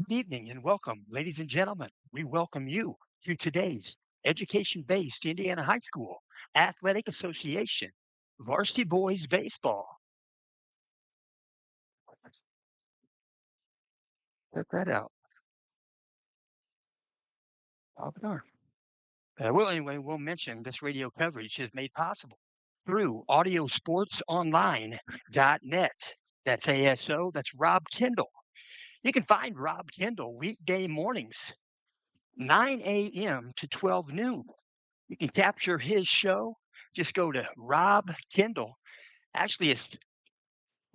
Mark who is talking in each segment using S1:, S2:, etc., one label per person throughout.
S1: Good evening and welcome, ladies and gentlemen. We welcome you to today's education based Indiana High School Athletic Association Varsity Boys Baseball. Check that out. Off and on. Anyway, we'll mention this radio coverage is made possible through audiosportsonline.net. That's ASO. That's Rob Kendall. You can find Rob Kendall weekday mornings, 9 a.m. to 12 noon. You can capture his show. Just go to Rob Kendall. Actually, it's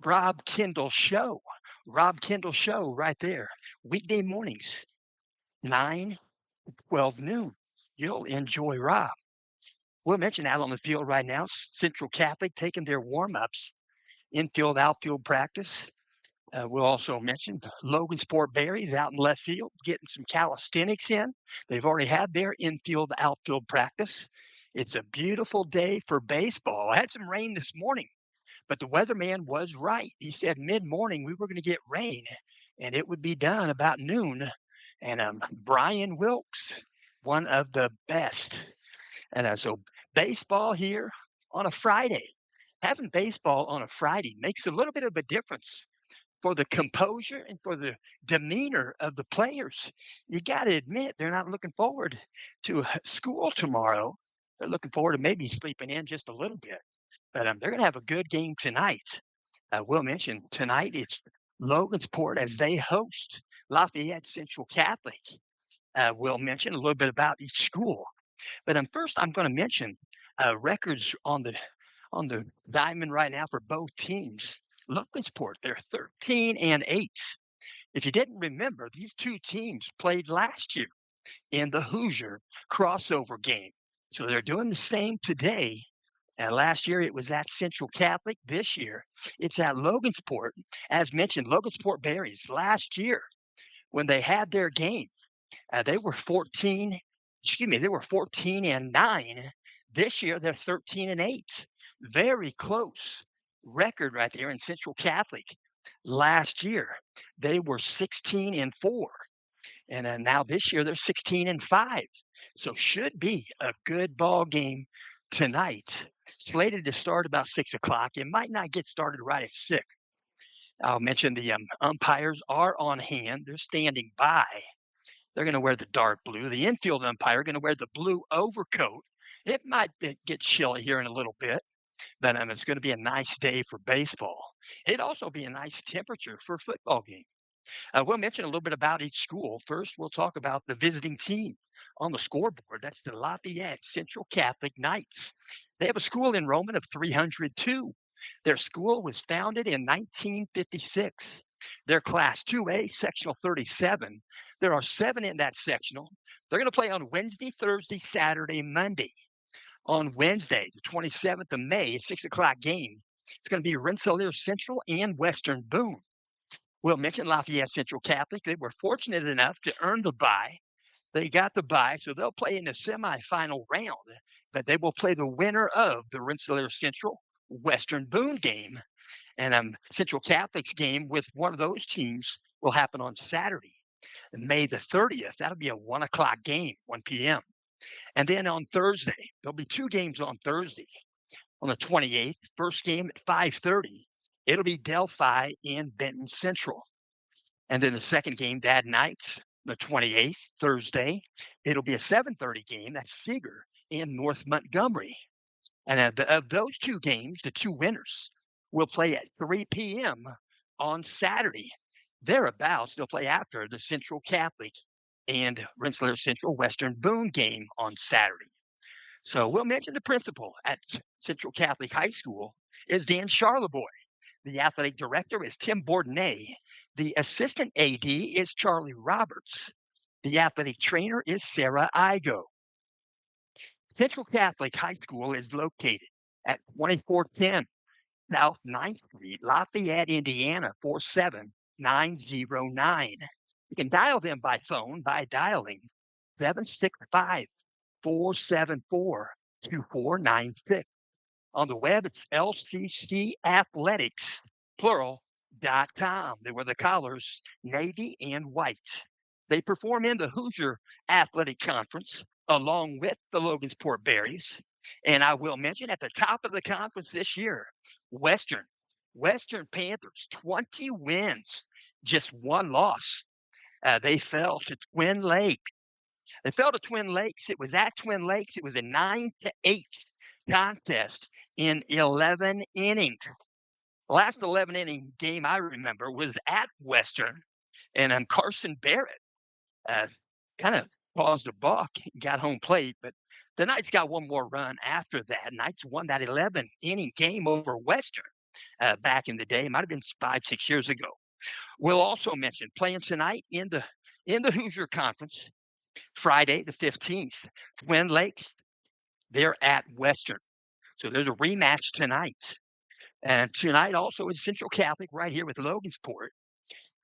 S1: Rob Kendall Show. Rob Kendall Show right there. Weekday mornings, 9 to 12 noon. You'll enjoy Rob. We'll mention out on the field right now, Central Catholic taking their warm-ups, infield, outfield practice. We'll also mention Logansport Berries out in left field, getting some calisthenics in. They've already had their infield, outfield practice. It's a beautiful day for baseball. I had some rain this morning, but the weatherman was right. He said mid-morning we were going to get rain, and it would be done about noon. And Brian Wilkes, one of the best. And so baseball here on a Friday. Having baseball on a Friday makes a little bit of a difference for the composure and for the demeanor of the players. You got to admit, they're not looking forward to school tomorrow. They're looking forward to maybe sleeping in just a little bit. But they're going to have a good game tonight. We'll mention tonight it's Logansport as they host Lafayette Central Catholic. We'll mention a little bit about each school. But first, I'm going to mention records on the diamond right now for both teams. Logansport, they're 13-8. If you didn't remember, these two teams played last year in the Hoosier crossover game. So they're doing the same today. And last year it was at Central Catholic. This year it's at Logansport. As mentioned, Logansport Berries last year when they had their game, they were 14-9. This year they're 13-8. Very close record right there in Central Catholic. Last year they were 16-4. And now this year they're 16-5. So should be a good ball game tonight. Slated to start about 6 o'clock. It might not get started right at 6. I'll mention the umpires are on hand. They're standing by. They're going to wear the dark blue. The infield umpire going to wear the blue overcoat. It might get chilly here in a little bit, but it's going to be a nice day for baseball. It'd also be a nice temperature for a football game. We'll mention a little bit about each school. First, we'll talk about the visiting team on the scoreboard. That's the Lafayette Central Catholic Knights. They have a school enrollment of 302. Their school was founded in 1956. They're Class 2A, Sectional 37. There are 7 in that sectional. They're going to play on Wednesday, Thursday, Saturday, Monday. On Wednesday, the 27th of May, a 6 o'clock game. It's going to be Rensselaer Central and Western Boone. We'll mention Lafayette Central Catholic. They were fortunate enough to earn the bye. They got the bye, so they'll play in the semifinal round, but they will play the winner of the Rensselaer Central Western Boone game. And Central Catholic's game with one of those teams will happen on Saturday, May the 30th. That'll be a 1 o'clock game, 1 p.m. And then on Thursday, there'll be 2 games on Thursday. On the 28th, first game at 5:30. It'll be Delphi and Benton Central. And then the second game that night, the 28th, Thursday, it'll be a 7:30 game. That's Seeger and North Montgomery. And of those 2 games, the 2 winners will play at 3 p.m. on Saturday. Thereabouts, they'll play after the Central Catholic and Rensselaer Central Western Boone game on Saturday. So we'll mention the principal at Central Catholic High School is Dan Charleboy. The athletic director is Tim Bourdonnais. The assistant AD is Charlie Roberts. The athletic trainer is Sarah Igo. Central Catholic High School is located at 2410 South 9th Street, Lafayette, Indiana, 47909. You can dial them by phone by dialing 765 474 2496. On the web, it's LCC Athletics, plural, com. They were the colors, navy and white. They perform in the Hoosier Athletic Conference along with the Logansport Berries. And I will mention at the top of the conference this year, Western. Western Panthers, 20 wins, just one loss. They fell to Twin Lakes. They fell to Twin Lakes. It was at Twin Lakes. It was a 9-8 contest in 11 innings. The last 11 inning game I remember was at Western, and Carson Barrett uh, kind of caused a balk, got home plate, but the Knights got one more run after that. Knights won that 11 inning game over Western back in the day. It might have been 5-6 years ago. We'll also mention playing tonight in the Hoosier Conference, Friday the 15th. Twin Lakes, they're at Western. So there's a rematch tonight. And tonight also is Central Catholic right here with Logansport.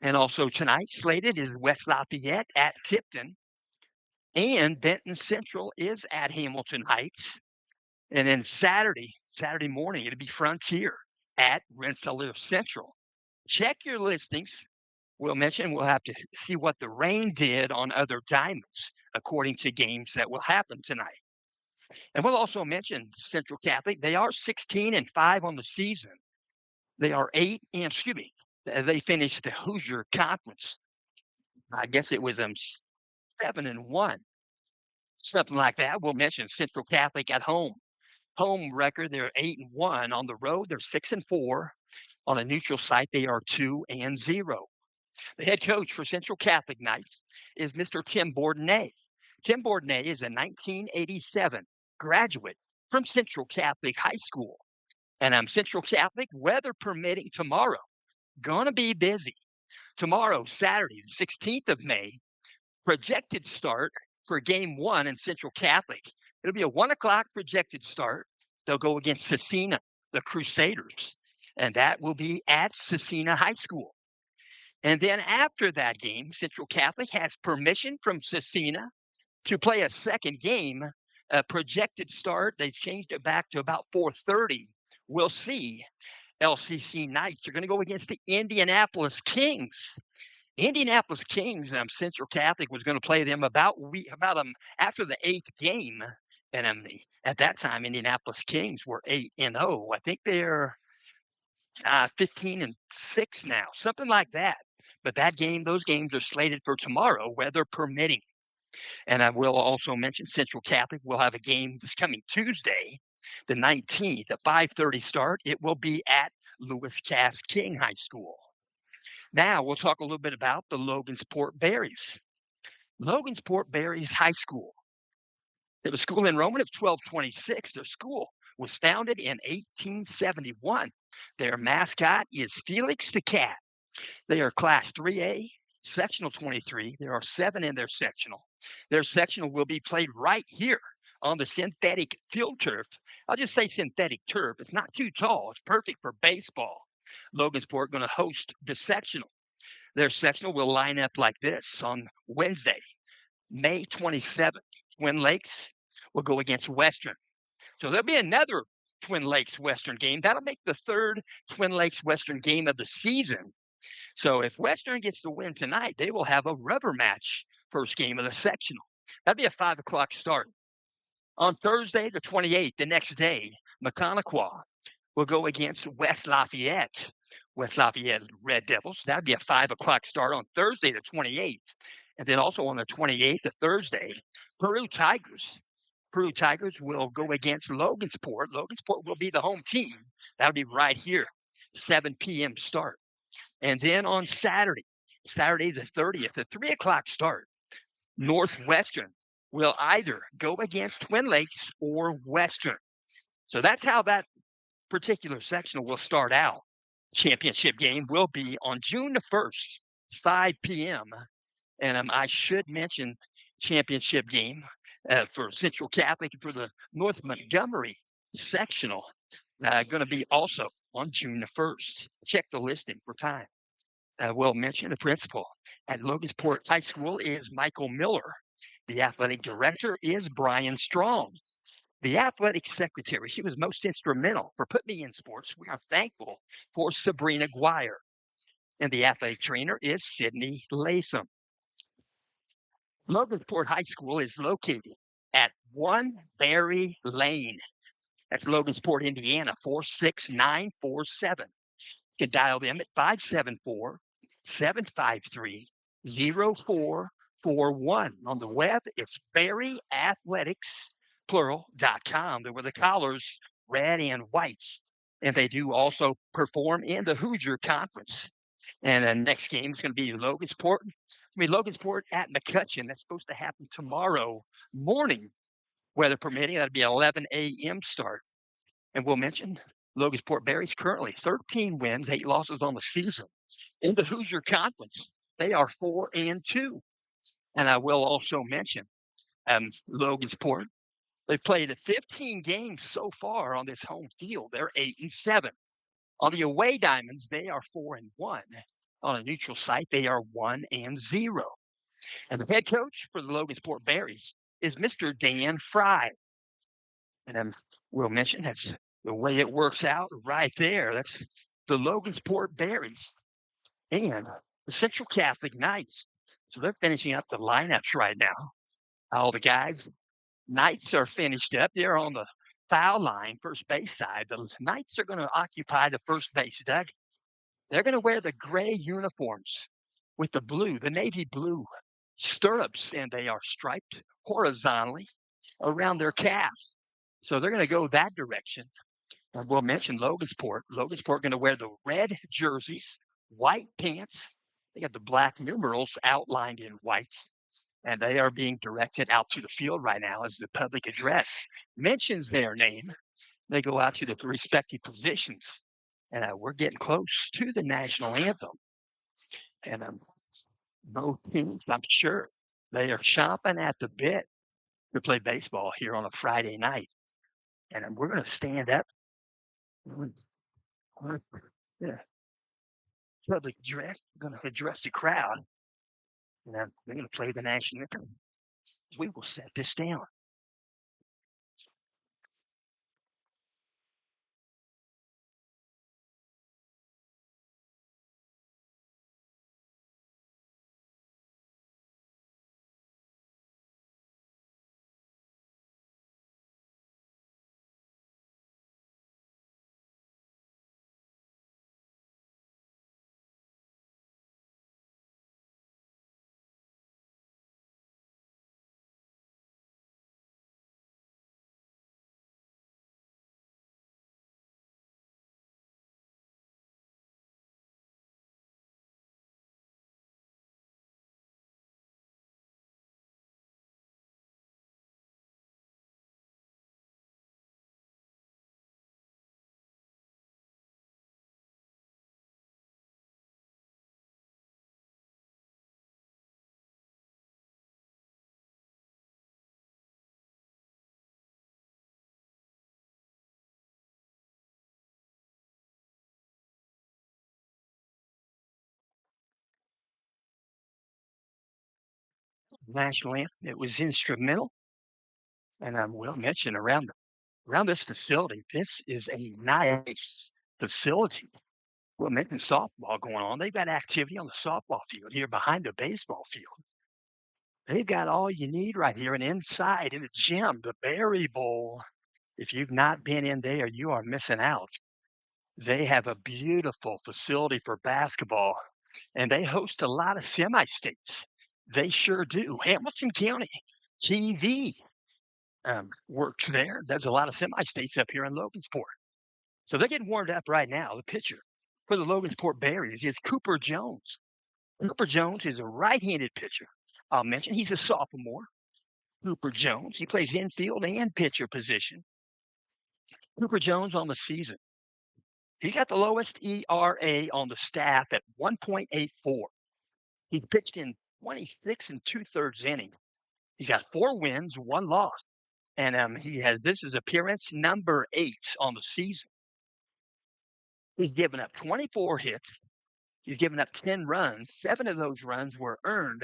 S1: And also tonight slated is West Lafayette at Tipton. And Benton Central is at Hamilton Heights. And then Saturday morning, it'll be Frontier at Rensselaer Central. Check your listings. We'll have to see what the rain did on other diamonds according to games that will happen tonight. And we'll also mention Central Catholic. They are 16-5 on the season. They are they finished the Hoosier Conference. I guess it was 7-1, something like that. We'll mention Central Catholic at home. Home record, they're 8-1. On the road, they're 6-4. On a neutral site, they are 2-0. The head coach for Central Catholic Knights is Mr. Tim Bourdonnais. Tim Bourdonnais is a 1987 graduate from Central Catholic High School. And Central Catholic, weather permitting tomorrow, gonna be busy. Tomorrow, Saturday, the 16th of May, projected start for game 1 in Central Catholic. It'll be a 1 o'clock projected start. They'll go against Cecina, the Crusaders, and that will be at Cecina High School. And then after that game, Central Catholic has permission from Cecina to play a second game, a projected start. They've changed it back to about 4:30. We'll see. LCC Knights are going to go against the Indianapolis Kings. Indianapolis Kings, Central Catholic was going to play them about after the 8th game. And at that time, Indianapolis Kings were 8-0. I think they're 15-6 now, something like that. But those games are slated for tomorrow, weather permitting. And I will also mention Central Catholic will have a game this coming Tuesday, the 19th, at 5:30 start. It will be at Lewis Cass King High School. Now we'll talk a little bit about the Logansport Berries. Logansport Berries High School. They have a school enrollment of 1226. Their school was founded in 1871. Their mascot is Felix the Cat. They are Class 3A, Sectional 23. There are 7 in their sectional. Their sectional will be played right here on the synthetic field turf. I'll just say synthetic turf. It's not too tall. It's perfect for baseball. Logansport going to host the sectional. Their sectional will line up like this on Wednesday, May 27th. Twin Lakes will go against Western. So there'll be another Twin Lakes Western game. That'll make the 3rd Twin Lakes Western game of the season. So if Western gets the win tonight, they will have a rubber match first game of the sectional. That'd be a 5 o'clock start. On Thursday, the 28th, the next day, Mechaniqua will go against West Lafayette. West Lafayette Red Devils. That'd be a 5 o'clock start on Thursday, the 28th. And then also on the 28th, the Thursday, Peru Tigers. Peru Tigers will go against Logansport. Logansport will be the home team. That'll be right here, 7 p.m. start. And then on Saturday the 30th, at 3 o'clock start, Northwestern will either go against Twin Lakes or Western. So that's how that particular sectional will start out. Championship game will be on June the 1st, 5 p.m. And I should mention championship game for Central Catholic and for the North Montgomery sectional going to be also on June the 1st. Check the listing for time. We'll mention the principal at Logansport High School is Michael Miller. The athletic director is Brian Strong. The athletic secretary, she was most instrumental for putting me in sports. We are thankful for Sabrina Guire. And the athletic trainer is Sydney Latham. Logansport High School is located at 1 Berry Lane. That's Logansport, Indiana, 46947. You can dial them at 574-753-0441. On the web, it's berryathletics.com. They were the collars, red and white. And they do also perform in the Hoosier Conference. And the next game is going to be Logansport at McCutcheon. That's supposed to happen tomorrow morning, weather permitting. That'll be an 11 a.m. start. And we'll mention Logansport Berries currently 13 wins, 8 losses on the season. In the Hoosier Conference, they are 4-2. And I will also mention Logansport. They've played 15 games so far on this home field. They're 8-7. On the away diamonds, they are 4-1. On a neutral site, they are 1-0. And the head coach for the Logansport Berries is Mr. Dan Fry. And we'll mention that's the way it works out right there. That's the Logansport Berries and the Central Catholic Knights. So they're finishing up the lineups right now. All the guys, Knights are finished up. They're on the foul line, first base side. The Knights are going to occupy the first base dugout. They're going to wear the gray uniforms with the blue, the navy blue stirrups, and they are striped horizontally around their calves. So they're going to go that direction. And we'll mention Logansport. Logansport going to wear the red jerseys, white pants. They got the black numerals outlined in white. And they are being directed out to the field right now as the public address mentions their name. They go out to the respective positions. And we're getting close to the national anthem. And both teams, I'm sure, they are chomping at the bit to play baseball here on a Friday night. And we're going to stand up. Yeah. Public address, going to address the crowd. And they're going to play the national anthem. We will set this down. National anthem. It was instrumental. And I will mention around this facility, this is a nice facility. We'll mention softball going on. They've got activity on the softball field here behind the baseball field. They've got all you need right here. And inside in the gym, the Berry Bowl, if you've not been in there, you are missing out. They have a beautiful facility for basketball, and they host a lot of semi-states. They sure do. Hamilton County TV works there. There's a lot of semi-states up here in Logansport. So they're getting warmed up right now. The pitcher for the Logansport Berries is Cooper Jones. Cooper Jones is a right-handed pitcher. I'll mention he's a sophomore. Cooper Jones, he plays infield and pitcher position. Cooper Jones on the season, he's got the lowest ERA on the staff at 1.84. He's pitched in 26 and 2/3 innings. He's got 4 wins, 1 loss. And this is appearance number 8 on the season. He's given up 24 hits. He's given up 10 runs. 7 of those runs were earned.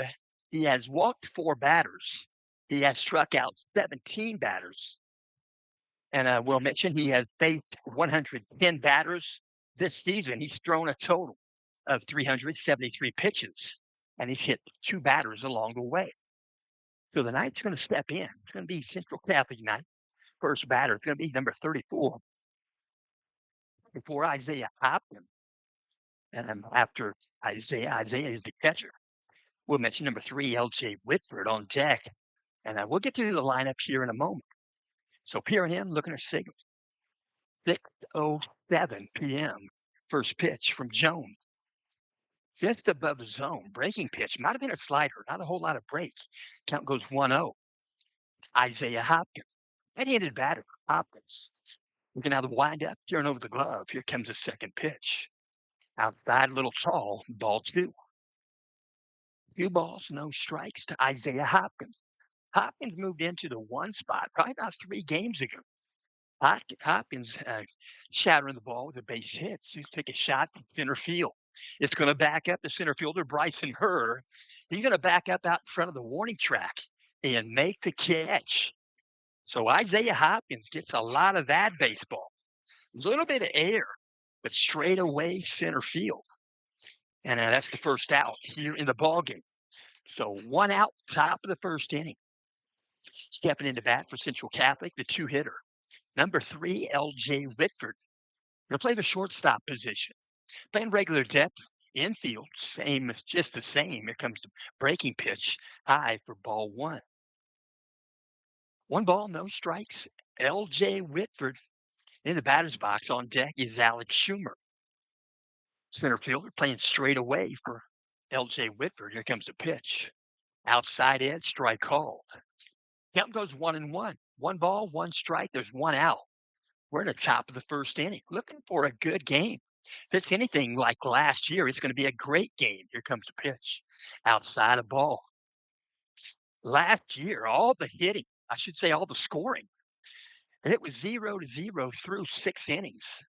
S1: He has walked 4 batters. He has struck out 17 batters. And we'll mention he has faced 110 batters this season. He's thrown a total of 373 pitches, and he's hit 2 batters along the way. So the Knights are going to step in. It's going to be Central Catholic Knight. First batter, it's going to be number 34 before Isaiah Hopkins. And after Isaiah is the catcher. We'll mention number 3, L.J. Whitford on deck. And we'll get to the lineup here in a moment. So peering in, looking at signals. 6:07 p.m. First pitch from Jones. Just above the zone. Breaking pitch. Might have been a slider. Not a whole lot of break. Count goes 1-0. Isaiah Hopkins. Right-handed batter. Hopkins. Looking out the windup. Tearing over the glove. Here comes the second pitch. Outside, a little tall. Ball 2. 2 balls, no strikes to Isaiah Hopkins. Hopkins moved into the 1 spot probably about 3 games ago. Hopkins shattering the ball with a base hit. So he's taking a shot from center field. It's going to back up the center fielder, Bryson Herr. He's going to back up out in front of the warning track and make the catch. So Isaiah Hopkins gets a lot of that baseball. A little bit of air, but straight away center field. And that's the first out here in the ballgame. So 1 out, top of the first inning. Stepping into bat for Central Catholic, the 2-hitter. Number 3, L.J. Whitford. He'll play the shortstop position. Playing regular depth, infield, just the same. Here comes the breaking pitch, high for ball 1. 1 ball, no strikes. L.J. Whitford. In the batter's box on deck is Alex Schumer. Center fielder playing straight away for L.J. Whitford. Here comes the pitch. Outside edge, strike called. Count goes 1-1. 1 ball, 1 strike. There's 1 out. We're at the top of the first inning, looking for a good game. If it's anything like last year, it's going to be a great game. Here comes the pitch. Outside a ball. Last year, all the hitting, I should say all the scoring, it was 0-0 through 6 innings.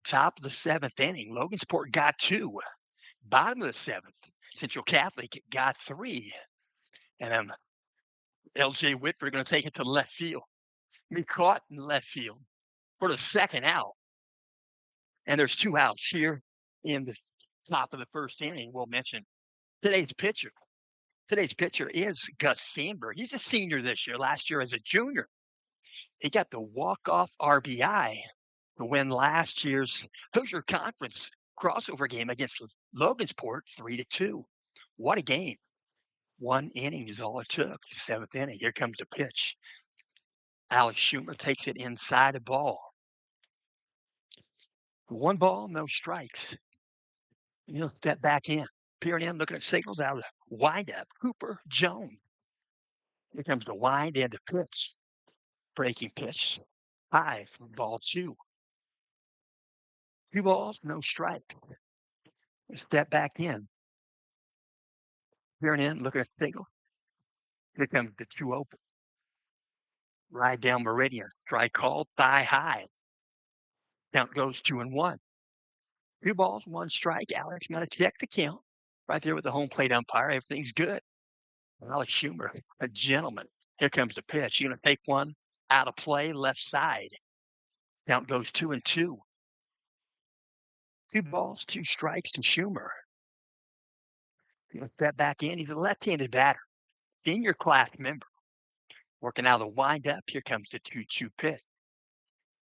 S1: Top of the 7th inning, Logansport got 2. Bottom of the 7th, Central Catholic got 3. And L.J. Whitford going to take it to left field. Be caught in left field for the second out. And there's 2 outs here in the top of the first inning. We'll mention today's pitcher. Today's pitcher is Gus Sandberg. He's a senior this year. Last year as a junior, he got the walk-off RBI to win last year's Hoosier Conference crossover game against Logansport 3-2. What a game. 1 inning is all it took. 7th inning. Here comes the pitch. Alex Schumer takes it inside the ball. 1 ball, no strikes. He'll step back in. Peering in, looking at signals out of the windup. Cooper Jones. Here comes the wind and the pitch. Breaking pitch. High for ball 2. 2 balls, no strikes. Step back in. Peering in, looking at signals. Here comes the 2-0. Ride down Meridian. Strike called, thigh high. Count goes 2-1. 2 balls, 1 strike. Alex going to check the count. Right there with the home plate umpire. Everything's good. Alex Schumer, a gentleman. Here comes the pitch. You're going to take one out of play, left side. Count goes 2-2. 2 balls, 2 strikes to Schumer. He's going to step back in. He's a left-handed batter. Senior class member. Working out of the windup. Here comes the 2-2 pitch.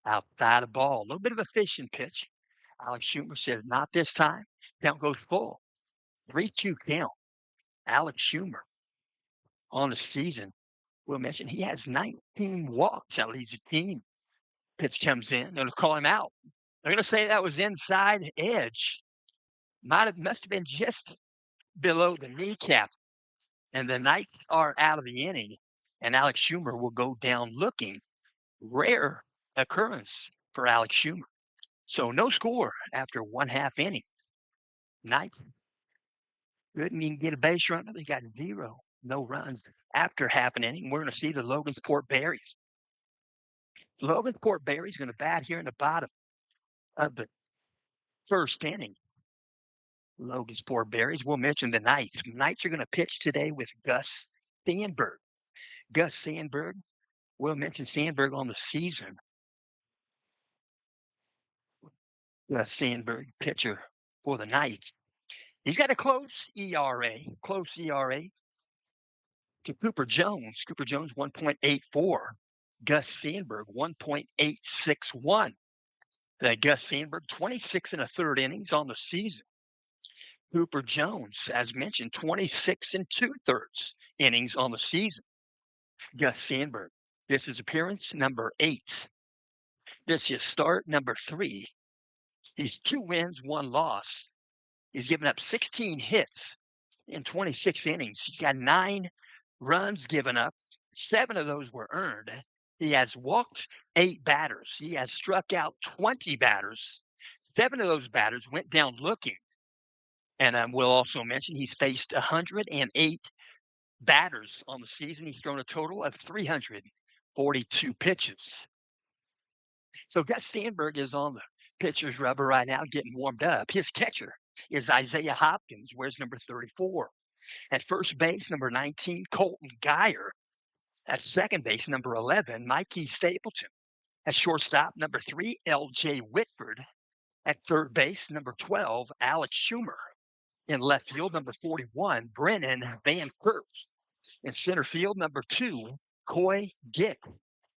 S1: Outside the ball. A little bit of a fishing pitch. Alex Schumer says, not this time. Count goes full. 3-2 count. Alex Schumer on the season. We'll mention he has 19 walks. That leads the team. Pitch comes in. They're going to call him out. They're going to say that was inside edge. Must have been just below the kneecap. And the Knights are out of the inning. And Alex Schumer will go down looking. Rare occurrence for Alex Schumer. So no score after 1/2 inning. Knights couldn't even get a base runner. They got 0, no runs after half an inning. We're going to see the Logansport Berries. Logansport Berries going to bat here in the bottom of the first inning. Logansport Berries. We'll mention the Knights. Knights are going to pitch today with Gus Sandberg. Gus Sandberg. We'll mention Sandberg on the season. Gus Sandberg, pitcher for the Knights. He's got a close ERA to Cooper Jones. Cooper Jones 1.84. Gus Sandberg 1.861. Gus Sandberg 26 and a third innings on the season. Cooper Jones, as mentioned, 26 and 2/3 innings on the season. Gus Sandberg, this is appearance number 8. This is start number 3. He's 2 wins, 1 loss. He's given up 16 hits in 26 innings. He's got 9 runs given up. 7 of those were earned. He has walked 8 batters. He has struck out 20 batters. 7 of those batters went down looking. And we'll also mention he's faced 108 batters on the season. He's thrown a total of 342 pitches. So Gus Sandberg is on the pitcher's rubber right now, getting warmed up. His catcher is Isaiah Hopkins, wears number 34. At first base, number 19, Colton Geyer. At second base, number 11, Mikey Stapleton. At shortstop, number 3, L.J. Whitford. At third base, number 12, Alex Schumer. In left field, number 41, Brennan Van Kirk. In center field, number 2, Coy Gick.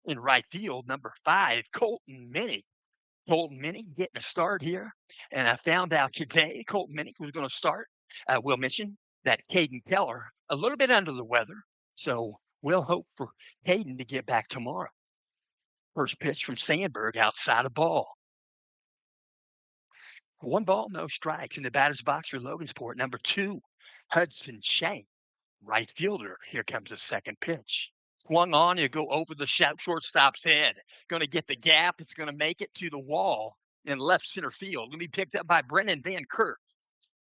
S1: In right field, number 5, Colton Minnick. Colton Minnick getting a start here. And I found out today Colton Minnick was going to start. We'll mention that Caden Keller, a little bit under the weather. So we'll hope for Caden to get back tomorrow. First pitch from Sandberg outside of ball. 1 ball, no strikes. In the batter's box for Logansport, number 2, Hudson Shank, right fielder. Here comes the second pitch. Swung on, you go over the shortstop's head. Going to get the gap. It's going to make it to the wall in left center field. Going to be picked up by Brennan Van Kirk.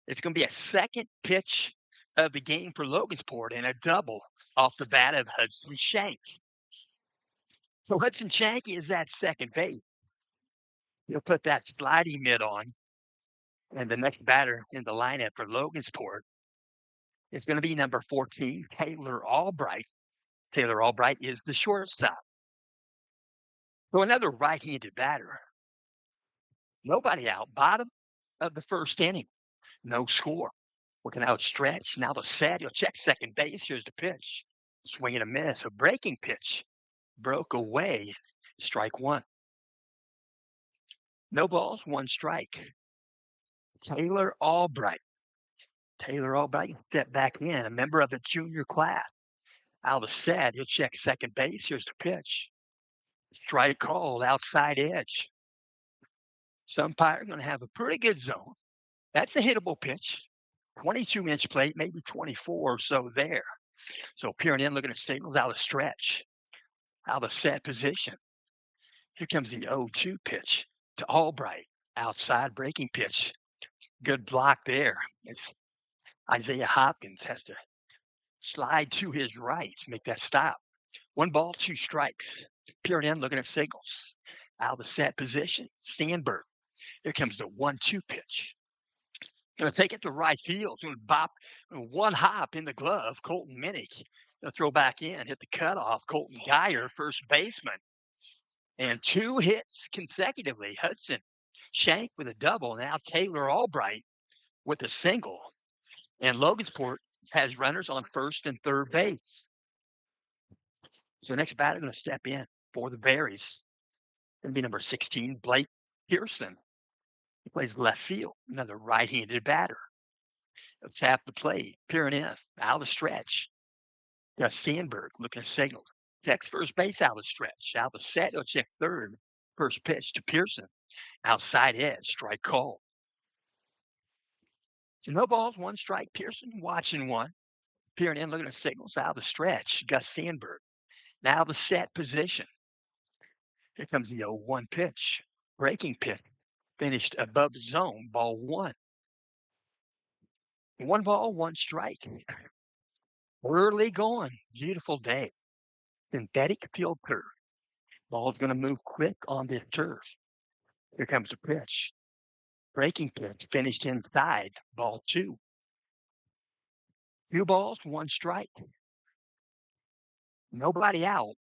S1: It's going to be a second pitch of the game for Logansport and a double off the bat of Hudson Shank. So Hudson Shank is at second base. He'll put that sliding mitt on. And the next batter in the lineup for Logansport is going to be number 14, Taylor Albright. Taylor Albright is the shortstop. So another right-handed batter. Nobody out. Bottom of the first inning. No score. Working out stretch. Now the set. He'll check second base. Here's the pitch. Swing and a miss. A breaking pitch. Broke away. Strike 1. No balls, 1 strike. Taylor Albright. Taylor Albright stepped back in, a member of the junior class. Out of the set, he'll check second base. Here's the pitch. Strike called, outside edge. Some umpire going to have a pretty good zone. That's a hittable pitch. 22-inch plate, maybe 24 or so there. So peering in, looking at signals out of stretch. Out of set position. Here comes the 0-2 pitch to Albright. Outside breaking pitch. Good block there. It's Isaiah Hopkins has to slide to his right, make that stop. 1 ball, 2 strikes. Peering in, looking at signals. Out of the set position, Sandberg. Here comes the 1-2 pitch. Going to take it to right field. Going to bop 1 hop in the glove. Colton Minnick. Going to throw back in, hit the cutoff. Colton Geyer, first baseman. And 2 hits consecutively. Hudson Shank with a double. Now Taylor Albright with a single. And Logansport has runners on first and third base. So next batter going to step in for the Berries. Going to be number 16, Blake Pearson. He plays left field, another right-handed batter. He'll tap the plate, peering in, out of stretch. Gus Sandberg looking at signals. Checks first base out of stretch. Out of set, he'll check third. First pitch to Pearson. Outside edge, strike call. So no balls, 1 strike. Pearson watching 1. Peering in, looking at signals out of the stretch. Gus Sandberg. Now the set position. Here comes the 0-1 pitch. Breaking pitch. Finished above the zone. Ball 1. 1 ball, 1 strike. Early going. Beautiful day. Synthetic field turf. Ball's going to move quick on this turf. Here comes the pitch. Breaking pitch. Finished inside. Ball 2. 2 balls, 1 strike. Nobody out.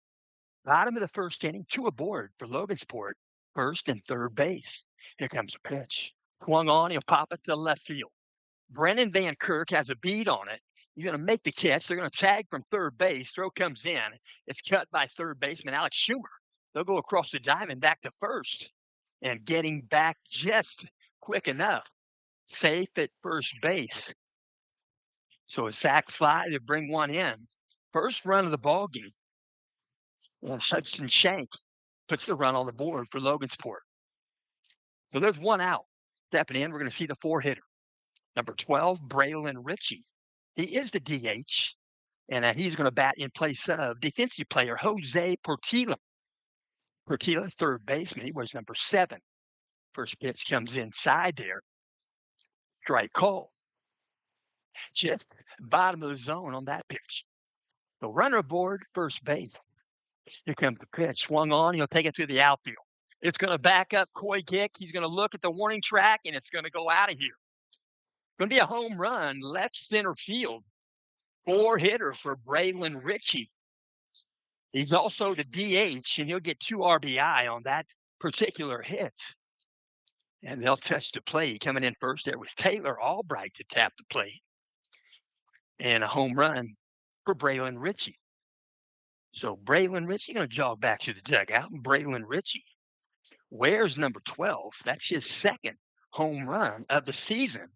S1: Bottom of the first inning, 2 aboard for Logansport. First and third base. Here comes a pitch. Swung on, he'll pop it to left field. Brennan Van Kirk has a bead on it. He's going to make the catch. They're going to tag from third base. Throw comes in. It's cut by third baseman Alex Schumer. They'll go across the diamond back to first, and getting back just quick enough. Safe at first base. So a sac fly to bring one in. First run of the ball game. And Hudson Shank puts the run on the board for Logansport. So there's one out. Stepping in, we're going to see the four-hitter. Number 12, Braylon Ritchie. He is the DH, and he's going to bat in place of defensive player Jose Portilla. Portilla, third baseman. He wears number 7. First pitch comes inside there. Strike call. Just bottom of the zone on that pitch. So runner aboard, first base. Here comes the pitch. Swung on. He'll take it to the outfield. It's going to back up, Coy kick. He's going to look at the warning track, and it's going to go out of here. Going to be a home run, left center field. Four-hitter for Braylon Ritchie. He's also the DH, and he'll get 2 RBI on that particular hit. And they'll touch the plate. Coming in first there was Taylor Albright to tap the plate. And a home run for Braylon Ritchie. So Braylon Ritchie going to jog back to the dugout. Braylon Ritchie wears number 12. That's his second home run of the season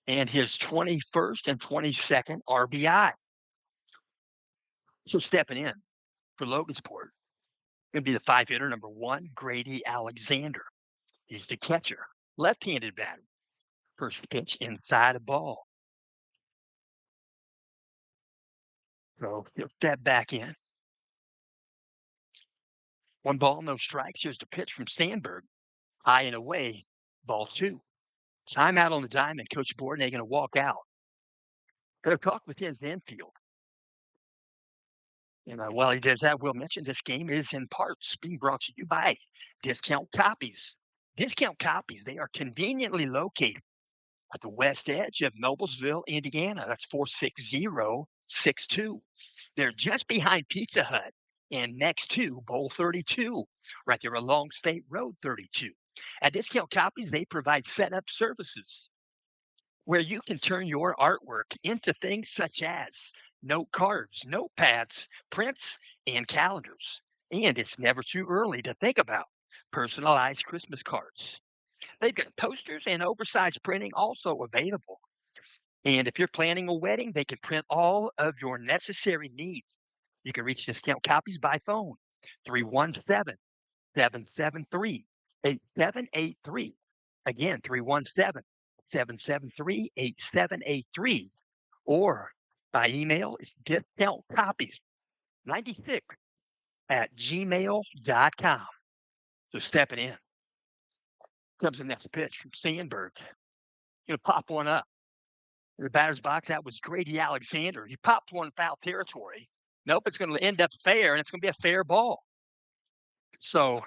S1: and his 21st and 22nd RBI. So stepping in for Logansport, going to be the 5-hitter, number 1, Grady Alexander. He's the catcher, left-handed batter. First pitch inside a ball. So he'll step back in. 1 ball, no strikes. Here's the pitch from Sandberg. High and away, ball 2. Timeout on the diamond. Coach Bordenay going to walk out. They'll talk with his infield. And while he does that, we'll mention this game is in parts being brought to you by Discount Copies. Discount Copies, they are conveniently located at the west edge of Noblesville, Indiana. That's 46062. They're just behind Pizza Hut and next to Bowl 32, right there along State Road 32. At Discount Copies, they provide setup services where you can turn your artwork into things such as note cards, notepads, prints, and calendars. And it's never too early to think about personalized Christmas cards. They've got posters and oversized printing also available. And if you're planning a wedding, they can print all of your necessary needs. You can reach Discount Copies by phone, 317-773-8783. Again, 317-773-8783. Or by email, it's discountcopies96@gmail.com. So stepping in. Comes the next pitch from Sandberg. Going to pop one up. In the batter's box, that was Grady Alexander. He popped one foul territory. Nope, it's going to end up fair, and it's going to be a fair ball. So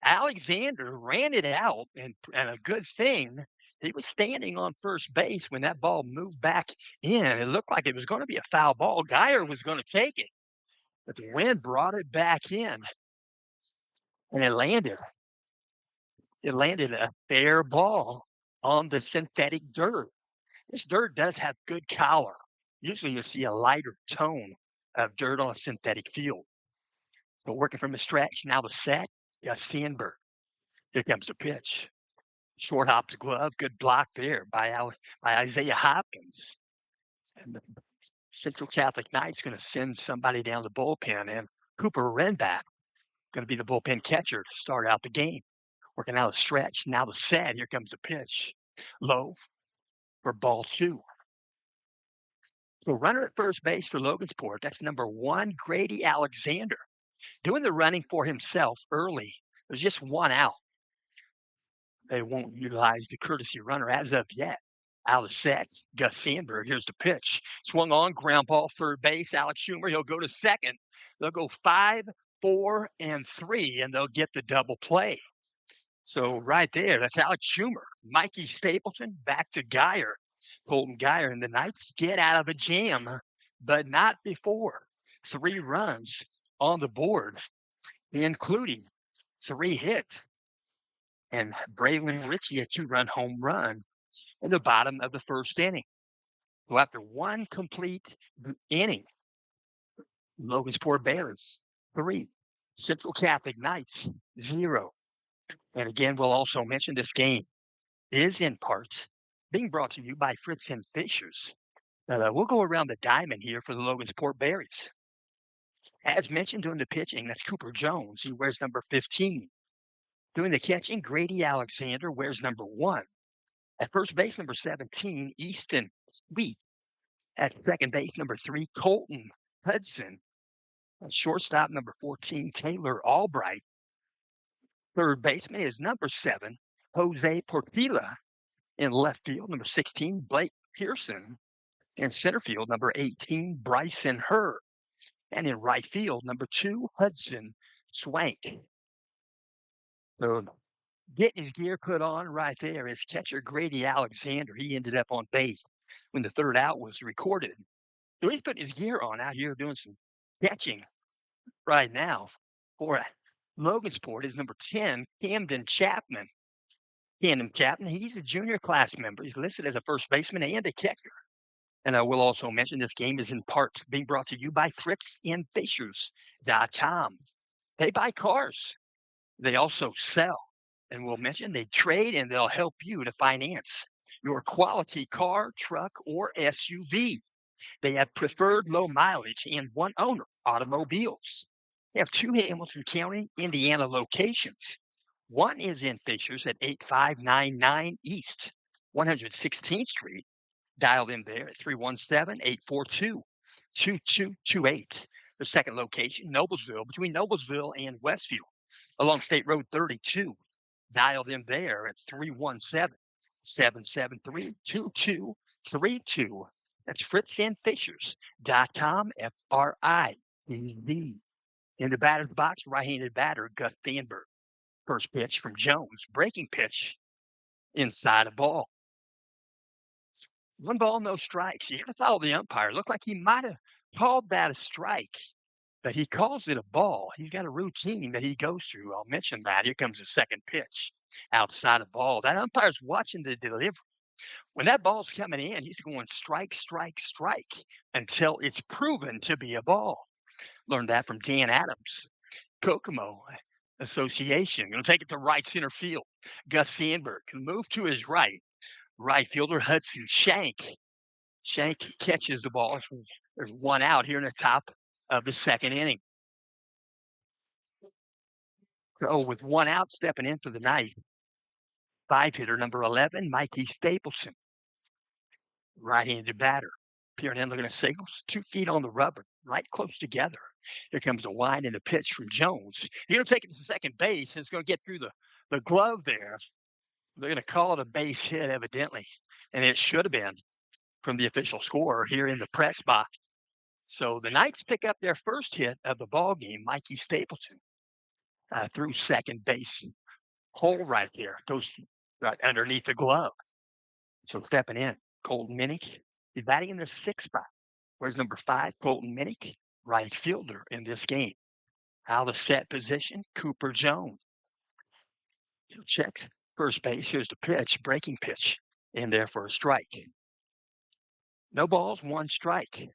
S1: Alexander ran it out, and a good thing, he was standing on first base when that ball moved back in. It looked like it was going to be a foul ball. Geyer was going to take it, but the wind brought it back in, and it landed. It landed a fair ball on the synthetic dirt. This dirt does have good color. Usually you'll see a lighter tone of dirt on a synthetic field. But working from the stretch, now the set, Gus Sandberg. Here comes the pitch. Short hops glove, good block there by Isaiah Hopkins. And the Central Catholic Knights going to send somebody down the bullpen, and Cooper Renback going to be the bullpen catcher to start out the game. Working out the stretch, now the set. Here comes the pitch. Low for ball 2. So runner at first base for Logansport, that's number 1, Grady Alexander. Doing the running for himself early. There's just one out. They won't utilize the courtesy runner as of yet. Out of set, Gus Sandberg. Here's the pitch. Swung on, ground ball, third base. Alex Schumer, he'll go to second. They'll go 5, 4, and 3, and they'll get the double play. So right there, that's Alex Schumer. Mikey Stapleton back to Geyer. Colton Geyer, and the Knights get out of a jam, but not before. 3 runs on the board, including 3 hits. And Braylon Ritchie, a 2-run home run in the bottom of the first inning. So after one complete inning, Logansport Bears 3, Central Catholic Knights 0. And again, we'll also mention this game is in part being brought to you by Fritz and Fishers. We'll go around the diamond here for the Logansport Berries. As mentioned, doing the pitching, that's Cooper Jones. He wears number 15. Doing the catching, Grady Alexander wears number 1. At first base, number 17, Easton Sweet. At second base, number 3, Colton Hudson. At shortstop, number 14, Taylor Albright. Third baseman is number 7, Jose Portilla. In left field, number 16, Blake Pearson. In center field, number 18, Bryson Herr. And in right field, number 2, Hudson Swank. So getting his gear put on right there is catcher Grady Alexander. He ended up on base when the third out was recorded. So he's putting his gear on out here doing some catching right now. For Logansport is number 10, Camden Chapman. Camden Chapman, he's a junior class member. He's listed as a first baseman and a catcher. And I will also mention this game is in part being brought to you by FritzandFishers.com. They buy cars. They also sell. And we'll mention they trade and they'll help you to finance your quality car, truck, or SUV. They have preferred low mileage and one owner automobiles. They have 2 Hamilton County, Indiana locations. One is in Fishers at 8599 East 116th Street. Dial them there at 317-842-2228. The second location, Noblesville, between Noblesville and Westfield, along State Road 32. Dial them there at 317-773-2232. That's FritzandFishers.com, FRITZ. In the batter's box, right-handed batter, Gus Sandberg. First pitch from Jones, breaking pitch, inside a ball. 1 ball, no strikes. You got to follow the umpire. Looked like he might have called that a strike, but he calls it a ball. He's got a routine that he goes through. I'll mention that. Here comes the second pitch, outside a ball. That umpire's watching the delivery. When that ball's coming in, he's going strike, strike, strike until it's proven to be a ball. Learned that from Dan Adams, Kokomo Association. Going to take it to right center field. Gus Sandberg can move to his right. Right fielder Hudson Shank. Shank catches the ball. There's 1 out here in the top of the second inning. So with 1 out, stepping in for the night, 5-hitter number 11, Mikey Stapleton. Right-handed batter. Peering in, looking at signals. 2 feet on the rubber, right close together. Here comes a wind and a pitch from Jones. He's going to take it to second base, and it's going to get through the glove there. They're going to call it a base hit, evidently, and it should have been from the official scorer here in the press box. So the Knights pick up their first hit of the ball game. Mikey Stapleton through second base hole right there, goes right underneath the glove. So stepping in, Colton Minnick. He's batting in the 6th spot. Where's number 5, Colton Minnick, right fielder in this game. Out of set position, Cooper Jones. He'll check first base. Here's the pitch, breaking pitch in there for a strike. No balls, 1 strike.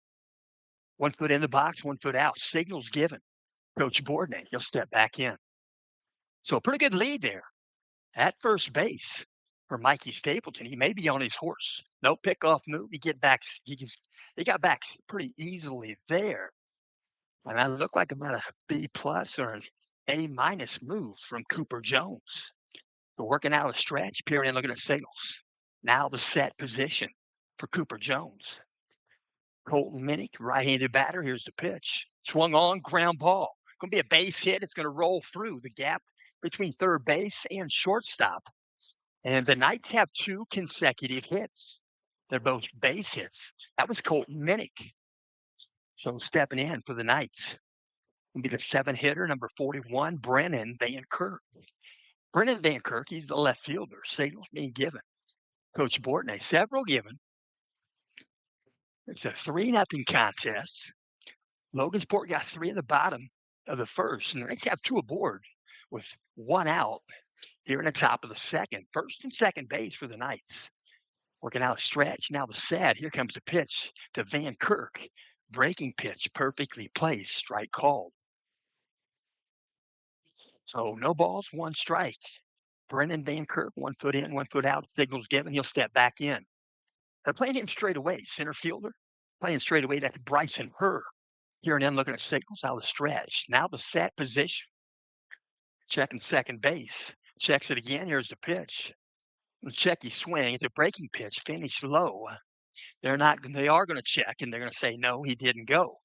S1: 1 foot in the box, 1 foot out. Signals given. Coach Bourdonnais, he'll step back in. So a pretty good lead there at first base for Mikey Stapleton. He may be on his horse. No pickoff move. He got back pretty easily there. And that looked like about a B+ or an A- move from Cooper Jones. So working out a stretch, peering in, looking at signals. Now the set position for Cooper Jones. Colton Minnick, right-handed batter. Here's the pitch. Swung on, ground ball. Going to be a base hit. It's going to roll through the gap between third base and shortstop. And the Knights have 2 consecutive hits. They're both base hits. That was Colton Minnick. So stepping in for the Knights will be the 7-hitter, number 41, Brennan Van Kirk. Brennan Van Kirk, he's the left fielder. Signals being given. Coach Bourdonnais, several given. It's a 3-0 contest. Logansport got 3 in the bottom of the first, and the Knights have 2 aboard with 1 out here in the top of the second. First and second base for the Knights. Working out a stretch. Now the set. Here comes the pitch to Van Kirk. Breaking pitch, perfectly placed. Strike called. So no balls, one strike. Brennan Van Kirk, 1 foot in, 1 foot out. Signal's given. He'll step back in. They're playing him straight away. Center fielder playing straight away. That's Bryson Herr. Here and then looking at signals out of the stretch. Now the set position. Checking second base. Checks it again. Here's the pitch. Checky swing. It's a breaking pitch. Finished low. They are going to check, and they're going to say, no, he didn't go.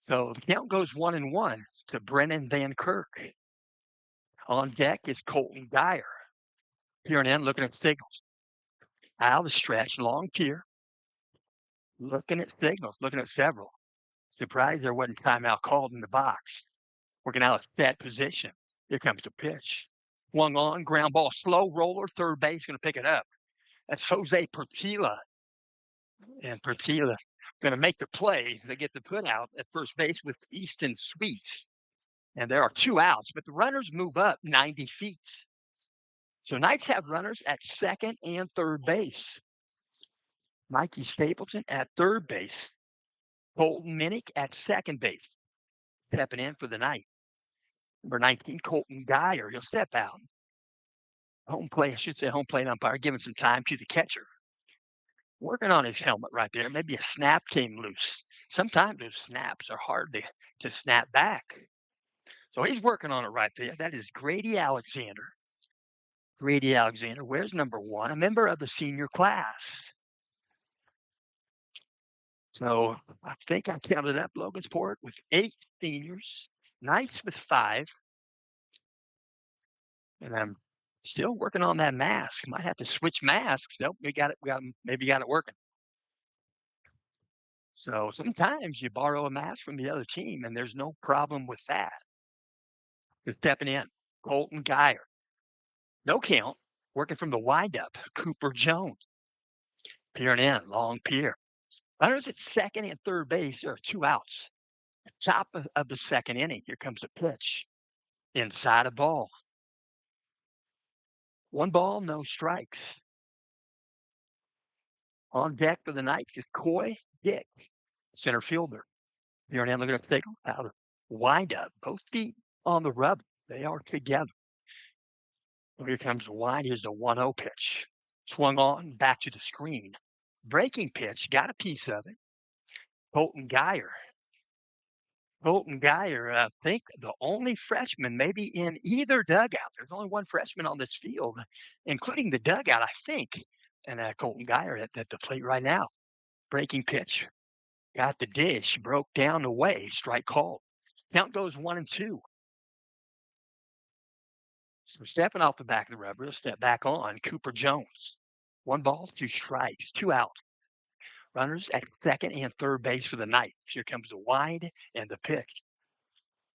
S1: So the count goes 1-1 to Brennan Van Kirk. On deck is Colton Dyer. Here and then looking at signals. Out of the stretch, long pier. Looking at signals, looking at several. Surprised there wasn't timeout called in the box. Working out a set position. Here comes the pitch. Swung on, ground ball, slow roller, third base, going to pick it up. That's Jose Pertila. And Pertila going to make the play. They get the put out at first base with Easton Sweets. And there are 2 outs, but the runners move up 90 feet. So Knights have runners at second and third base. Mikey Stapleton at third base. Colton Minnick at second base. Stepping in for the night. Number 19, Colton Geyer. He'll step out. Home plate umpire giving some time to the catcher. Working on his helmet right there. Maybe a snap came loose. Sometimes those snaps are hard to snap back. So he's working on it right there. That is Grady Alexander. Grady Alexander, where's number 1? A member of the senior class. So I think I counted up Logansport with 8 seniors, Knights with 5. And I'm still working on that mask. Might have to switch masks. Nope, we got it working. So sometimes you borrow a mask from the other team, and there's no problem with that. Just stepping in, Colton Geyer. No count, working from the windup, Cooper Jones. Peering in, long pier. Runners at second and third base. There are 2 outs. Top of the second inning. Here comes the pitch. Inside a ball. 1 ball, no strikes. On deck for the Knights is Coy Dick, center fielder. Here and then looking at the signal. Out of wind up. Both feet on the rubber. They are together. Here comes the wind. Here's the 1-0 pitch. Swung on, back to the screen. Breaking pitch, got a piece of it. Colton Geyer. I think the only freshman maybe in either dugout. There's only 1 freshman on this field, including the dugout, I think. And Colton Geyer at the plate right now. Breaking pitch. Got the dish, broke down the way, strike called. Count goes 1-2. So stepping off the back of the rubber, step back on, Cooper Jones. 1 ball, 2 strikes, 2 out. Runners at second and third base for the Knights. Here comes the wind and the pitch.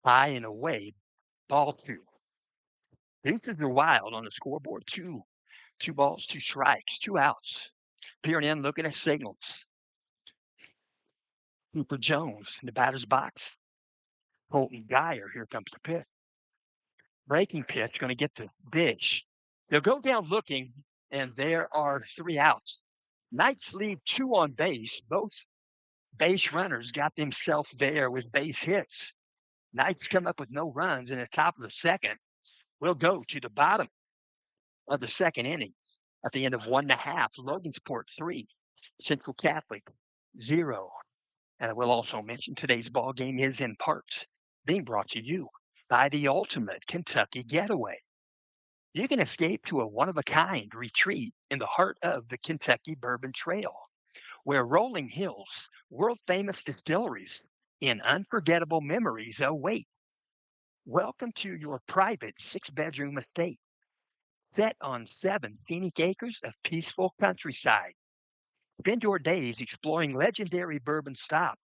S1: High and away, ball 2. Bases are wild on the scoreboard. 2 balls, 2 strikes, 2 outs. Peering in, looking at signals. Cooper Jones in the batter's box. Colton Geyer, here comes the pitch. Breaking pitch, going to get the dish. They'll go down looking, and there are 3 outs. Knights leave 2 on base. Both base runners got themselves there with base hits. Knights come up with no runs in the top of the second. We'll go to the bottom of the second inning at the end of 1.5. Logansport 3, Central Catholic 0. And I will also mention today's ball game is in parts being brought to you by the ultimate Kentucky getaway. You can escape to a one-of-a-kind retreat in the heart of the Kentucky Bourbon Trail, where rolling hills, world-famous distilleries, and unforgettable memories await. Welcome to your private 6-bedroom estate, set on 7 scenic acres of peaceful countryside. Spend your days exploring legendary bourbon stops,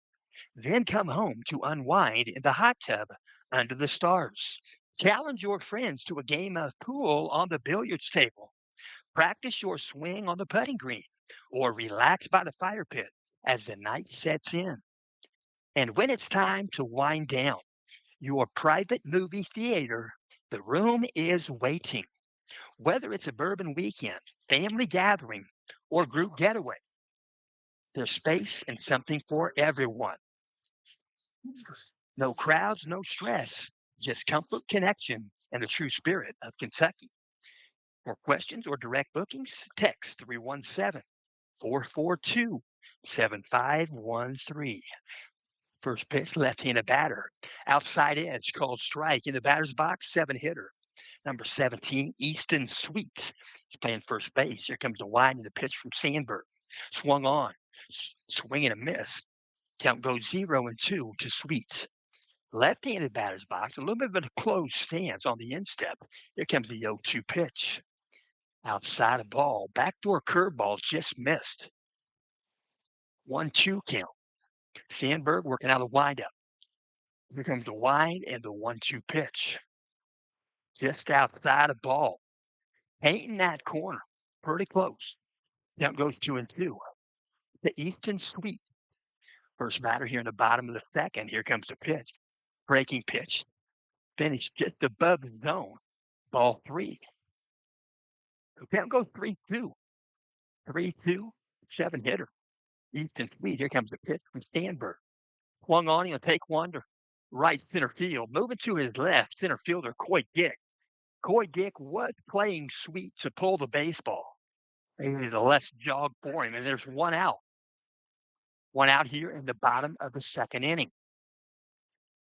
S1: then come home to unwind in the hot tub under the stars. Challenge your friends to a game of pool on the billiards table. Practice your swing on the putting green, or relax by the fire pit as the night sets in. And when it's time to wind down, your private movie theater, the room is waiting. Whether it's a bourbon weekend, family gathering, or group getaway, there's space and something for everyone. No crowds, no stress, just comfort, connection, and the true spirit of Kentucky. For questions or direct bookings, text 317 442 7513. First pitch, left-handed batter. Outside edge called strike. In the batter's box, 7-hitter. Number 17, Easton Sweet. He's playing first base. Here comes the wind and the pitch from Sandberg. Swung on. Swing and a miss. Count goes 0-2 to Sweet. Left-handed batter's box. A little bit of a closed stance on the instep. Here comes the 0-2 pitch. Outside of ball. Backdoor curveball just missed. 1-2 count. Sandberg working out a windup. Here comes the wind and the 1-2 pitch. Just outside of ball. Painting that corner. Pretty close. Count goes 2-2. The Easton Sweet. First batter here in the bottom of the second. Here comes the pitch. Breaking pitch. Finished just above the zone. Ball 3. The count goes 3-2. 3-2. 7-hitter. Easton Sweet. Here comes the pitch from Sandberg. Swung on. He'll take one to right center field. Moving to his left, center fielder Coy Dick. Coy Dick was playing Sweet to pull the baseball. It was a less jog for him, and there's one out. One out here in the bottom of the second inning.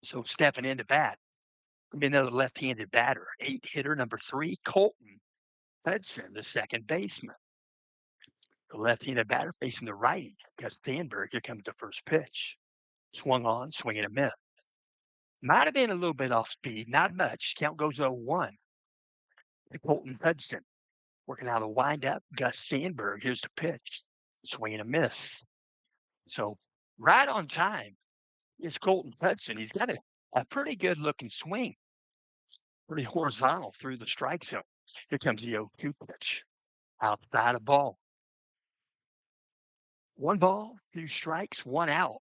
S1: So stepping into bat, going to be another left-handed batter, 8-hitter, number 3, Colton Hudson, the second baseman. The left-handed batter facing the righty, Gus Sandberg. Here comes the first pitch. Swung on, swinging a miss. Might have been a little bit off speed, not much. Count goes 0-1 to Colton Hudson. Working out a windup, Gus Sandberg. Here's the pitch. Swing and a miss. So right on time is Colton Hudson. He's got a pretty good looking swing. Pretty horizontal through the strike zone. Here comes the 0-2 pitch. Outside of ball. 1 ball, 2 strikes, 1 out.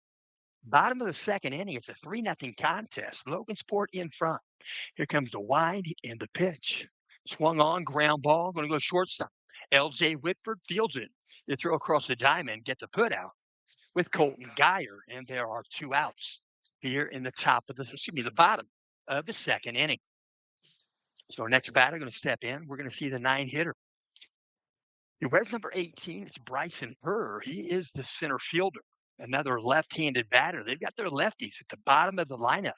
S1: Bottom of the second inning, it's a 3-0 contest. Logansport in front. Here comes the wind and the pitch. Swung on, ground ball, going to go shortstop. L.J. Whitford fields it. You throw across the diamond, get the put out with Colton Geyer, and there are 2 outs here in the bottom of the second inning. So our next batter going to step in. We're going to see the 9-hitter. He wears number 18. It's Bryson Herr. He is the center fielder. Another left-handed batter. They've got their lefties at the bottom of the lineup.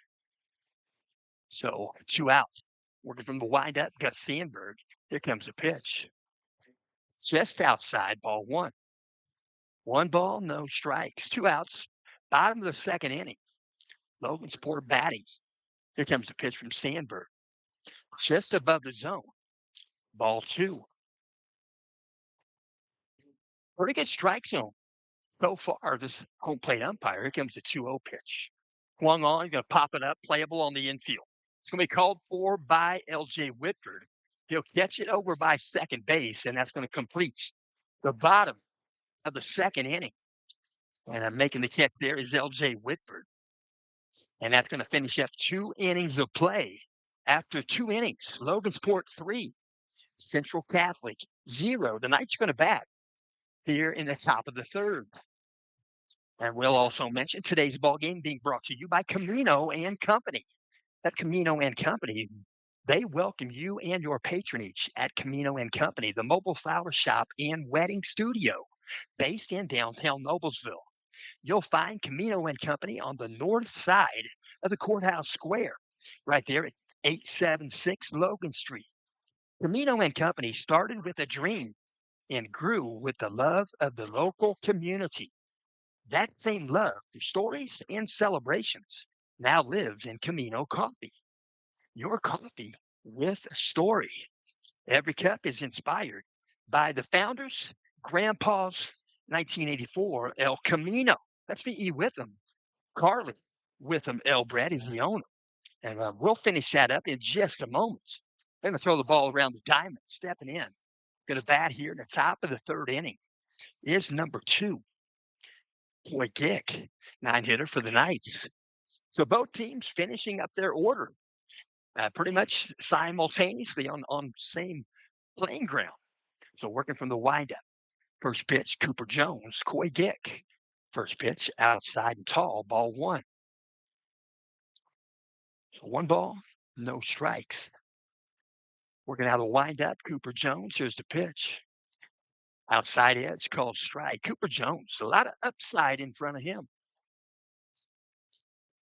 S1: So 2 outs. Working from the windup, Gus Sandberg. Here comes the pitch. Just outside, ball 1. 1 ball, no strikes. 2 outs. Bottom of the second inning. Logansport batting. Here comes the pitch from Sandberg. Just above the zone. Ball 2. Pretty good strike zone so far. This home plate umpire. Here comes the 2-0 pitch. Swung on. He's going to pop it up. Playable on the infield. It's going to be called for by L.J. Whitford. He'll catch it over by second base, and that's going to complete the bottom of the second inning. And I'm making the catch there is L.J. Whitford. And that's going to finish up 2 innings of play. After 2 innings, Logansport 3, Central Catholic 0. The Knights are going to bat here in the top of the third. And we'll also mention today's ball game being brought to you by Camino and Company. At Camino and Company, they welcome you and your patronage at Camino and Company, the mobile flower shop and wedding studio based in downtown Noblesville. You'll find Camino and Company on the north side of the courthouse square, right there at 876 Logan Street. Camino and Company started with a dream and grew with the love of the local community. That same love for stories and celebrations now lives in Camino Coffee. Your coffee with a story. Every cup is inspired by the founders, Grandpa's 1984 El Camino. Let's be with them. Carly with them. El Brett is the owner. And we'll finish that up in just a moment. They're going to throw the ball around the diamond, stepping in. Going to bat here in the top of the third inning is number 2, Coy Dick, 9-hitter for the Knights. So both teams finishing up their order pretty much simultaneously on same playing ground. So working from the windup. First pitch, Cooper Jones, Coy Gick. First pitch, outside and tall, ball one. So one ball, no strikes. Working out of the windup, Cooper Jones. Here's the pitch. Outside edge called strike. Cooper Jones, a lot of upside in front of him.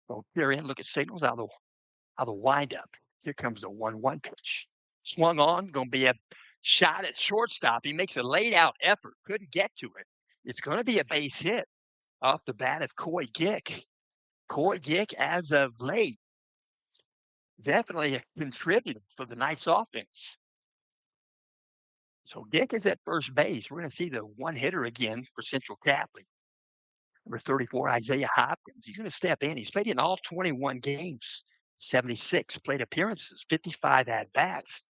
S1: So here in, look at signals out of the windup. Here comes the 1-1 pitch. Swung on, going to be a shot at shortstop. He makes a laid out effort, couldn't get to it. It's going to be a base hit off the bat of Coy Gick. Coy Gick, as of late, definitely contributed for the Knights offense. So Gick is at first base. We're going to see the one hitter again for Central Catholic. Number 34, Isaiah Hopkins. He's going to step in. He's played in all 21 games, 76 plate appearances, 55 at-bats.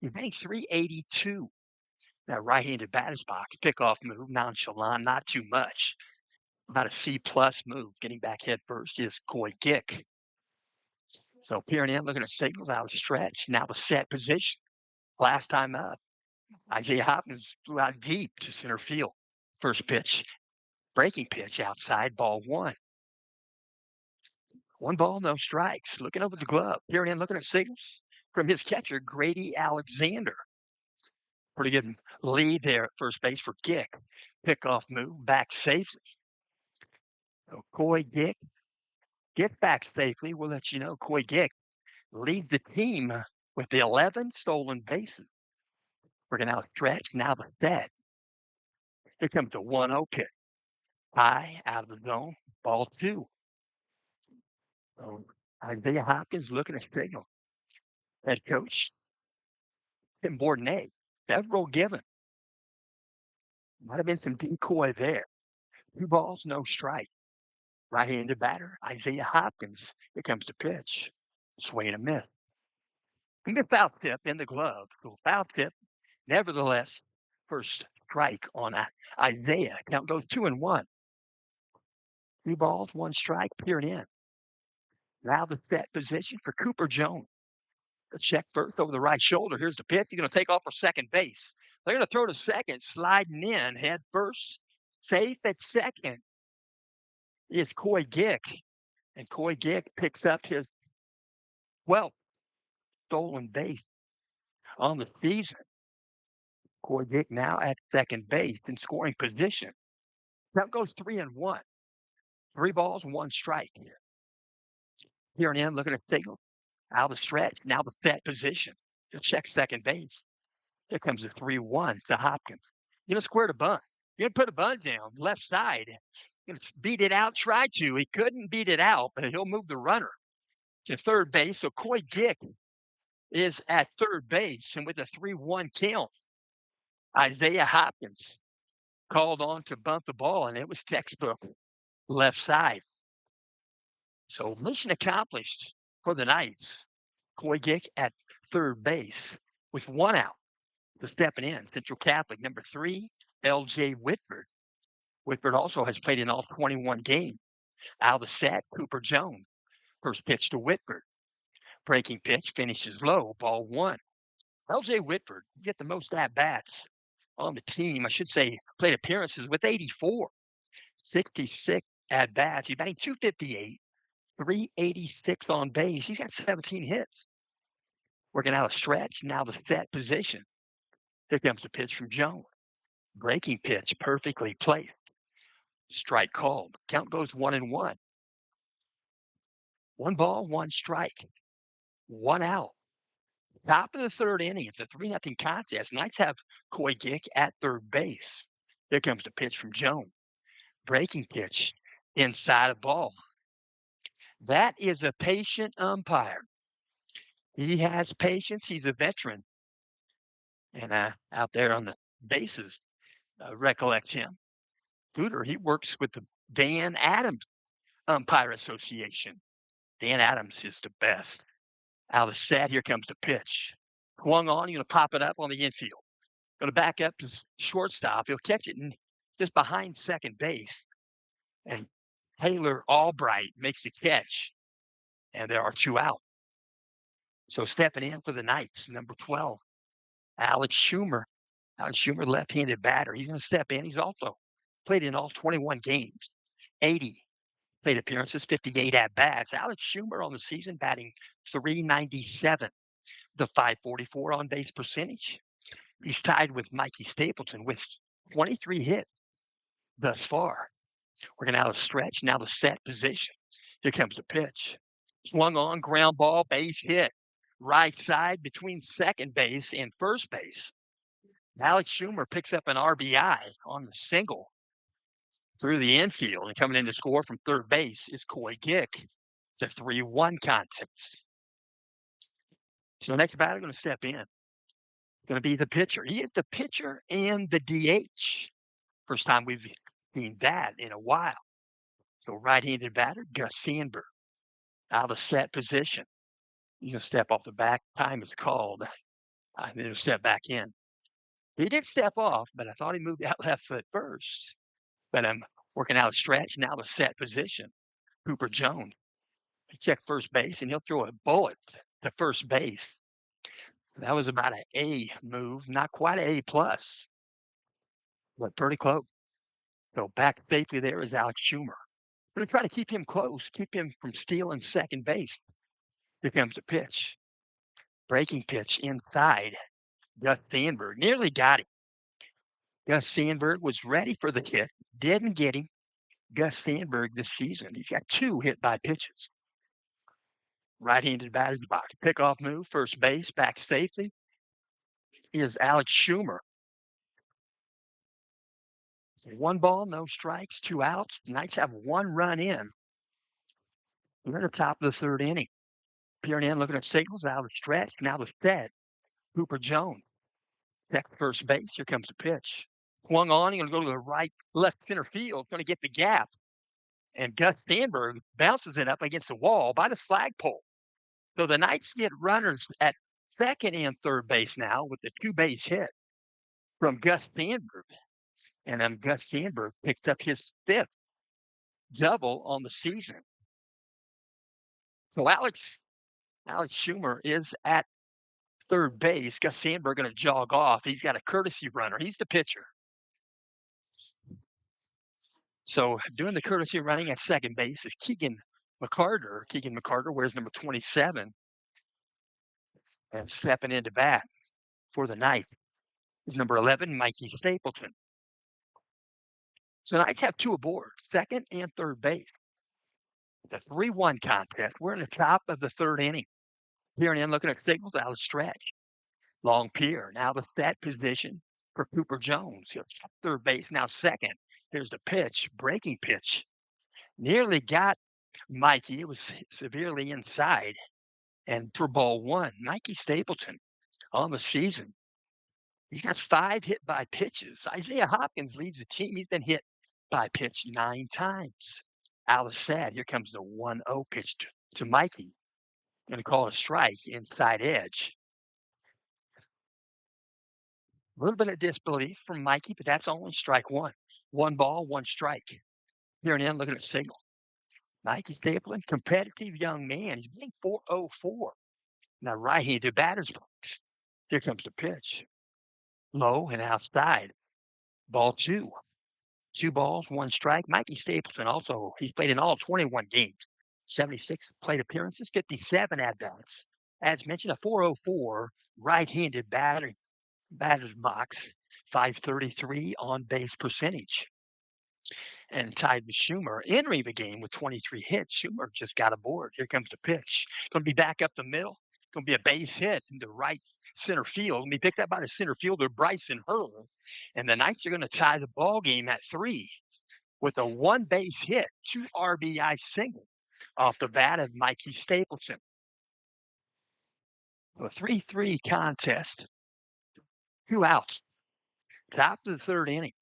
S1: He's hitting 382. That right-handed batter's box, pickoff move, nonchalant, not too much. About a C-plus move, getting back head first is Coy Gick. So peering in, looking at signals out of stretch. Now the set position. Last time up, Isaiah Hopkins flew out deep to center field. First pitch, breaking pitch outside, ball one. One ball, no strikes. Looking over the glove. Peering in, looking at signals from his catcher, Grady Alexander. Pretty good lead there at first base for Gick. Pickoff move, back safely. So Coy Gick gets back safely. We'll let you know Coy Gick leads the team with the 11 stolen bases. We're going to stretch. Now the set. Here comes the 1-0 pitch. High, out of the zone, ball two. So Isaiah Hopkins looking at signal. Head coach Tim Bourdonnais. Several given. Might have been some decoy there. 2 balls, no strike. Right-handed batter, Isaiah Hopkins. Here comes the pitch. Swing and a miss. And the foul tip in the glove. So foul tip, nevertheless, first strike on Isaiah. Count goes 2-1. 2 balls, 1 strike, peering in. Now the set position for Cooper Jones. The check first over the right shoulder. Here's the pitch. He's going to take off for second base. They're going to throw to second, sliding in, head first. Safe at second is Coy Gick. And Coy Gick picks up his 12th stolen base on the season. Coy Gick now at second base in scoring position. That goes 3-1. 3 balls, 1 strike. Here and in, looking at signal. Out of the stretch. Now the set position. He'll check second base. Here comes the 3-1 to Hopkins. You're going to square the bunt. You're going to put a bunt down, left side. You're going to beat it out, try to. He couldn't beat it out, but he'll move the runner to third base. So Coy Gick is at third base, and with a 3-1 count, Isaiah Hopkins called on to bunt the ball, and it was textbook left side. So mission accomplished for the Knights. Coy Gick at third base with 1 out. So stepping in, Central Catholic, number 3, L.J. Whitford. Whitford also has played in all 21 games. Out of the set, Cooper Jones. First pitch to Whitford. Breaking pitch, finishes low, ball 1. L.J. Whitford, get the most at-bats on the team. I should say, played appearances with 84. 66 at-bats. He's batting .258, 386 on base. He's got 17 hits. Working out a stretch, now the set position. Here comes the pitch from Jones. Breaking pitch, perfectly placed. Strike called. Count goes 1-1. 1 ball, 1 strike. 1 out. Top of the third inning. It's a 3-0 contest. Knights have Coy Gick at third base. Here comes the pitch from Jones. Breaking pitch inside of ball. That is a patient umpire. He has patience. He's a veteran. And out there on the bases, recollect him. Tudor, he works with the Dan Adams Umpire Association. Dan Adams is the best. Out of set, here comes the pitch. Swung on, you're going to pop it up on the infield. Going to back up to shortstop. He'll catch it just behind second base. And Taylor Albright makes the catch. And there are 2 out. So stepping in for the Knights, number 12, Alex Schumer. Alex Schumer, left-handed batter. He's going to step in. He's also played in all 21 games, 80 plate appearances, 58 at-bats. Alex Schumer on the season batting .397, the .544 on-base percentage. He's tied with Mikey Stapleton with 23 hits thus far. We're going to have a stretch. Now the set position. Here comes the pitch. Swung on, ground ball, base hit. Right side between second base and first base. Alex Schumer picks up an RBI on the single through the infield, and coming in to score from third base is Coy Gick. It's a 3-1 contest. So the next batter going to step in. Going to be the pitcher. He is the pitcher and the DH. First time we've seen that in a while. So right-handed batter, Gus Sandberg, out of set position. He's going to step off the back. Time is called. And then he'll step back in. He did step off, but I thought he moved out left foot first. But I'm working out a stretch. Now the set position. Cooper Jones. He checked first base, and he'll throw a bullet to first base. That was about an A move. Not quite an A plus, but pretty close. So back safely there is Alex Schumer. Going to try to keep him close, keep him from stealing second base. Here comes the pitch. Breaking pitch inside. Gus Sandberg nearly got him. Gus Sandberg was ready for the hit, didn't get him. Gus Sandberg this season, he's got 2 hit by pitches. Right-handed batter's box. Pickoff move, first base, back safely. Here's Alex Schumer. 1 ball, no strikes, 2 outs. The Knights have 1 run in. We're at the top of the 3rd inning. Peering in, looking at signals, out of the stretch. Now the set. Cooper Jones. Check first base. Here comes the pitch. Swung on. He's going to go to the right, left center field. Going to get the gap. And Gus Sandberg bounces it up against the wall by the flagpole. So the Knights get runners at second and third base now with the 2-base hit from Gus Sandberg. And then Gus Sandberg picked up his 5th double on the season. So Alex Schumer is at third base. Gus Sandberg going to jog off. He's got a courtesy runner. He's the pitcher. So doing the courtesy running at second base is Keegan McCarter. Keegan McCarter wears number 27. And stepping into bat for the Knights is number 11, Mikey Stapleton. So the Knights have 2 aboard, second and third base. The 3-1 contest. We're in the top of the 3rd inning. Peering in, looking at signals, out of stretch. Long pier. Now the set position for Cooper Jones. Third base, now second. Here's the pitch, breaking pitch. Nearly got Mikey. It was severely inside. And for ball 1, Mikey Stapleton on the season. He's got 5 hit by pitches. Isaiah Hopkins leads the team. He's been hit by pitch 9 times. Alice said, here comes the 1-0 pitch to Mikey. Going to call it a strike, inside edge. A little bit of disbelief from Mikey, but that's only strike 1. 1 ball, 1 strike. Peering in, looking at signal. Mikey Stapleton, competitive young man. He's hitting .404. Now right-handed batter's box. Here comes the pitch. Low and outside. Ball 2. 2 balls, 1 strike. Mikey Stapleton also, he's played in all 21 games. 76 plate appearances, 57 at-bats. As mentioned, a .404 right-handed batter's box, .533 on-base percentage. And tied with Schumer entering the game with 23 hits. Schumer just got aboard. Here comes the pitch. Going to be back up the middle. Going to be a base hit into right center field. And be picked up by the center fielder, Bryson Hurler. And the Knights are going to tie the ball game at 3 with a 1-base hit, 2 RBI single off the bat of Mikey Stapleton. A 3-3 contest. 2 outs. Top of the 3rd inning.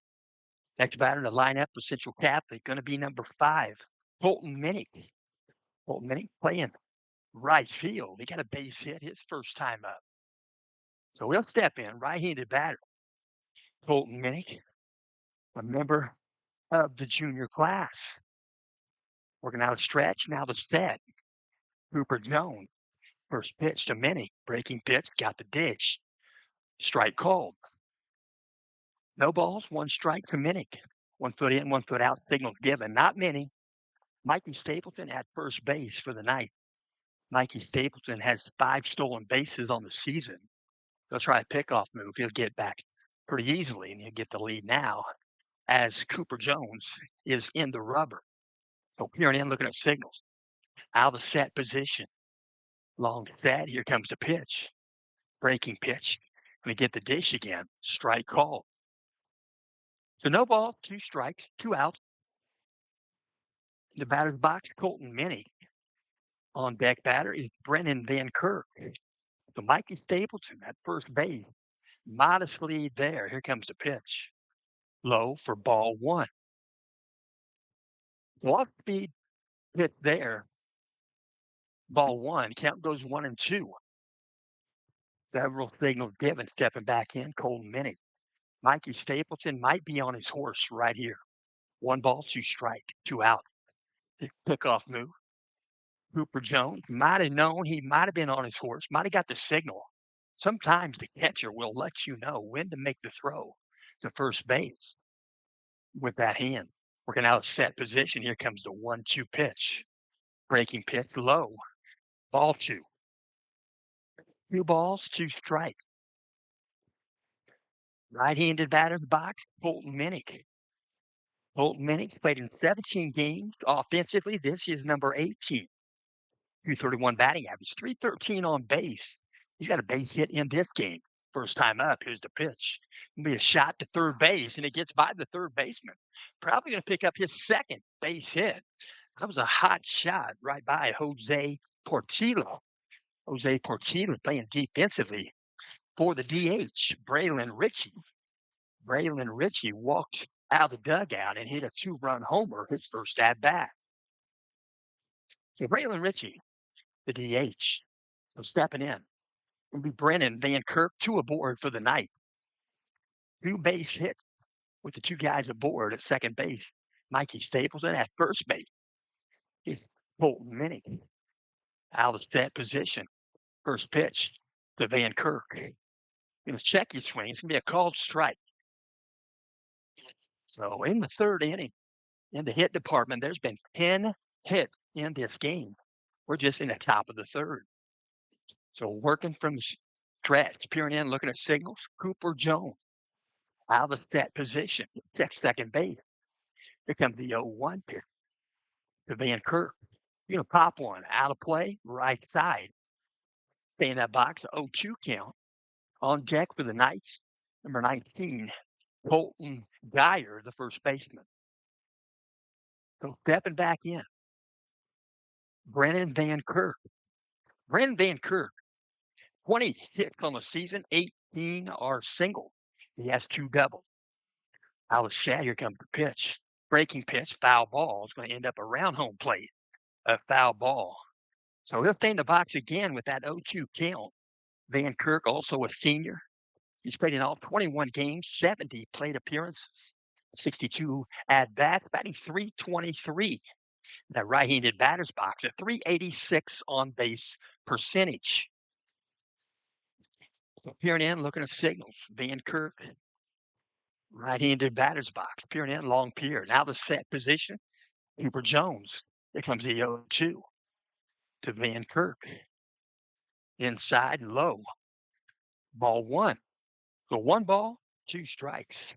S1: Next batter in the lineup for Central Catholic, going to be number 5, Colton Minnick. Colton Minnick playing right field. He got a base hit his first time up. So he'll step in, right-handed batter. Colton Minnick, a member of the junior class. Working out a stretch, now the set. Cooper Jones, first pitch to Minnick. Breaking pitch, got the dish. Strike called. No balls, one strike to Minnick. 1 foot in, 1 foot out, signals given. Not many. Mikey Stapleton at first base for the night. Mikey Stapleton has 5 stolen bases on the season. He'll try a pickoff move. He'll get back pretty easily, and he'll get the lead now as Cooper Jones is in the rubber. So peering in, looking at signals. Out of set position. Long set. Here comes the pitch. Breaking pitch. Going to get the dish again. Strike called. So no ball, 2 strikes, 2 out. In the batter's box, Colton Minnie. On deck batter is Brennan Van Kirk. So Mikey Stapleton at first base. Modest lead there. Here comes the pitch. Low for ball 1. Off speed hit there. Ball 1. Count goes 1-2. Several signals given. Stepping back in, Colton Minnie. Mikey Stapleton might be on his horse right here. 1 ball, 2 strike, 2 out. The pickoff move. Cooper Jones might have known he might have been on his horse, might have got the signal. Sometimes the catcher will let you know when to make the throw to first base with that hand. Working out of set position. Here comes the 1-2 pitch. Breaking pitch low. Ball 2. 2 balls, 2 strikes. Right-handed batter in the box, Colton Minnick. Colton Minnick's played in 17 games. Offensively, this is number 18. 231 batting average, 313 on base. He's got a base hit in this game. First time up, here's the pitch. It'll be a shot to third base, and it gets by the third baseman. Probably going to pick up his second base hit. That was a hot shot right by Jose Portillo. Jose Portillo playing defensively for the DH, Braylon Ritchie. Braylon Ritchie walked out of the dugout and hit a 2-run homer his first at bat. So Braylon Ritchie, the DH, so stepping in. It'll be Brennan Van Kirk, 2 aboard for the night. 2 base hits with the 2 guys aboard at second base. Mikey Stapleton at first base. It's Colton Minnick out of set position. First pitch to Van Kirk. Going to check his swing. It's going to be a called strike. So in the 3rd inning, in the hit department, there's been 10 hits in this game. We're just in the top of the 3rd. So working from the stretch, peering in, looking at signals. Cooper Jones out of set position. Checks second base. Here comes the 0-1 pitch to Van Kirk. You're going to pop one out of play, right side. Stay in that box, 0-2 count. On deck for the Knights, number 19, Colton Geyer, the first baseman. So stepping back in, Brennan Van Kirk. Brennan Van Kirk, 20 hits on the season, 18 are single. He has 2 doubles. Out of set, here comes the pitch. Breaking pitch, foul ball. It's going to end up around home plate. A foul ball. So he'll stay in the box again with that 0-2 count. Van Kirk, also a senior. He's played in all 21 games, 70 plate appearances, 62 at-bats, batting .323. That right-handed batter's box, a .386 on-base percentage. So peering in, looking at signals. Van Kirk, right-handed batter's box. Peering in, long peer. Now the set position, Cooper Jones. Here comes the 0-2 to Van Kirk. Inside and low. Ball 1. So 1 ball, 2 strikes.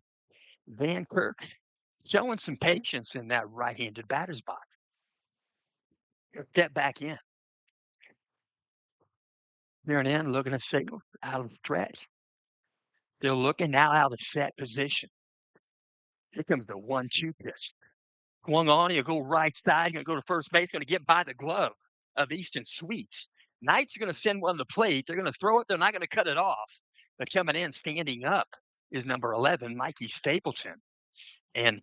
S1: Van Kirk showing some patience in that right-handed batter's box. He'll step back in. Peering in, looking at signals, out of the stretch. Still looking, now out of set position. Here comes the 1-2 pitch. Swung on, he'll go right side, going to go to first base, going to get by the glove of Easton Sweets. Knights are going to send one to the plate. They're going to throw it. They're not going to cut it off. But coming in, standing up, is number 11, Mikey Stapleton. And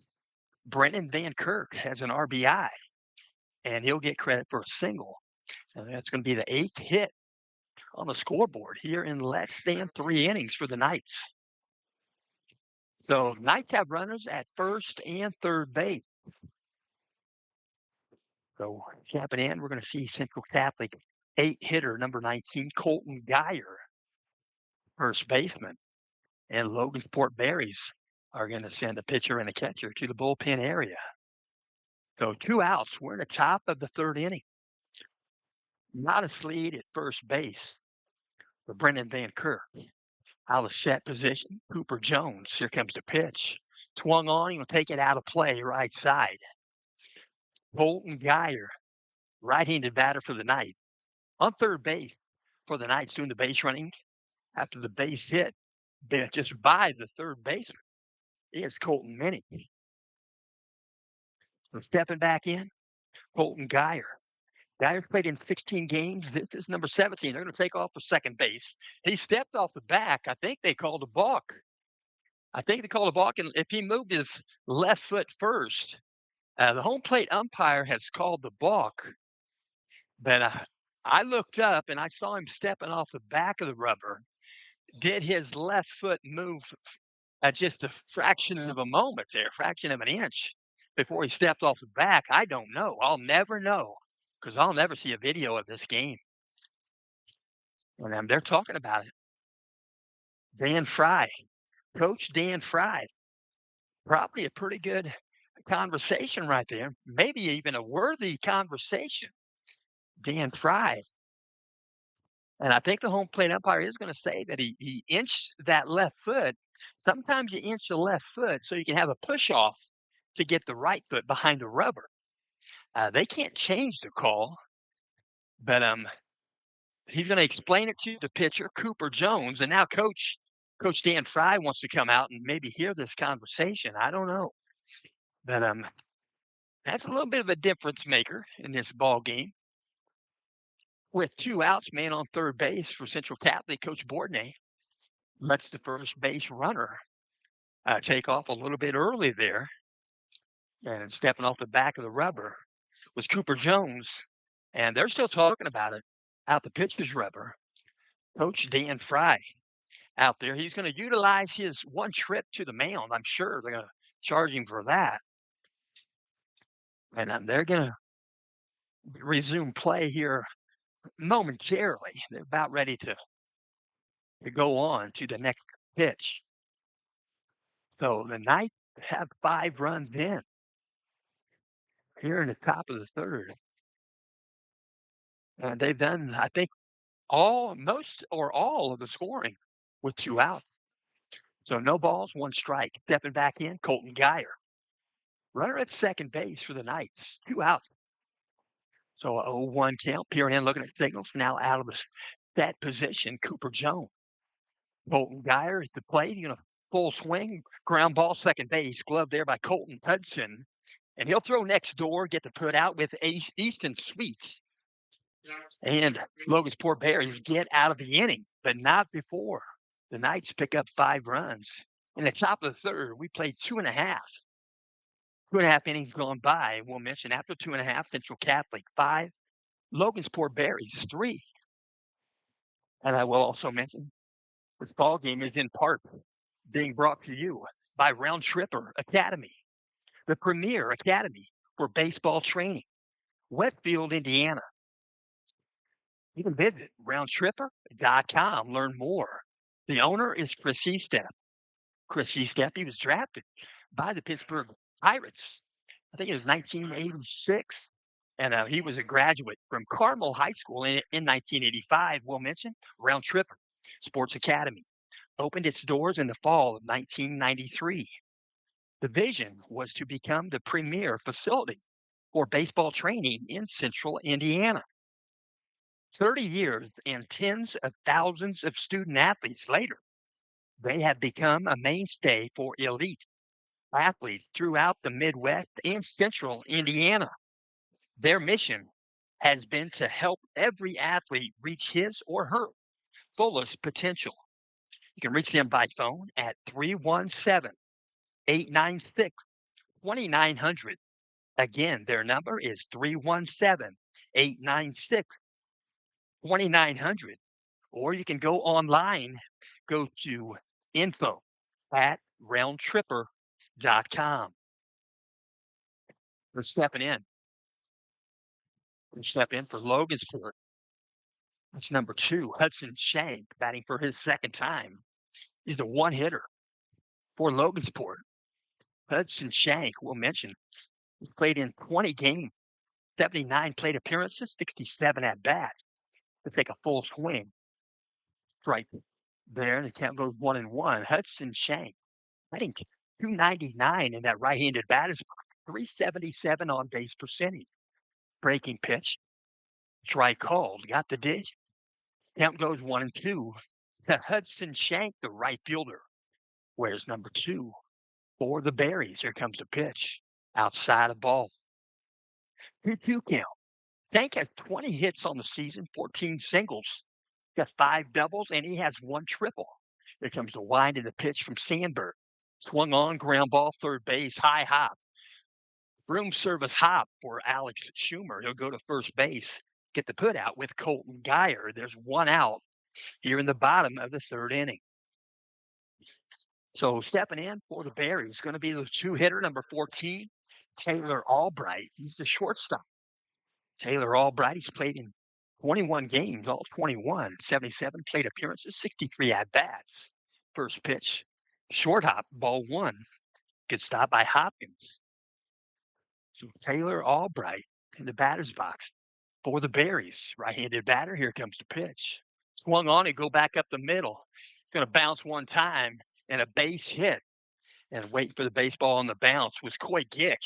S1: Brennan Van Kirk has an RBI, and he'll get credit for a single. And that's going to be the 8th hit on the scoreboard here in less than 3 innings for the Knights. So Knights have runners at first and third base. So tapping in, we're going to see Central Catholic 8 hitter number 19, Colton Geyer, first baseman. and Logansport Berries are going to send a pitcher and a catcher to the bullpen area. So 2 outs. We're in the top of the 3rd inning. Modest lead at first base for Brendan Van Kirk. Out of set position, Cooper Jones. Here comes the pitch. Swung on, he'll take it out of play, right side. Colton Geyer, right-handed batter for the night. On third base for the Knights, doing the base running after the base hit just by the third baseman is Colton Minnie. So stepping back in, Colton Geyer. Geyer's played in 16 games. This is number 17. They're going to take off for second base. He stepped off the back. I think they called a balk. I think they called a balk, and if he moved his left foot first, the home plate umpire has called the balk. But I looked up, and I saw him stepping off the back of the rubber. Did his left foot move at just a fraction of a moment there, fraction of an inch before he stepped off the back? I don't know. I'll never know because I'll never see a video of this game. And they're talking about it. Dan Fry, Coach Dan Fry, probably a pretty good conversation right there. Maybe even a worthy conversation. Dan Fry. And I think the home plate umpire is going to say that he inched that left foot. Sometimes you inch the left foot so you can have a push off to get the right foot behind the rubber. They can't change the call, but he's going to explain it to the pitcher, Cooper Jones. And now Coach Dan Fry wants to come out and maybe hear this conversation. I don't know. But that's a little bit of a difference maker in this ball game. With 2 outs, man on third base for Central Catholic, Coach Bourdonnais lets the first base runner take off a little bit early there. And stepping off the back of the rubber was Cooper Jones. And they're still talking about it out the pitcher's rubber. Coach Dan Fry out there. He's going to utilize his one trip to the mound. I'm sure they're going to charge him for that. And they're going to resume play here momentarily. They're about ready to go on to the next pitch. So the Knights have 5 runs in here in the top of the 3rd. And they've done, I think, most or all of the scoring with 2 outs. So no balls, 1 strike. Stepping back in, Colton Geyer. Runner at second base for the Knights, 2 outs. So a 0-1 count. Peering in, looking at signals. Now out of the set position, Cooper Jones. Colton Geyer at the plate. Full swing, ground ball, second base. Glove there by Colton Hudson. And he'll throw next door, get the put out with Easton Sweets. And Logansport Berries get out of the inning, but not before the Knights pick up 5 runs. In the top of the 3rd, we played 2.5. 2.5 innings gone by. We'll mention after 2.5, Central Catholic 5, Logansport Berries 3. And I will also mention this ball game is in part being brought to you by Round Tripper Academy, the premier academy for baseball training, Westfield, Indiana. You can visit roundtripper.com, learn more. The owner is Chris Estep. Chris Estep, he was drafted by the Pittsburgh Pirates. I think it was 1986. And he was a graduate from Carmel High School in 1985. We'll mention Round Tripper Sports Academy opened its doors in the fall of 1993. The vision was to become the premier facility for baseball training in central Indiana. 30 years and tens of thousands of student athletes later, they have become a mainstay for elite athletes throughout the Midwest and central Indiana. Their mission has been to help every athlete reach his or her fullest potential. You can reach them by phone at 317-896-2900. Again, their number is 317-896-2900. Or you can go online, go to info@roundtripper.com. We're stepping in. Step in for Logansport. That's number 2, Hudson Shank, batting for his second time He's the one hitter for Logansport. Hudson Shank, we'll mention, he played in 20 games, 79 plate appearances, 67 at bats to take a full swing. Right there, and the count goes 1-1. Hudson Shank, I think 299 in that right-handed batter's box, 377 on base percentage. Breaking pitch, strike called, got the dish. Count goes 1-2. Hudson Shank, the right fielder, wears number 2 for the Berries. Here comes the pitch, outside of ball. 2-2 count. Shank has 20 hits on the season, 14 singles, got 5 doubles, and he has 1 triple. Here comes the wind of the pitch from Sandberg. Swung on, ground ball, third base, high hop. Room service hop for Alex Schumer. He'll go to first base, get the put out with Colton Geyer. There's 1 out here in the bottom of the 3rd inning. So stepping in for the Berries is going to be the 2-hitter, number 14, Taylor Albright. He's the shortstop. Taylor Albright, he's played in 21 games, all 21, 77 plate appearances, 63 at-bats. First pitch, short hop, ball 1. Good stop by Hopkins. So Taylor Albright in the batter's box for the Berries. Right-handed batter, here comes the pitch. Swung on it, go back up the middle. Going to bounce one time and a base hit. And waiting for the baseball on the bounce was Coy Gick.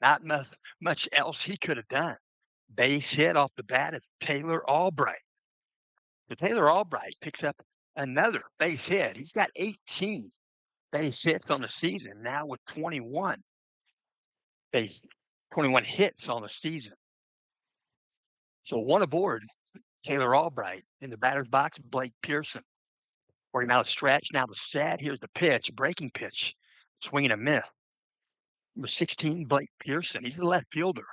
S1: Not much else he could have done. Base hit off the bat of Taylor Albright. So Taylor Albright picks up another base hit. He's got 18 base hits on the season, now with 21 hits on the season. So 1 aboard, Taylor Albright. In the batter's box, Blake Pearson. Working out a stretch, now the set. Here's the pitch, breaking pitch. Swinging a miss. Number 16, Blake Pearson. He's the left fielder.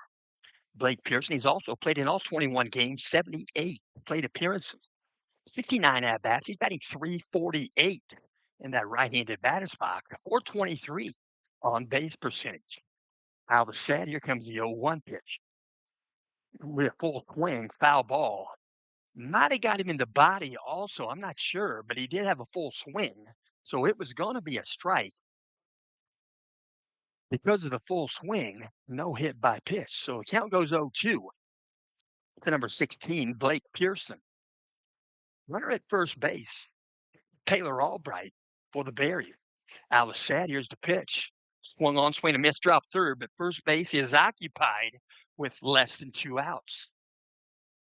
S1: Blake Pearson, he's also played in all 21 games, 78 plate appearances, 69 at-bats. He's batting .348 in that right-handed batter's box, .423 on base percentage. Now the set, here comes the 0-1 pitch. With a full swing, foul ball. Might have got him in the body also, I'm not sure, but he did have a full swing, so it was going to be a strike. Because of the full swing, no hit by pitch. So the count goes 0-2 to number 16, Blake Pearson. Runner at first base, Taylor Albright for the Berries. Alice Sad, here's the pitch. Swung on, swing and miss, drop third, but first base is occupied with less than 2 outs.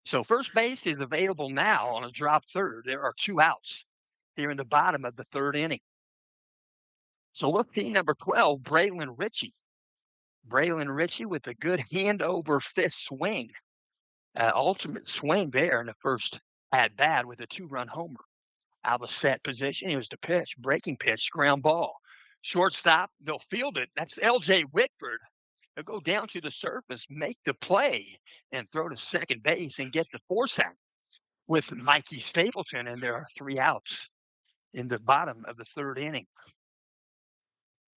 S1: So first base is available now on a drop third. There are 2 outs here in the bottom of the 3rd inning. So we'll see number 12, Braylon Ritchie. Braylon Ritchie with a good hand over fist swing. Ultimate swing there in the first at bat with a 2-run homer. Out of set position. Here's the pitch, breaking pitch, ground ball. Shortstop, they'll field it. That's L.J. Whitford. They'll go down to the surface, make the play, and throw to second base and get the force out with Mikey Stapleton. And there are 3 outs in the bottom of the 3rd inning.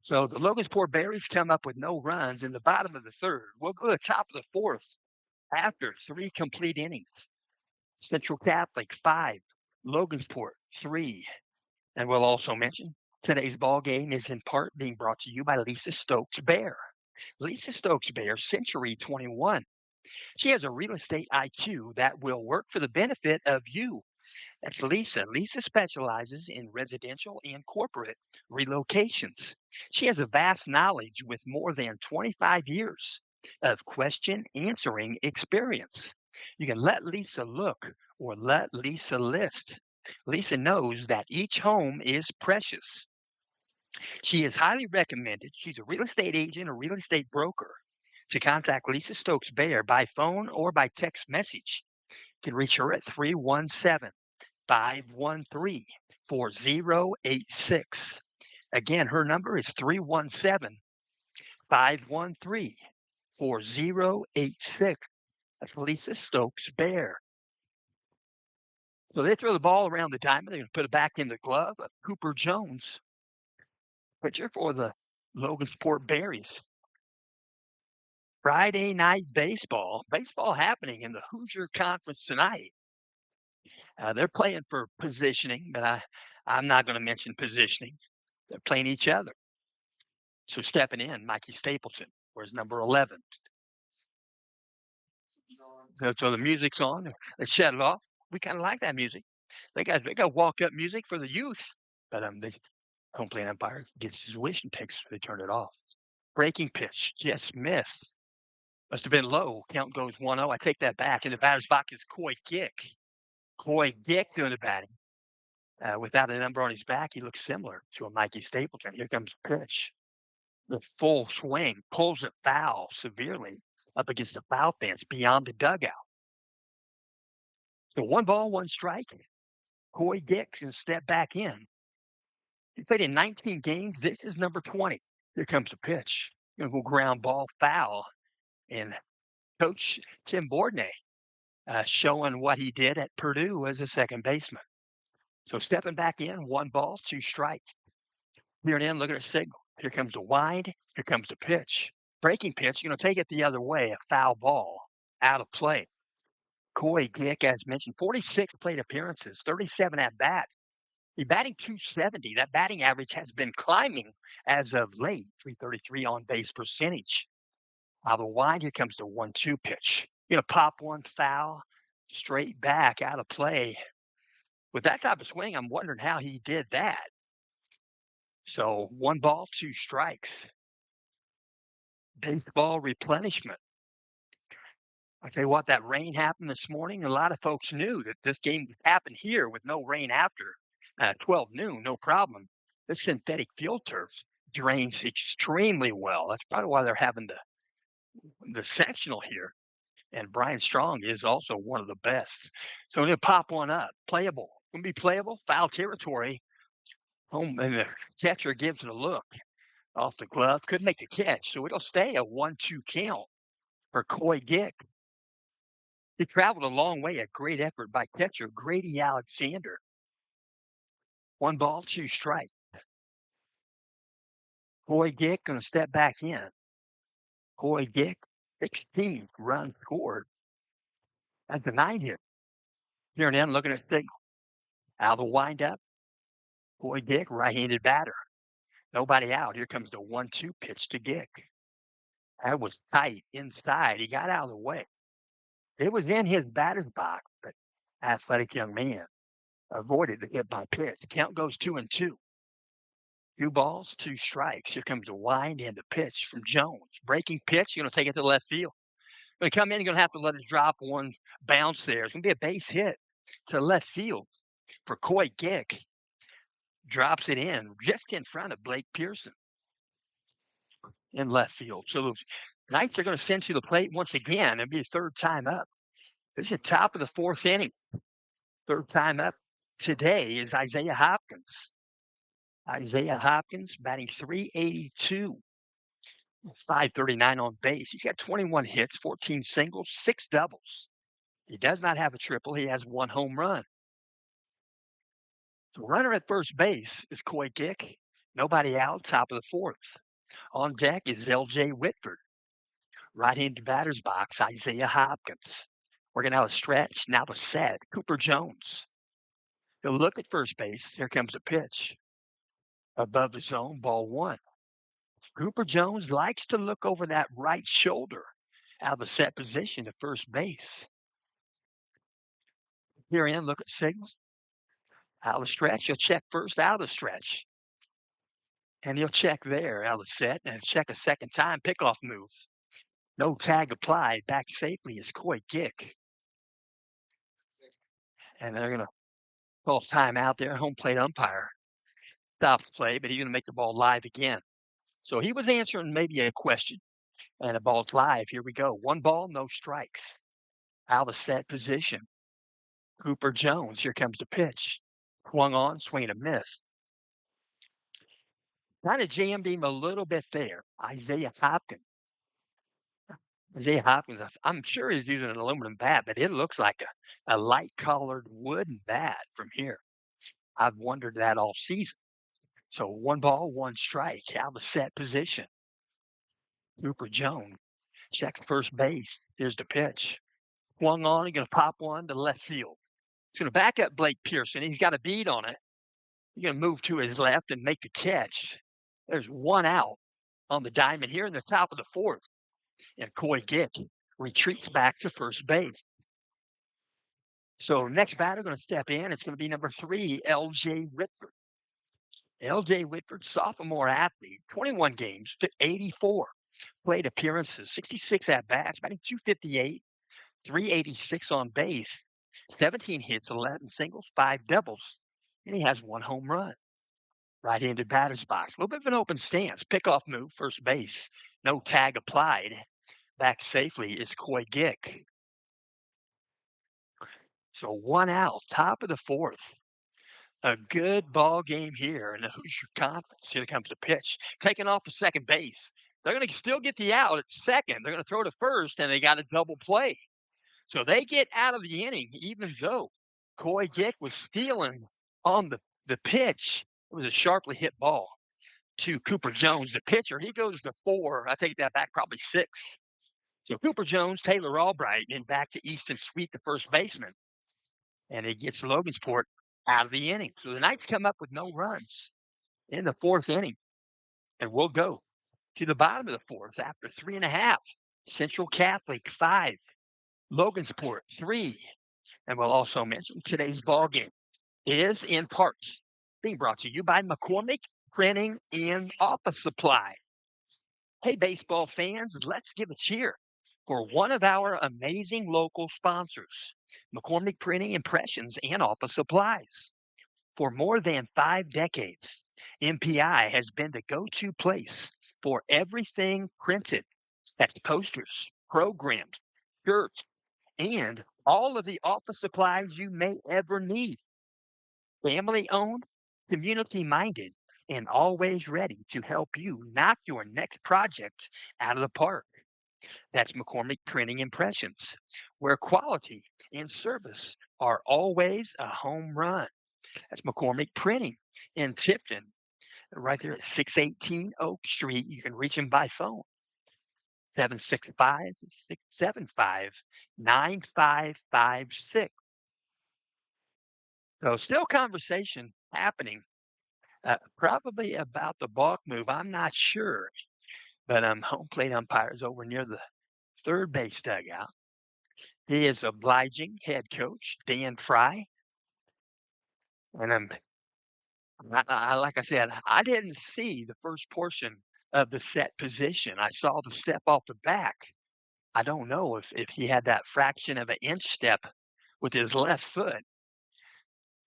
S1: So the Logansport Berries come up with no runs in the bottom of the 3rd. We'll go to the top of the 4th after 3 complete innings. Central Catholic 5, Logansport 3. And we'll also mention today's ball game is in part being brought to you by Lisa Stokes Bear. Lisa Stokes Bear, Century 21. She has a real estate IQ that will work for the benefit of you. That's Lisa. Lisa specializes in residential and corporate relocations. She has a vast knowledge with more than 25 years of question answering experience. You can let Lisa look or let Lisa list. Lisa knows that each home is precious. She is highly recommended. She's a real estate agent or real estate broker. To contact Lisa Stokes Bear by phone or by text message, you can reach her at 317-513-4086. Again, her number is 317-513-4086. That's Lisa Stokes Bear. So they throw the ball around the diamond. They're going to put it back in the glove of Cooper Jones, pitcher for the Logansport Berries. Friday night baseball happening in the Hoosier Conference tonight. They're playing for positioning, but I'm not going to mention positioning. They're playing each other. So stepping in, Mikey Stapleton, where's number 11. So the music's on. They shut it off. We kind of like that music. They got walk up music for the youth, but the home plate umpire gets his wish and they turn it off. Breaking pitch, just missed. Must have been low. Count goes 1-0. I take that back. In the batter's box is Coy Gick. Coy Gick doing the batting. Without a number on his back, he looks similar to a Mikey Stapleton. Here comes the pitch. The full swing pulls it foul severely up against the foul fence beyond the dugout. So 1 ball, 1 strike. Coy Gick can step back in. He played in 19 games. This is number 20. Here comes the pitch. Going to go ground ball foul. And Coach Tim Bordnay showing what he did at Purdue as a second baseman. So stepping back in, 1 ball, 2 strikes. Here and in, look at a signal. Here comes the wind. Here comes the pitch. Breaking pitch, you're going to take it the other way, a foul ball, out of play. Coy Gick, as mentioned, 46 plate appearances, 37 at bat. He's batting .270. That batting average has been climbing as of late, .333 on base percentage. Out of the wind, here comes the 1-2 pitch. Pop one foul, straight back, out of play. With that type of swing, I'm wondering how he did that. So 1 ball, 2 strikes. Baseball replenishment. I tell you what, that rain happened this morning. A lot of folks knew that this game would happen here with no rain after 12 noon, no problem. This synthetic field turf drains extremely well. That's probably why they're having the sectional here. And Brian Strong is also one of the best. So I'm going to pop one up. Playable. Going to be playable. Foul territory. Home, and the catcher gives it a look off the glove. Couldn't make the catch. So it'll stay a 1-2 count for Coy Gick. He traveled a long way. A great effort by catcher Grady Alexander. 1 ball, 2 strikes. Coy Gick going to step back in. Coy Gick, 16 runs scored. That's a 9 hit. Here and in, looking at signal. Out of the windup. Coy Gick, right-handed batter. Nobody out. Here comes the 1-2 pitch to Gick. That was tight inside. He got out of the way. It was in his batter's box, but athletic young man avoided the hit by pitch. Count goes 2-2. 2 balls, 2 strikes. Here comes the wind and the pitch from Jones. Breaking pitch. You're going to take it to left field. Going to come in. You're going to have to let it drop one bounce there. It's going to be a base hit to left field for Coy Gick. Drops it in just in front of Blake Pearson in left field. So the Knights are going to send to the plate once again. It'll be a 3rd time up. This is the top of the 4th inning. 3rd time up today is Isaiah Hopkins. Isaiah Hopkins batting .382, .539 on base. He's got 21 hits, 14 singles, 6 doubles. He does not have a triple. He has 1 home run. The runner at first base is Coy Gick. Nobody out, top of the 4th. On deck is L.J. Whitford. Right-handed batter's box, Isaiah Hopkins. Working out a stretch, now to set, Cooper Jones. He'll look at first base. Here comes the pitch. Above the zone, ball 1. Cooper Jones likes to look over that right shoulder out of a set position to first base. Here in, look at signals. Out of the stretch, he'll check first out of the stretch. And he'll check there out of the set and check a second time, pickoff move. No tag applied. Back safely is Coy Gick. And they're going to call time out there. Home plate umpire stops play, but he's going to make the ball live again. So he was answering maybe a question, and the ball's live. Here we go. 1 ball, no strikes. Out of set position. Cooper Jones. Here comes the pitch. Swung on, swing and a miss. Kind of jammed him a little bit there. Isaiah Hopkins. I'm sure he's using an aluminum bat, but it looks like a light-colored wooden bat from here. I've wondered that all season. So 1 ball, 1 strike, out of set position. Cooper Jones checks first base. Here's the pitch. Swung on, he's going to pop one to left field. He's going to back up Blake Pearson. He's got a bead on it. You're going to move to his left and make the catch. There's one out on the diamond here in the top of the fourth. And Coy Gick retreats back to first base. So next batter going to step in. It's going to be number 3, L.J. Whitford. L.J. Whitford, sophomore athlete, 21 games to 84 plate appearances, 66 at-bats, batting .258, 386 on base, 17 hits, 11 singles, 5 doubles, and he has 1 home run. Right-handed batter's box. A little bit of an open stance. Pickoff move, first base. No tag applied. Back safely is Coy Gick. So 1 out, top of the fourth. A good ball game here in the Hoosier Conference. Here comes the pitch. Taking off to second base. They're going to still get the out at second. They're going to throw to first, and they got a double play. So they get out of the inning, even though Coy Gick was stealing on the pitch. It was a sharply hit ball to Cooper Jones, the pitcher. He goes to 4. I take that back, probably 6. So Cooper Jones, Taylor Albright, and back to Easton Sweet, the first baseman. And it gets Logansport out of the inning. So the Knights come up with no runs in the 4th inning. And we'll go to the bottom of the 4th after 3.5. Central Catholic 5, Logansport 3. And we'll also mention today's ball game is in parts being brought to you by McCormick Printing and Office Supply. Hey, baseball fans, let's give a cheer for one of our amazing local sponsors, McCormick Printing Impressions and Office Supplies. For more than 5 decades, MPI has been the go-to place for everything printed. That's posters, programs, shirts, and all of the office supplies you may ever need. Family-owned, community-minded, and always ready to help you knock your next project out of the park. That's McCormick Printing Impressions, where quality and service are always a home run. That's McCormick Printing in Tipton, right there at 618 Oak Street. You can reach them by phone, 765-675-9556. So still conversation happening, probably about the balk move. I'm not sure, but home plate umpires over near the third base dugout. He is obliging head coach Dan Fry, and like I said, I didn't see the first portion of the set position. I saw the step off the back. I don't know if he had that fraction of an inch step with his left foot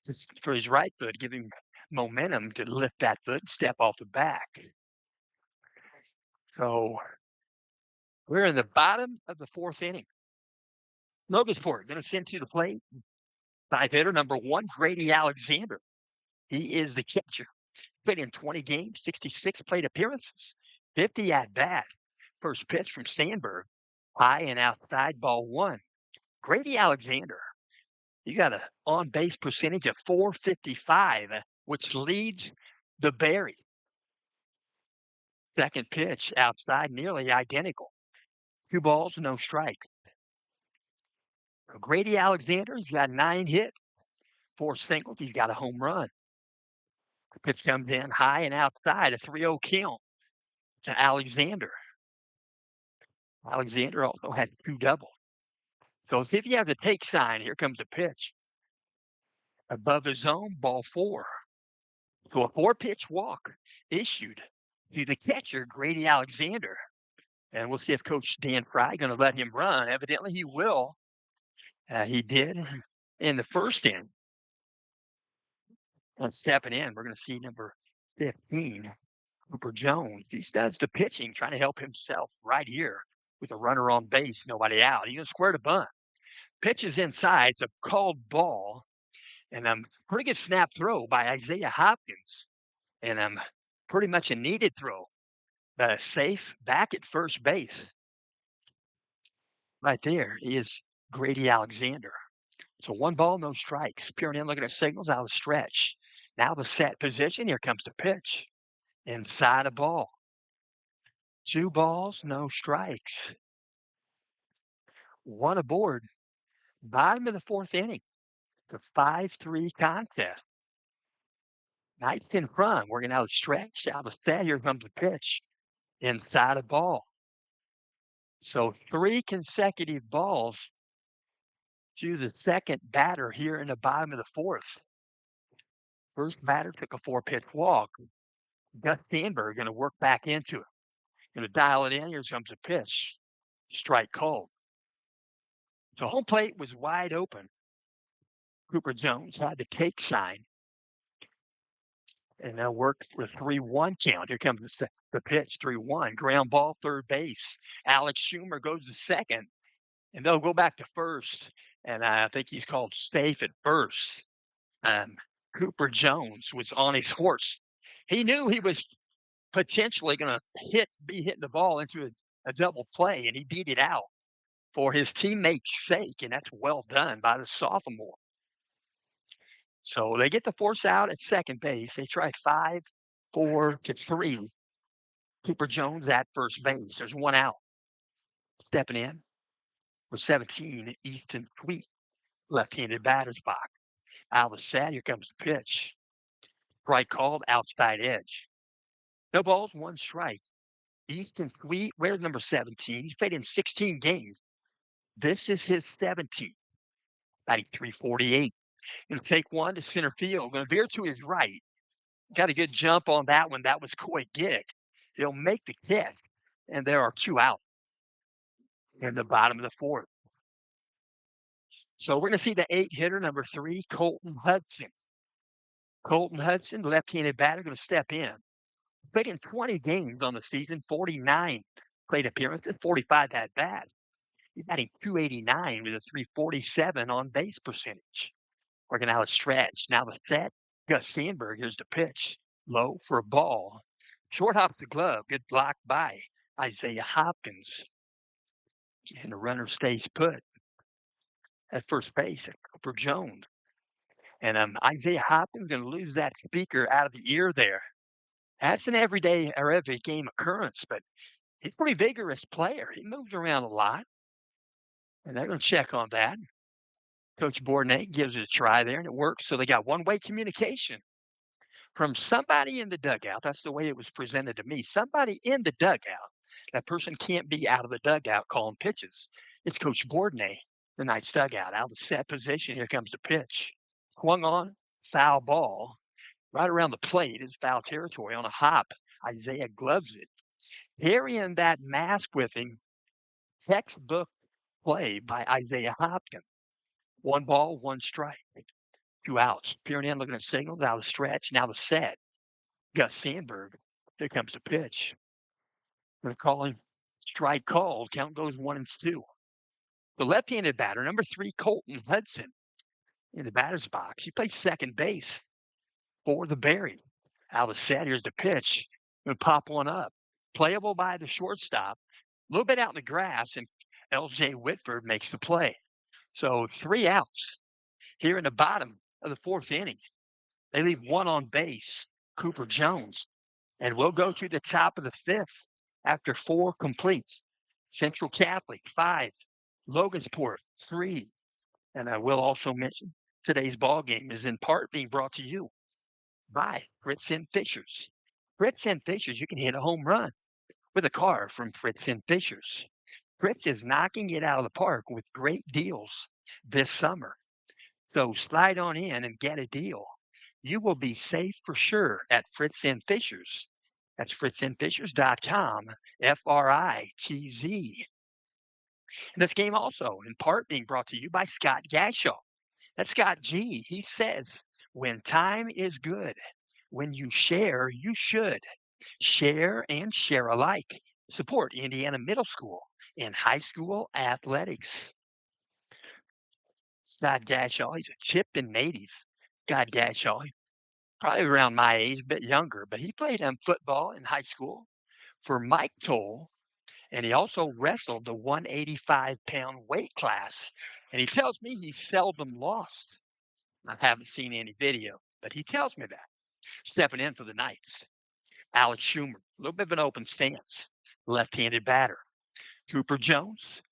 S1: just for his right foot, giving momentum to lift that foot and step off the back. So we're in the bottom of the 4th inning. Logansport going to send to the plate. 5-hitter number 1, Grady Alexander. He is the catcher. Played in 20 games, 66 plate appearances, 50 at-bats. First pitch from Sandberg. High and outside, ball 1. Grady Alexander, you got an on-base percentage of .455, which leads the Berry. Second pitch outside, nearly identical. 2 balls, no strikes. Grady Alexander's got 9 hits, 4 singles. He's got a home run. The pitch comes in high and outside, a 3-0 count to Alexander. Alexander also had 2 doubles. So if you have the take sign, here comes the pitch. Above the zone, ball 4. So a 4-pitch walk issued to the catcher, Grady Alexander. And we'll see if Coach Dan Fry going to let him run. Evidently he will. He did in the first inning. And stepping in, we're going to see number 15, Cooper Jones. He does the pitching, trying to help himself right here with a runner on base, nobody out. He's going to square the bunt. Pitches inside. It's a called ball. And pretty good snap throw by Isaiah Hopkins. And pretty much a needed throw. Safe back at first base. Right there is Grady Alexander. So 1 ball, no strikes. Peering in, looking at signals out of the stretch. Now the set position. Here comes the pitch. Inside a ball. 2 balls, no strikes. 1 aboard. Bottom of the 4th inning. It's a 5-3 contest. Nice in front, working out a stretch, out of set. Here comes the pitch inside a ball. So 3 consecutive balls to the second batter here in the bottom of the 4th. First batter took a 4-pitch walk. Gus Sandberg going to work back into it. Going to dial it in. Here comes a pitch. Strike called. So home plate was wide open. Cooper Jones had the take sign. And they'll work for a 3-1 count. Here comes the pitch, 3-1. Ground ball, third base. Alex Schumer goes to second. And they'll go back to first. And I think he's called safe at first. Cooper Jones was on his horse. He knew he was potentially going to be hitting the ball into a double play, and he beat it out for his teammate's sake, and that's well done by the sophomore. So they get the force out at second base. They try 5-4-3. Cooper Jones at first base. There's one out. Stepping in with 17, Easton Sweet, left-handed batter's box. Out of the set, here comes the pitch. Strike called, outside edge. No balls, 1 strike. Easton Sweet, where's number 17? He's played in 16 games. This is his 17th. Batting .348. Going to take one to center field. Going to veer to his right. Got a good jump on that one. That was Coy Gig. He'll make the catch. And there are 2 out in the bottom of the 4th. So we're going to see the 8-hitter, number 3, Colton Hudson. Colton Hudson, left-handed batter, going to step in. Played in 20 games on the season, 49 plate appearances, 45 at bat. He's batting .289 with a .347 on base percentage. Working out a stretch. Now the set. Gus Sandberg, here's the pitch. Low for a ball. Short hop the glove. Good block by Isaiah Hopkins. And the runner stays put at first base at Cooper Jones. And Isaiah Hopkins going to lose that speaker out of the ear there. That's an everyday or every game occurrence, but he's a pretty vigorous player. He moves around a lot. And they're going to check on that. Coach Bourdonnais gives it a try there, and it works. So they got one-way communication from somebody in the dugout. That's the way it was presented to me. Somebody in the dugout. That person can't be out of the dugout calling pitches. It's Coach Bourdonnais, the Knights dugout, out of set position. Here comes the pitch. Swung on, foul ball. Right around the plate is foul territory on a hop. Isaiah gloves it. Carrying that mask with him, textbook play by Isaiah Hopkins. 1 ball, 1 strike. 2 outs. Peering in, looking at signals, out of stretch, now the set. Gus Sandberg. Here comes the pitch. Going to call him strike called. Count goes 1-2. The left-handed batter, number 3, Colton Hudson, in the batter's box. He plays second base for the Berries. Out of set, here's the pitch. Going to pop one up. Playable by the shortstop. A little bit out in the grass, and L.J. Whitford makes the play. So 3 outs here in the bottom of the 4th inning. They leave 1 on base, Cooper Jones. And we'll go to the top of the 5th after 4 completes. Central Catholic, 5. Logansport, 3. And I will also mention today's ball game is in part being brought to you by Fritz and Fishers. Fritz and Fishers, you can hit a home run with a car from Fritz and Fishers. Fritz is knocking it out of the park with great deals this summer. So slide on in and get a deal. You will be safe for sure at Fritz and Fishers. That's fritzandfishers.com, F-R-I-T-Z. And this game also in part being brought to you by Scott Gashaw. That's Scott G. He says, when time is good, when you share, you should. Share and share alike. Support Indiana Middle School and high school athletics. Scott Gashaw, he's a Tipton native. Scott Gashaw, probably around my age, a bit younger, but he played football in high school for Mike Toll, and he also wrestled the 185-pound weight class. And he tells me he seldom lost. I haven't seen any video, but he tells me that. Stepping in for the Knights, Alex Schumer, a little bit of an open stance, left-handed batter. Cooper Jones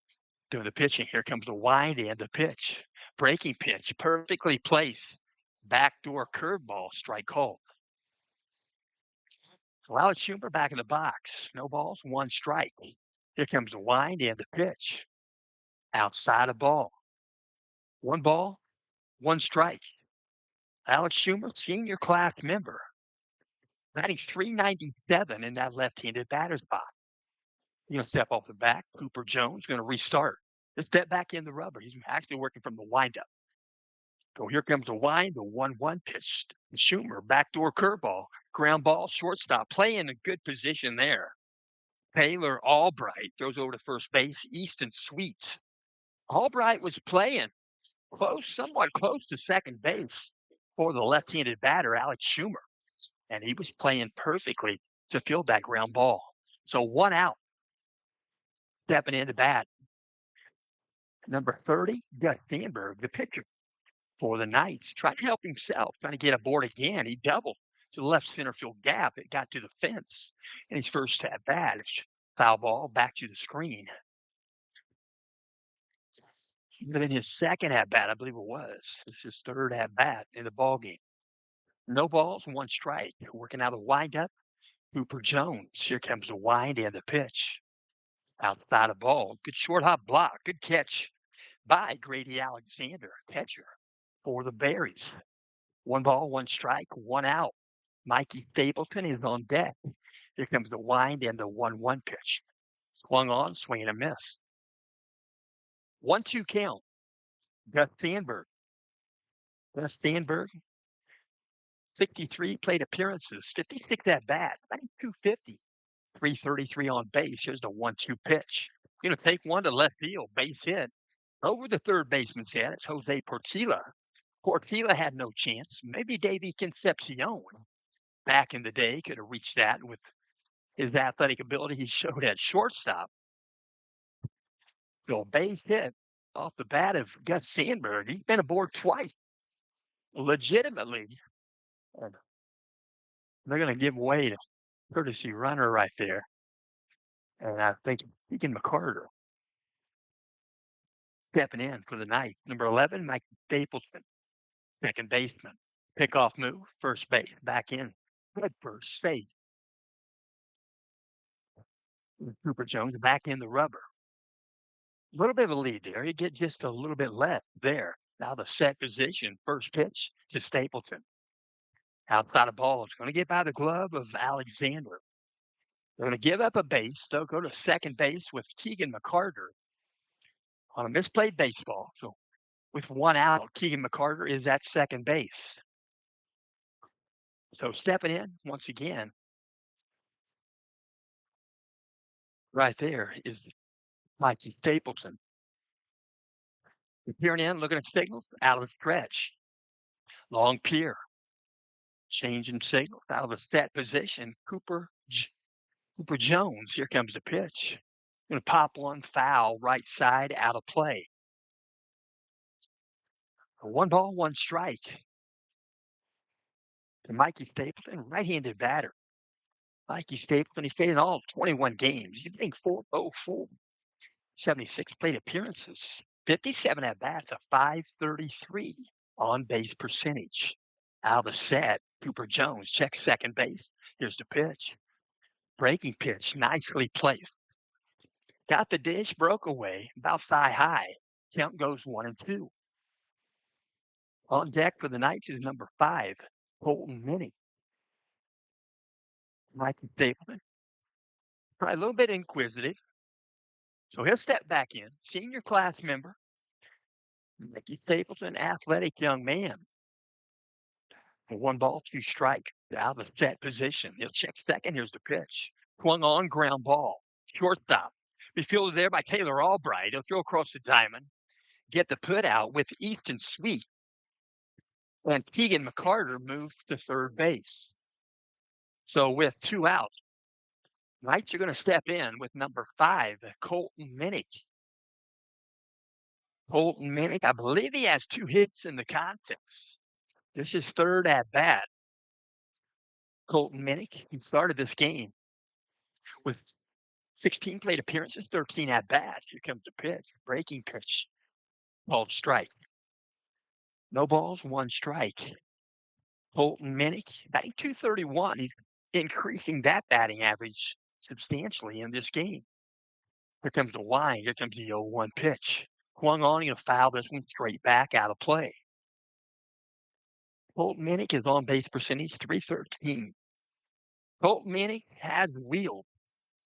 S1: doing the pitching. Here comes the wind and the pitch. Breaking pitch, perfectly placed. Backdoor curveball, strike called. So Alex Schumer back in the box. No balls, one strike. Here comes the wind and the pitch. Outside of ball. One ball, one strike. Alex Schumer, senior class member, batting 397 in that left-handed batter's box. He's going to step off the back. Cooper Jones going to restart. Just step back in the rubber. He's actually working from the windup. So here comes the wind, the 1-1 pitch. Schumer, backdoor curveball, ground ball, shortstop, playing a good position there. Taylor Albright throws over to first base. Easton Sweets. Albright was playing close, somewhat close to second base for the left-handed batter, Alex Schumer. And he was playing perfectly to field that ground ball. So one out. Stepping in to bat. Number 30, Gus Sandberg, the pitcher for the Knights, trying to help himself, trying to get aboard again. He doubled to the left center field gap. It got to the fence in his first at bat. Foul ball back to the screen. Even in his second at bat, I believe it was. It's his third at bat in the ball game. No balls, one strike. Working out a windup. Cooper Jones. Here comes the wind and the pitch. Outside of ball. Good short hop block. Good catch by Grady Alexander, catcher for the Berries. One ball, one strike, one out. Mikey Stapleton is on deck. Here comes the wind and the 1-1 pitch. Swung on, swing and a miss. 1-2 count. Gus Sandberg. Gus Sandberg, 63 plate appearances, 56 at bat, 250, 333 on base. Here's the 1-2 pitch. Going to take one to left field, base hit. Over the third baseman's head, it's Jose Portilla. Portilla had no chance. Maybe Davey Concepcion back in the day could have reached that with his athletic ability he showed at shortstop. So base hit off the bat of Gus Sandberg. He's been aboard twice, legitimately. And they're going to give away to courtesy runner right there. And I think Keegan McCarter stepping in for the night. Number 11, Mike Stapleton, second baseman. Pickoff move, first base, back in. Good first base. Cooper Jones back in the rubber. A little bit of a lead there. You get just a little bit left there. Now the set position, first pitch to Stapleton. Outside of ball, it's going to get by the glove of Alexander. They're going to give up a base. They'll go to second base with Keegan McCarter on a misplayed baseball. So with one out, Keegan McCarter is at second base. So stepping in once again, right there is Mikey Stapleton. Peering in, looking at signals, out of the stretch. Long peer. Changing signals out of a set position. Cooper Jones. Here comes the pitch. Going to pop one foul right side out of play. One ball, one strike. To Mikey Stapleton, right-handed batter. Mikey Stapleton, he's played in all 21 games. He's playing 404, 76 plate appearances, 57 at bats, a 533 on base percentage. Out of set, Cooper Jones checks second base. Here's the pitch. Breaking pitch, nicely placed. Got the dish, broke away, about thigh high. Count goes 1-2. On deck for the Knights is number 5, Colton Minnie. Mikey Stapleton, probably a little bit inquisitive. So he'll step back in. Senior class member. Mikey Stapleton, athletic young man. One ball, two strike. Out of the set position. He'll check second. Here's the pitch. Swung on, ground ball. Shortstop. Be fielded there by Taylor Albright. He'll throw across the diamond. Get the put out with Easton Sweet. And Keegan McCarter moves to third base. So with 2 outs, Knights are going to step in with number 5, Colton Minnick. Colton Minnick, I believe he has 2 hits in the contest. This is third at bat. Colton Minnick, he started this game with 16 plate appearances, 13 at bats. Here comes the pitch, breaking pitch, called strike. No balls, one strike. Colton Minnick, batting 231. He's increasing that batting average substantially in this game. Here comes the wind. Here comes the 0-1 pitch. Swung on, he'll foul this one straight back out of play. Colton Minnick is on base percentage 313. Colton Minnick has wheeled.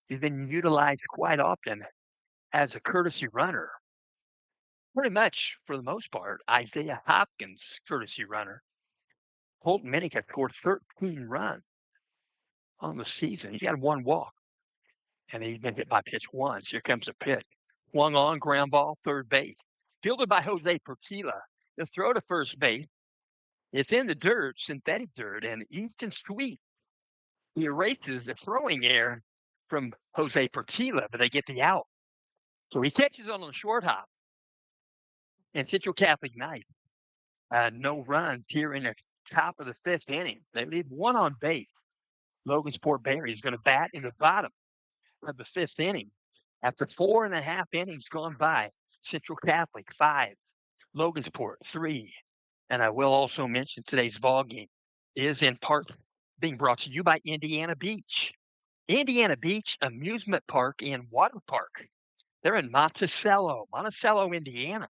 S1: He's been utilized quite often as a courtesy runner. Pretty much, for the most part, Isaiah Hopkins' courtesy runner. Colton Minnick has scored 13 runs on the season. He's had one walk, and he's been hit by pitch once. Here comes a pitch. Swung on, ground ball, third base. Fielded by Jose Pertila. The throw to first base. It's in the dirt, synthetic dirt, and Easton Sweet. He erases the throwing error from Jose Pertila, but they get the out. So he catches on the short hop. And Central Catholic Knight, no runs here in the top of the fifth inning. They leave one on base. Logansport Berry is going to bat in the bottom of the fifth inning. After 4.5 innings gone by, Central Catholic 5, Logansport 3. And I will also mention today's ball game is in part being brought to you by Indiana Beach. Indiana Beach Amusement Park and Water Park. They're in Monticello, Indiana.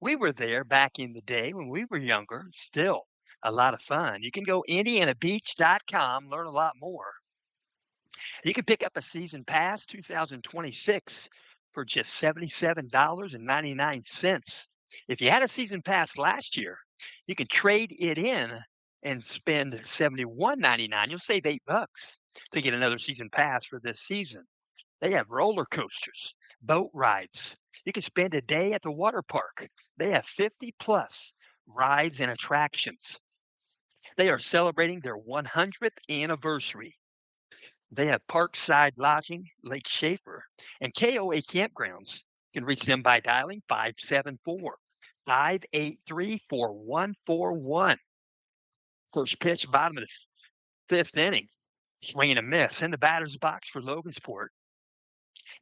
S1: We were there back in the day when we were younger. Still a lot of fun. You can go indianabeach.com, learn a lot more. You can pick up a season pass 2026 for just $77.99. If you had a season pass last year, you can trade it in and spend $71.99. You'll save $8 to get another season pass for this season. They have roller coasters, boat rides. You can spend a day at the water park. They have 50+ rides and attractions. They are celebrating their 100th anniversary. They have Parkside Lodging, Lake Schaefer, and KOA Campgrounds. You can reach them by dialing 574-583-4141. First pitch, bottom of the fifth inning. Swing and a miss. In the batter's box for Logansport.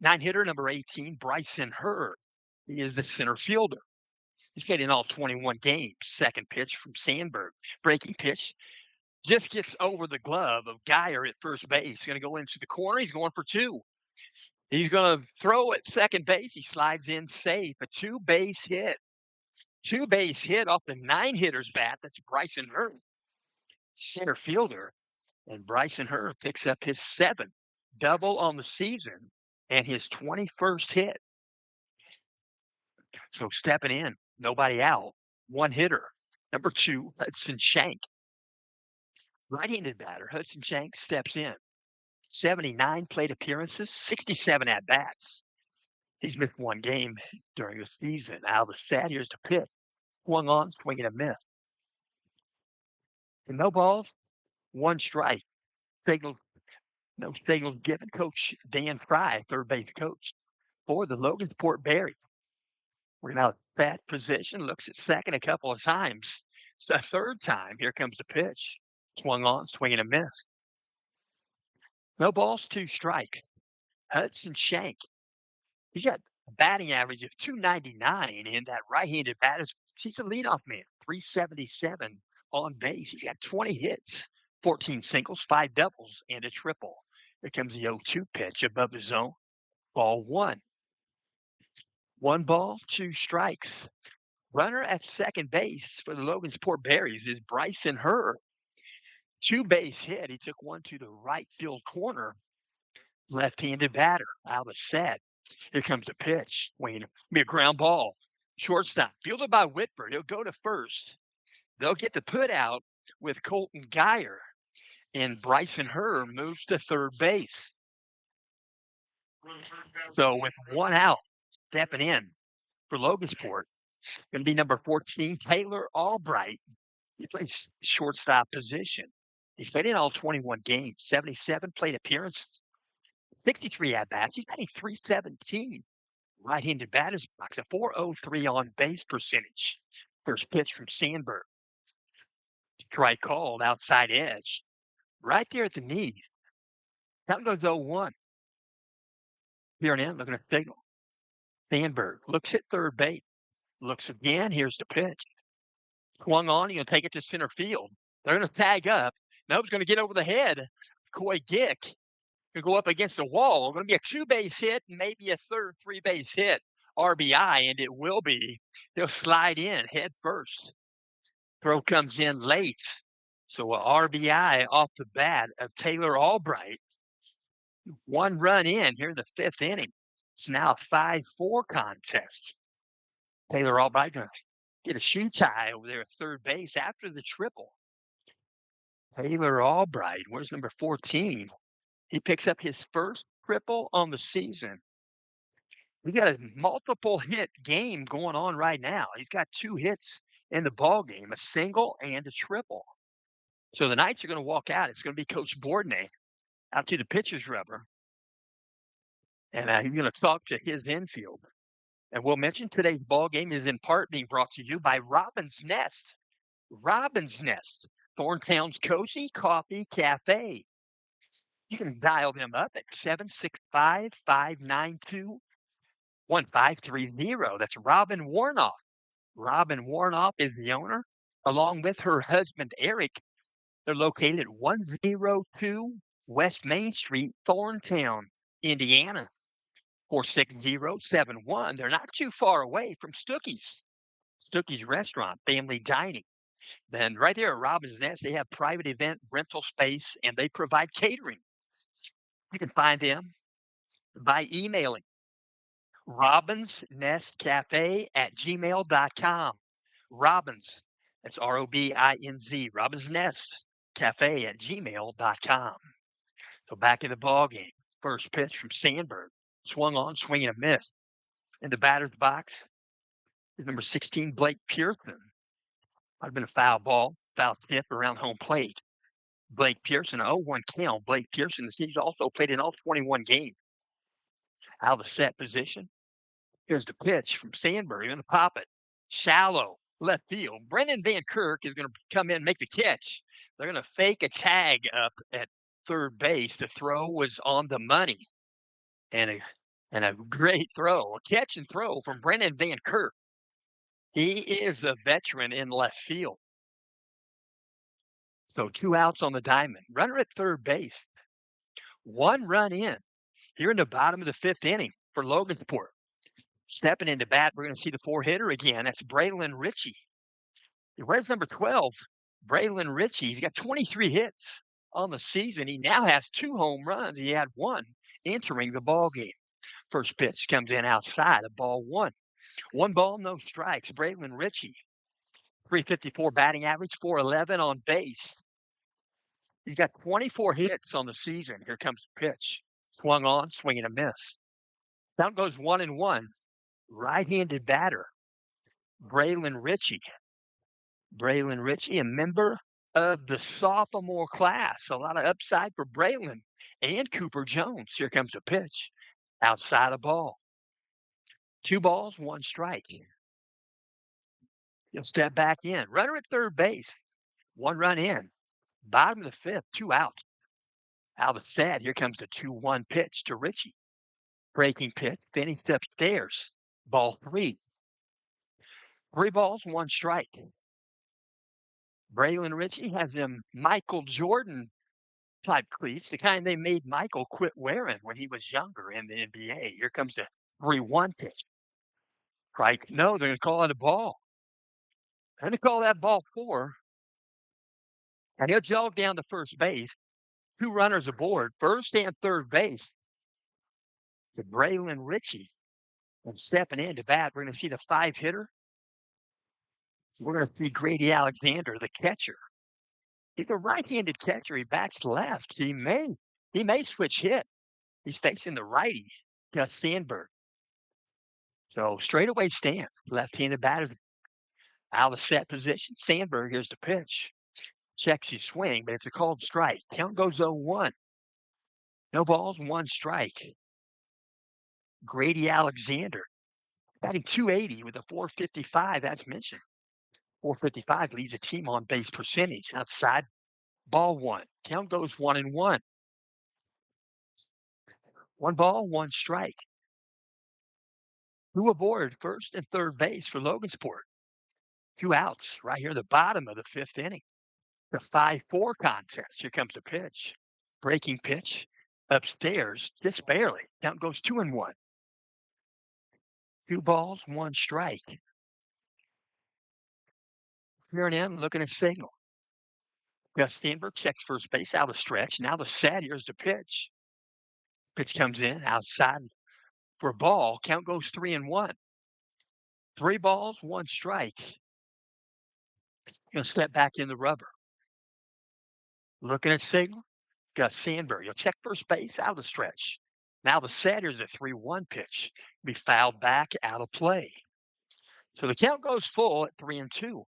S1: 9-hitter, number 18, Bryson Herr. He is the center fielder. He's played in all 21 games. Second pitch from Sandberg. Breaking pitch. Just gets over the glove of Geyer at first base. He's going to go into the corner. He's going for two. He's going to throw at second base. He slides in safe. A two-base hit. Two-base hit off the 9-hitter's bat. That's Bryson Herr, center fielder. And Bryson Herr picks up his 7th double on the season and his 21st hit. So stepping in, nobody out, one hitter. Number 2, Hudson Shank. Right-handed batter, Hudson Shank steps in. 79 plate appearances, 67 at-bats. He's missed one game during the season. Out of the set, here's the pitch. Swung on, swing and a miss. And no balls, one strike. No signals given. Coach Dan Fry, third base coach for the Logansport Berry. We're now bat position, looks at second a couple of times. It's the third time. Here comes the pitch. Swung on, swing and a miss. No balls, 2 strikes. Hudson Shank. He got a batting average of .299 in that right-handed bat. He's a leadoff man, 377 on base. He's got 20 hits, 14 singles, 5 doubles, and a triple. Here comes the 0-2 pitch above the zone. Ball 1. 1 ball, 2 strikes. Runner at second base for the Logansport Berries is Bryson Herr. 2-base hit. He took one to the right field corner. Left-handed batter out of the set. Here comes the pitch. Wayne, be a ground ball. Shortstop. Fielded by Whitford. He'll go to first. They'll get the put out with Colton Geyer. And Bryson Herr moves to third base. So with one out, stepping in for Logansport, going to be number 14, Taylor Albright. He plays shortstop position. He's played in all 21 games, 77 plate appearances, 63 at-bats. He's batting .317. Right-handed batter's box, a .403 on base percentage. First pitch from Sandberg. Strike called, outside edge. Right there at the knees. Count goes 0-1. Here and in, looking at the signal. Sandberg looks at third base. Looks again. Here's the pitch. Swung on. He'll take it to center field. They're going to tag up. Nope, it's going to get over the head of McCoy Dick to go up against the wall. Going to be a 2-base hit and maybe a third 3-base hit, RBI, and it will be. He'll slide in head first. Throw comes in late. So a RBI off the bat of Taylor Albright. 1 run in here in the 5th inning. It's now a 5-4 contest. Taylor Albright going to get a shoe tie over there at third base after the triple. Taylor Albright, where's number 14? He picks up his first triple on the season. We got a multiple hit game going on right now. He's got 2 hits in the ball game, a single and a triple. So the Knights are going to walk out. It's going to be Coach Bourdonnais out to the pitcher's rubber. And he's going to talk to his infield. And we'll mention today's ball game is in part being brought to you by Robin's Nest. Robin's Nest, Thorntown's Cozy Coffee Cafe. You can dial them up at 765-592-1530. That's Robin Warnoff. Robin Warnoff is the owner, along with her husband, Eric. They're located at 102 West Main Street, Thorntown, Indiana. 46071. They're not too far away from Stookie's Restaurant, Family Dining. Then right there at Robin's Nest, they have private event rental space, and they provide catering. You can find them by emailing robinsnestcafe@gmail.com. Robins, that's ROBINZ, Robin's Nest Cafe @gmail.com. So back in the ball game. First pitch from Sandberg. Swung on, swinging a miss. In the batter's box is number 16, Blake Pearson. Might have been a foul ball, foul tip around home plate. Blake Pearson, 0-1 count. Blake Pearson, he's also played in all 21 games. Out of the set position. Here's the pitch from Sandberg. He's going to pop it. Shallow left field. Brendan Van Kirk is going to come in and make the catch. They're going to fake a tag up at third base. The throw was on the money. And a great throw, a catch and throw from Brendan Van Kirk. He is a veteran in left field. So 2 outs on the diamond. Runner at third base. 1 run in here in the bottom of the 5th inning for Logansport. Stepping into bat, we're going to see the 4-hitter again. That's Braylon Ritchie. Where's number 12? Braylon Ritchie. He's got 23 hits on the season. He now has 2 home runs. He had 1 entering the ball game. First pitch comes in outside of ball 1. 1 ball, no strikes. Braylon Ritchie, 354 batting average, 411 on base. He's got 24 hits on the season. Here comes the pitch. Swung on, swinging a miss. Count goes 1-1. Right-handed batter, Braylon Ritchie. Braylon Ritchie, a member of the sophomore class. A lot of upside for Braylon and Cooper Jones. Here comes the pitch. Outside of ball. 2 balls, 1 strike. He'll step back in. Runner at third base. 1 run in. Bottom of the 5th, 2 out. Out of the set, here comes the 2-1 pitch to Ritchie. Breaking pitch, finished upstairs. Ball 3. 3 balls, 1 strike. Braylon Ritchie has them Michael Jordan type cleats, the kind they made Michael quit wearing when he was younger in the NBA. Here comes the 3-1 pitch. Right? No, they're going to call it a ball. They're going to call that ball 4. And he'll jog down to first base. 2 runners aboard, first and third base. To Braylon Ritchie. And stepping in to bat, we're going to see the 5-hitter. We're going to see Grady Alexander, the catcher. He's a right-handed catcher. He backs left. He may switch hit. He's facing the righty, Gus Sandberg. So straightaway stance. Left-handed batters out of set position. Sandberg, here's the pitch. Checks his swing, but it's a called strike. Count goes 0-1. No balls, 1 strike. Grady Alexander, batting .280 with a .455, as mentioned. .455 leads the team on base percentage. Outside, ball 1. Count goes 1-1. 1 ball, 1 strike. 2 aboard, first and third base for Logansport. 2 outs right here at the bottom of the 5th inning. The 5-4 contest. Here comes the pitch. Breaking pitch upstairs, just barely. Count goes 2-1. 2 balls, 1 strike. Here and in, looking at signal. Gus Stenberg checks first base out of the stretch. Now the set, here's the pitch. Pitch comes in outside for a ball. Count goes 3-1. 3 balls, 1 strike. He'll step back in the rubber. Looking at signal. Gus Sandberg. He'll check first base out of the stretch. Now the set, here's a 3-1 pitch. Be fouled back out of play. So the count goes full at 3-2.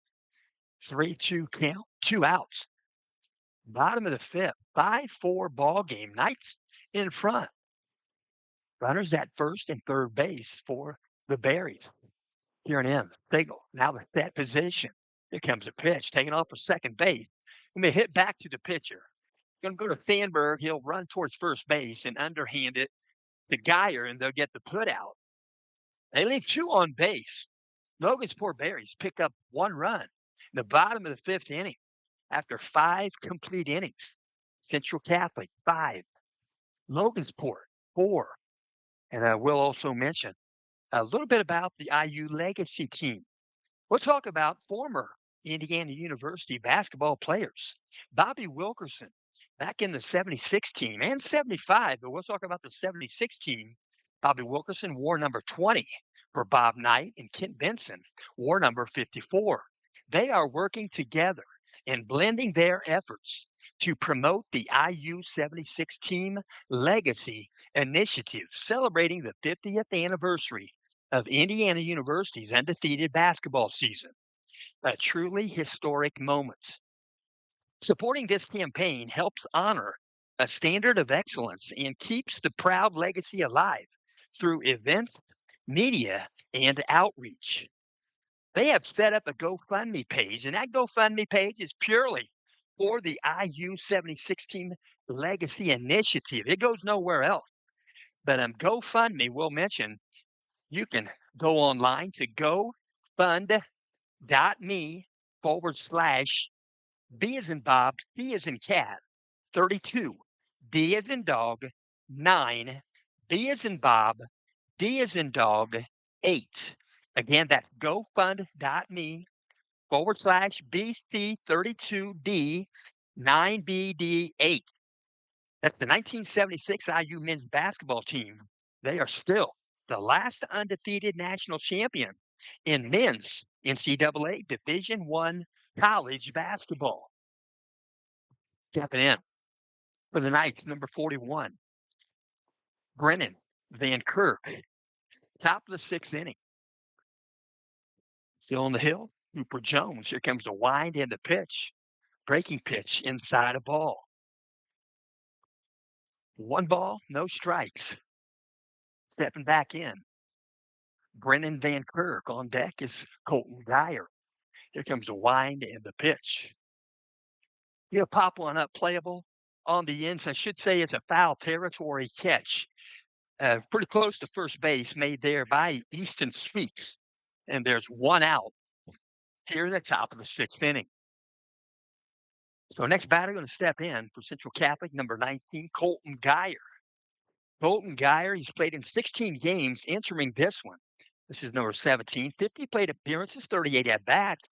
S1: 3-2 count, 2 outs. Bottom of the 5th, 5-4 ball game. Knights in front. Runners at first and third base for the Berries. Here and in. Signal. Now the set position. Here comes a pitch. Taking off for second base. And they hit back to the pitcher. Going to go to Sandberg. He'll run towards first base and underhand it to Geyer, and they'll get the put out. They leave 2 on base. Logansport Berries pick up 1 run in the bottom of the 5th inning after 5 complete innings. Central Catholic, 5. Logansport, 4. And I will also mention a little bit about the IU Legacy team. We'll talk about former Indiana University basketball players. Bobby Wilkerson, back in the 76 team and 75, but we'll talk about the 76 team. Bobby Wilkerson wore number 20 for Bob Knight, and Kent Benson wore number 54. They are working together and blending their efforts to promote the IU 76 team legacy initiative, celebrating the 50th anniversary of Indiana University's undefeated basketball season. A truly historic moment. Supporting this campaign helps honor a standard of excellence and keeps the proud legacy alive through events, media, and outreach. They have set up a GoFundMe page, and that GoFundMe page is purely for the IU 76 team legacy initiative. It goes nowhere else. But GoFundMe will mention you can go online to gofund.me/B as in Bob, C as in cat, 32, D as in dog, 9, B as in Bob, D as in dog, 8. Again, that's gofund.me/BC32D 9BD8. That's the 1976 IU men's basketball team. They are still the last undefeated national champion in men's NCAA Division I college basketball. Stepping in for the Knights, number 41, Brennan Van Kirk, top of the 6th inning. Still on the hill, Cooper Jones. Here comes the wind and the pitch. Breaking pitch inside a ball. 1 ball, no strikes. Stepping back in. Brennan Van Kirk. On deck is Colton Geyer. Here comes the wind and the pitch. He'll pop one up, playable on the ends. I should say it's a foul territory catch. Pretty close to first base, made there by Easton Sweets. And there's 1 out here at the top of the 6th inning. So next batter going to step in for Central Catholic, number 19, Colton Geyer. Colton Geyer, he's played in 16 games, entering this one. This is number 17, 50 plate appearances, 38 at-bats.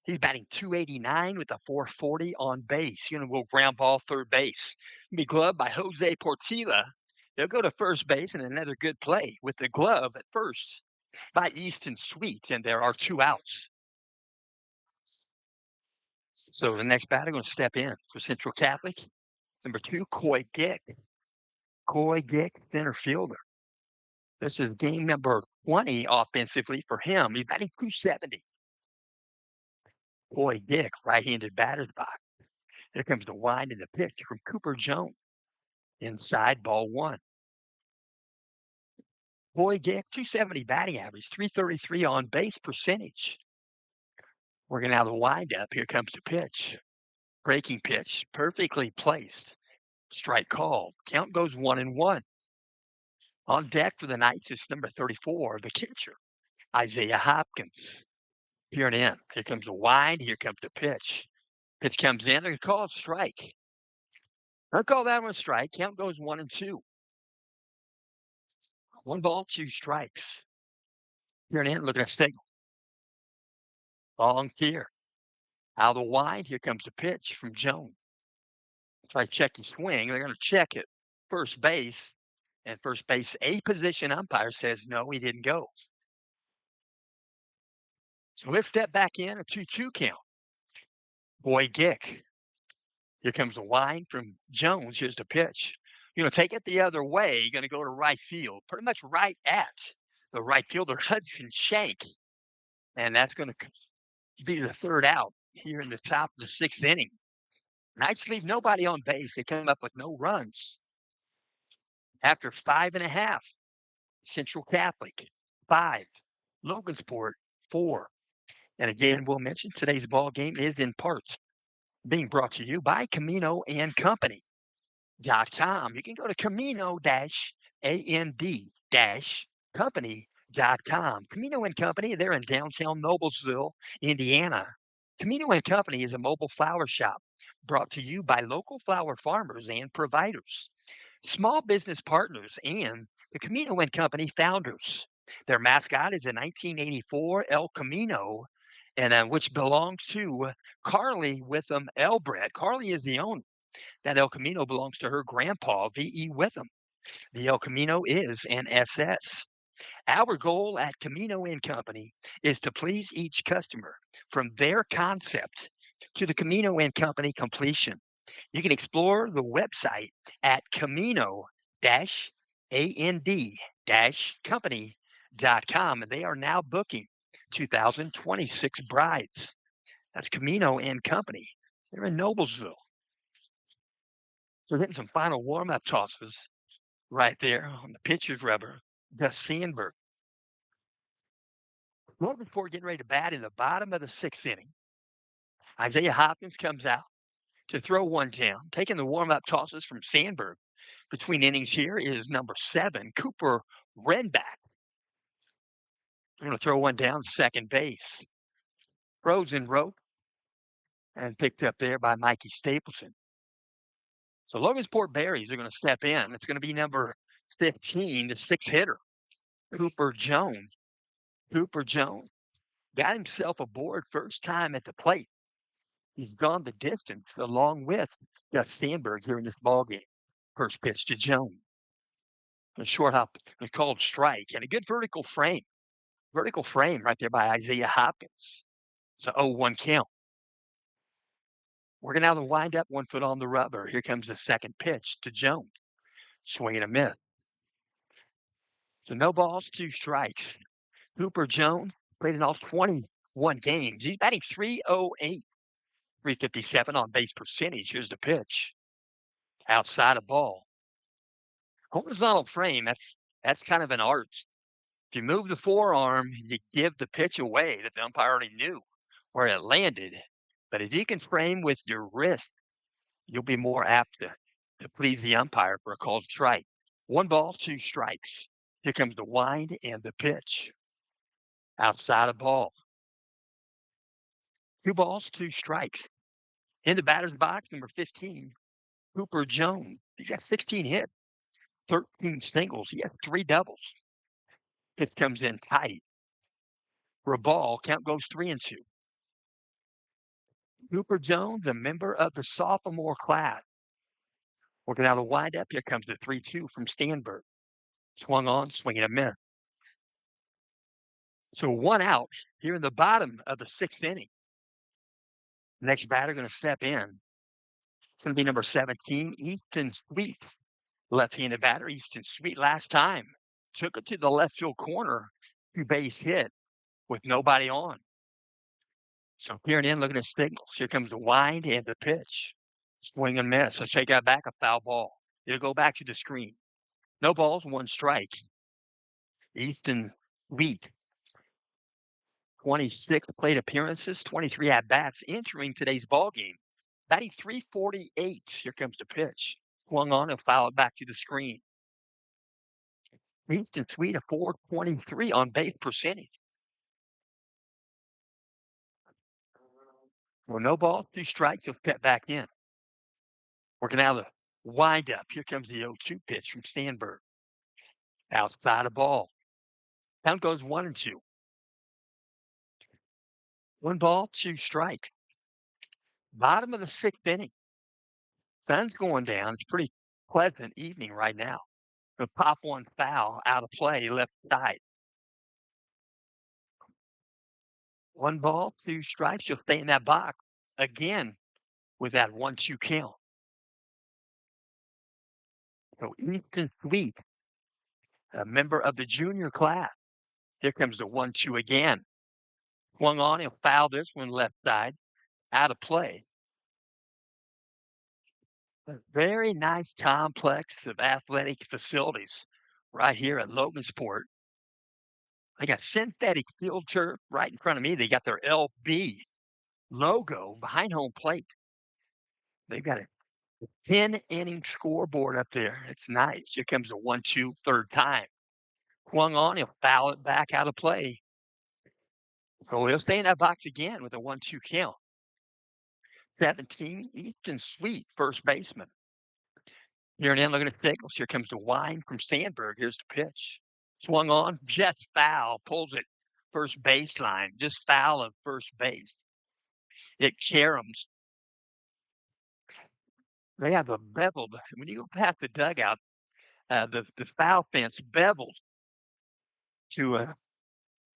S1: He's batting .289 with a .440 on base. He's going to go ground ball third base. He'll be gloved by Jose Portilla. They'll go to first base, and another good play with the glove at first by Easton Sweet, and there are 2 outs. So the next batter going to step in for Central Catholic, number 2, Coy Gick. Coy Gick, center fielder. This is game number 20 offensively for him. He's batting .270. Coy Gick, right-handed batter's box. Here comes the wind and the pitch from Cooper Jones. Inside, ball 1. Coy Gick, .270 batting average, .333 on base percentage. Working out the wind-up. Here comes the pitch. Breaking pitch, perfectly placed. Strike called. Count goes 1-1. On deck for the Knights is number 34, the catcher, Isaiah Hopkins. Here and in. Here comes the wind. Here comes the pitch. Pitch comes in. They're going to call it strike. I call that one a strike. Count goes 1-2. 1 ball, 2 strikes. Here and in, looking at signal. Long here. Out of the wide, here comes the pitch from Jones. Try to check his swing. They're going to check it. First base. And first base, a position umpire says no, he didn't go. So let's step back in, a 2-2 count. Boy Dick. Here comes the wind from Jones. Here's the pitch. Take it the other way. You're going to go to right field, pretty much right at the right fielder, Hudson Shank. And that's going to be the third out here in the top of the 6th inning. Knights leave nobody on base. They come up with no runs. After 5.5, Central Catholic, 5, Logansport, 4. And again, we'll mention today's ball game is in part being brought to you by Camino and Company.com. You can go to Camino-and-Company.com. Camino and Company, they're in downtown Noblesville, Indiana. Camino and Company is a mobile flower shop brought to you by local flower farmers and providers, small business partners, and the Camino and Company founders. Their mascot is a 1984 El Camino, and which belongs to Carly Witham Elbret. Carly is the owner. That El Camino belongs to her grandpa, V.E. Witham. The El Camino is an SS. Our goal at Camino and Company is to please each customer from their concept to the Camino and Company completion. You can explore the website at Camino-and-Company.com, and they are now booking 2026 brides. That's Camino and Company. They're in Noblesville. So getting some final warm-up tosses right there on the pitcher's rubber. Gus Sandberg. Logansport getting ready to bat in the bottom of the 6th inning. Isaiah Hopkins comes out to throw one down, taking the warm-up tosses from Sandberg. Between innings here is number 7, Cooper Renback. I'm going to throw one down second base. Frozen rope and picked up there by Mikey Stapleton. So Logansport Berries are going to step in. It's going to be number 15, the 6th hitter, Cooper Jones. Cooper Jones got himself aboard first time at the plate. He's gone the distance along with Gus Sandberg here in this ballgame. First pitch to Jones. A short hop, a called strike, and a good vertical frame. Vertical frame right there by Isaiah Hopkins. So 0-1 count. Working out the windup, 1 foot on the rubber. Here comes the second pitch to Jones. Swing and a miss. So no balls, 2 strikes. Cooper Jones played in all 21 games. He's batting .308, .357 on base percentage. Here's the pitch. Outside a ball. Horizontal frame, that's kind of an art. If you move the forearm, you give the pitch away that the umpire already knew where it landed. But if you can frame with your wrist, you'll be more apt to please the umpire for a called strike. 1 ball, 2 strikes. Here comes the wind and the pitch. Outside a ball. 2 balls, 2 strikes. In the batter's box, number 15, Cooper Jones. He's got 16 hits, 13 singles. He has 3 doubles. Pitch comes in tight. For a ball, count goes 3-2. Cooper Jones, a member of the sophomore class. Working out a windup. Here comes the 3-2 from Stanberg. Swung on, swinging a miss. So 1 out here in the bottom of the 6th inning. Next batter going to step in. It's going to be number 17, Easton Sweet. Left-handed batter, Easton Sweet, last time took it to the left field corner, 2-base hit with nobody on. So peering in, looking at signals. Here comes the wind and the pitch. Swing and miss. Let's take that back, a foul ball. It'll go back to the screen. No balls, 1 strike. Easton Sweet, 26 plate appearances, 23 at-bats entering today's ball game. Batting .348. Here comes the pitch. Swung on and fouled back to the screen. Easton Sweet, a .423 on base percentage. Well, no balls, 2 strikes. He'll step back in. Working out the Wind up. Here comes the 0-2 pitch from Stanberg. Outside of ball. Count goes 1-2. 1 ball, 2 strikes. Bottom of the 6th inning. Sun's going down. It's a pretty pleasant evening right now. Gonna pop one foul out of play, left side. 1 ball, 2 strikes. You'll stay in that box again with that 1-2 count. So Easton Sweet, a member of the junior class. Here comes the 1-2 again. Swung on, he'll foul this one left side, out of play. A very nice complex of athletic facilities right here at Logansport. They got synthetic field turf right in front of me. They got their LB logo behind home plate. They've got a 10-inning scoreboard up there. It's nice. Here comes a 1-2 third time. Swung on, he'll foul it back out of play. So he'll stay in that box again with a 1-2 count. 17, Easton Sweet, first baseman. Here and in, looking at signals. Here comes the wind from Sandberg. Here's the pitch. Swung on, just foul, pulls it first baseline, just foul of first base. It caroms. They have a beveled, when you go past the dugout, the foul fence beveled to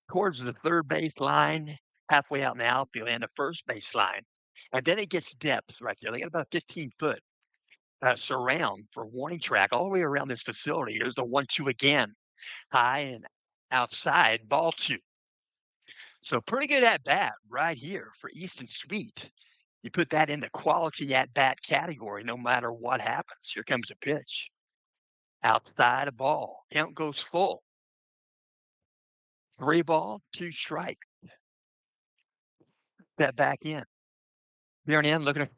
S1: towards the third base line, halfway out in the outfield, and the first base line. And then it gets depth right there. They got about 15-foot surround for warning track all the way around this facility. Here's the 1-2 again, high and outside, ball 2. So pretty good at bat right here for Easton Sweet. You put that in the quality at bat category, no matter what happens. Here comes a pitch. Outside a ball. Count goes full. 3 ball, 2 strikes. Step back in. Here and in, looking at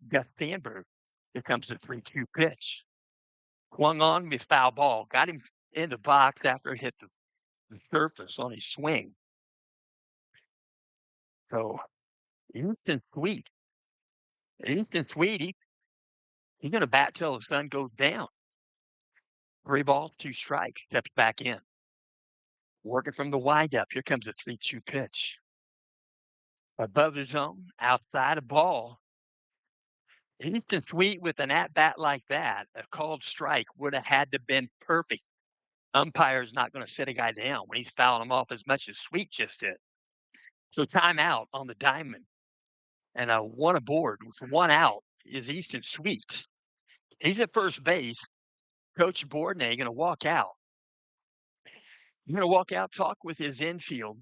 S1: Gus Sandberg. Here comes the 3-2 pitch. Swung on me, foul ball. Got him in the box after it hit the surface on his swing. So Easton Sweet. He's going to bat till the sun goes down. 3 balls, 2 strikes. Steps back in. Working from the windup. Here comes a 3-2 pitch. Above the zone, outside a ball. Easton Sweet with an at-bat like that, a called strike would have had to been perfect. Umpire's not going to sit a guy down when he's fouling him off as much as Sweet just did. So timeout on the diamond. And one aboard with 1 out is Easton Sweet. He's at first base. Coach Bourdonnais going to walk out. He's going to walk out, talk with his infield.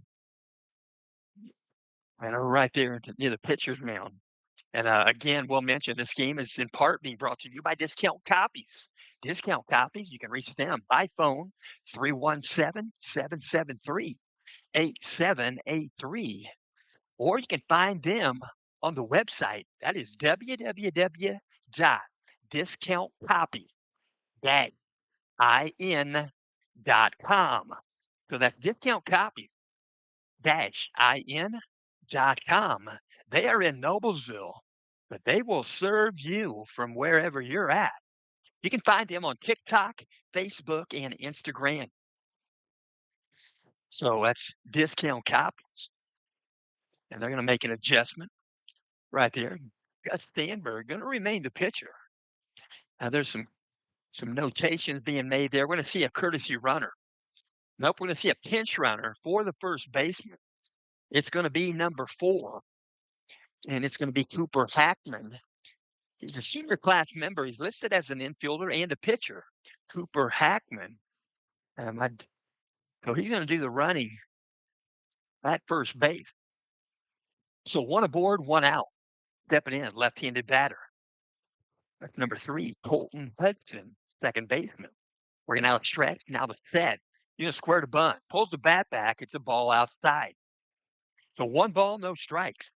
S1: And right there near the pitcher's mound. And again, we'll mention this game is in part being brought to you by Discount Copies. Discount Copies, you can reach them by phone, 317-773-8783. Or you can find them on the website. That is www.discountcopies-in.com. So that's Discount Copies-in.com. They are in Noblesville, but they will serve you from wherever you're at. You can find them on TikTok, Facebook, and Instagram. So that's Discount Copies. And they're going to make an adjustment right there. Gus Stanberg going to remain the pitcher. Now there's some notations being made there. We're going to see a courtesy runner. Nope, we're going to see a pinch runner for the first baseman. It's going to be number 4, and it's going to be Cooper Hackman. He's a senior class member. He's listed as an infielder and a pitcher. Cooper Hackman. So he's going to do the running at first base. So 1 aboard, 1 out. Stepping in, left-handed batter. That's number 3, Colton Hudson, second baseman. We're going to now stretch, now the set. You're going to square the bunt. Pulls the bat back. It's a ball outside. So 1 ball, no strikes.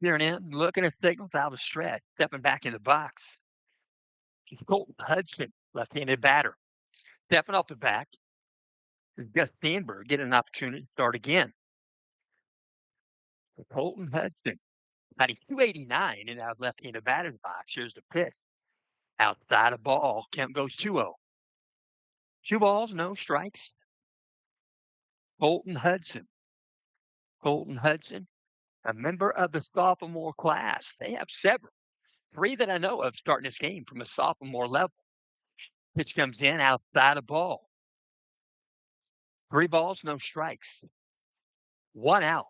S1: Here and in, looking at signals out of stretch, stepping back in the box. It's Colton Hudson, left-handed batter. Stepping off the back. Gus Stanberg getting an opportunity to start again. So Colton Hudson. batting 289 in that left-handed batter's box. Here's the pitch. Outside of ball. Count goes 2-0. 2 balls, no strikes. Colton Hudson. Colton Hudson, a member of the sophomore class. They have several. 3 that I know of starting this game from a sophomore level. Pitch comes in outside of ball. 3 balls, no strikes. 1 out.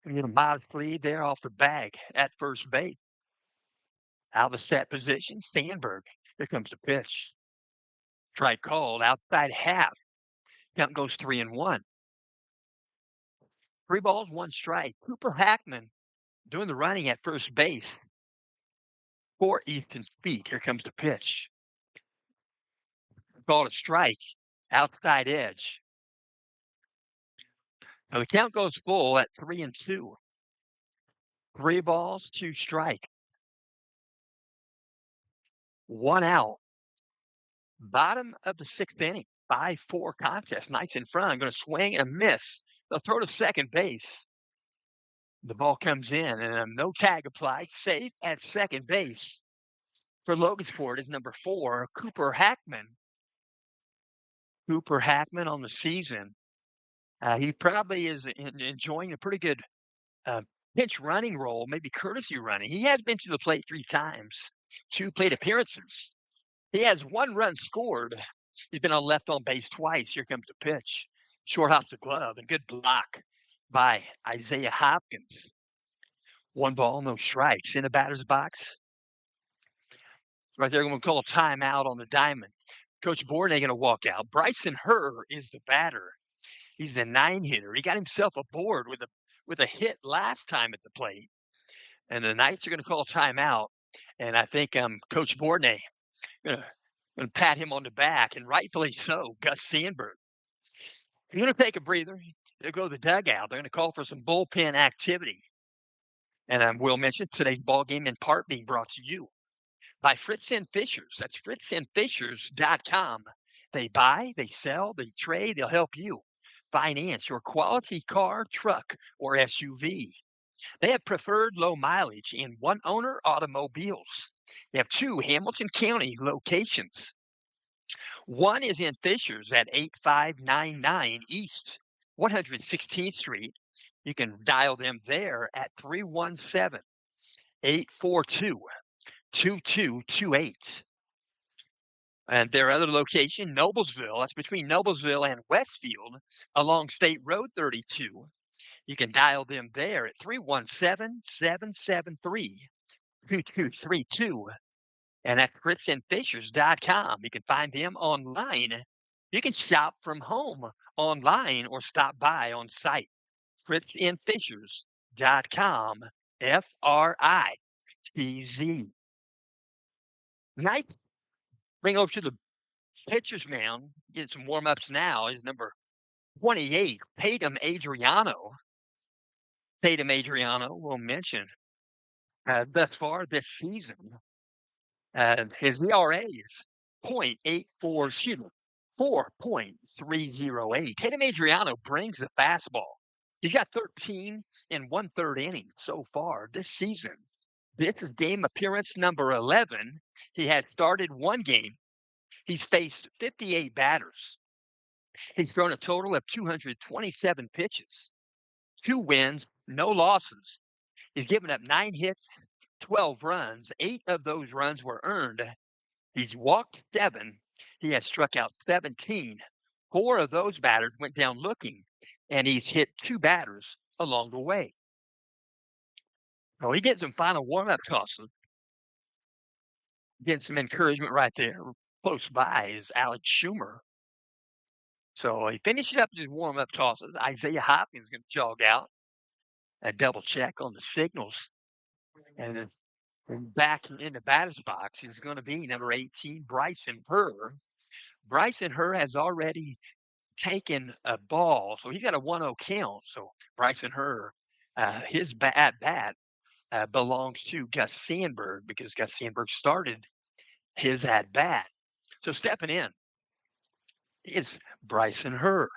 S1: And get a modest lead there off the bag at first base. Out of the set position, Sandberg. Here comes the pitch. Strike called outside half. Count goes 3-1. 3 balls, 1 strike. Cooper Hackman doing the running at first base for Easton Speak. Here comes the pitch. Called a strike, outside edge. Now the count goes full at 3-2. 3 balls, 2 strikes. 1 out. Bottom of the 6th inning. 5-4 contest. Knights in front. Going to swing and a miss. They'll throw to second base. The ball comes in and no tag applied. Safe at second base for Logansport is number 4, Cooper Hackman. Cooper Hackman on the season. He probably is enjoying a pretty good pinch running role, maybe courtesy running. He has been to the plate 3 times, 2 plate appearances. He has 1 run scored. He's been on left on base twice. Here comes the pitch. Short hops the glove and good block by Isaiah Hopkins. 1 ball, no strikes. In the batter's box. Right there, going to call a timeout on the diamond. Coach Bourdonnais going to walk out. Bryson Herr is the batter. He's the 9-hitter. He got himself aboard with a hit last time at the plate. And the Knights are going to call a timeout. And I think Coach Bourdonnais going to pat him on the back, and rightfully so. Gus Sandberg. He's going to take a breather. They'll go to the dugout. They're going to call for some bullpen activity. And I will mention today's ball game in part being brought to you by Fritz and Fishers. That's fritzandfishers.com. They buy, they sell, they trade. They'll help you finance your quality car, truck, or SUV. They have preferred low mileage in one-owner automobiles. They have 2 Hamilton County locations. One is in Fishers at 8599 East 116th Street. You can dial them there at 317-842-2228. And their other location, Noblesville, that's between Noblesville and Westfield along State Road 32. You can dial them there at 317-773-2232. And at fritzandfishers.com. You can find them online. You can shop from home online or stop by on site. fritzandfishers.com. FRITZ. Knights bring over to the pitcher's mound, getting some warm-ups now, is number 28, Tatum Adriano. Tatum Adriano, we'll mention, thus far this season, his ERA is 4.308. Tatum Adriano brings the fastball. He's got 13 and 1/3 innings so far this season. This is game appearance number 11. He has started 1 game. He's faced 58 batters. He's thrown a total of 227 pitches, 2 wins, no losses. He's given up 9 hits, 12 runs. 8 of those runs were earned. He's walked 7. He has struck out 17. 4 of those batters went down looking, and he's hit 2 batters along the way. So he gets some final warm-up tosses. Getting some encouragement right there. Close by is Alex Schumer. So he finishes up his warm-up tosses. Isaiah Hopkins is going to jog out. A double check on the signals. And then back in the batter's box is going to be number 18, Bryson Herr. Bryson Herr has already taken a ball, so he's got a 1-0 count. So Bryson Herr, his at-bat belongs to Gus Sandberg because Gus Sandberg started his at-bat. So stepping in is Bryson Herr.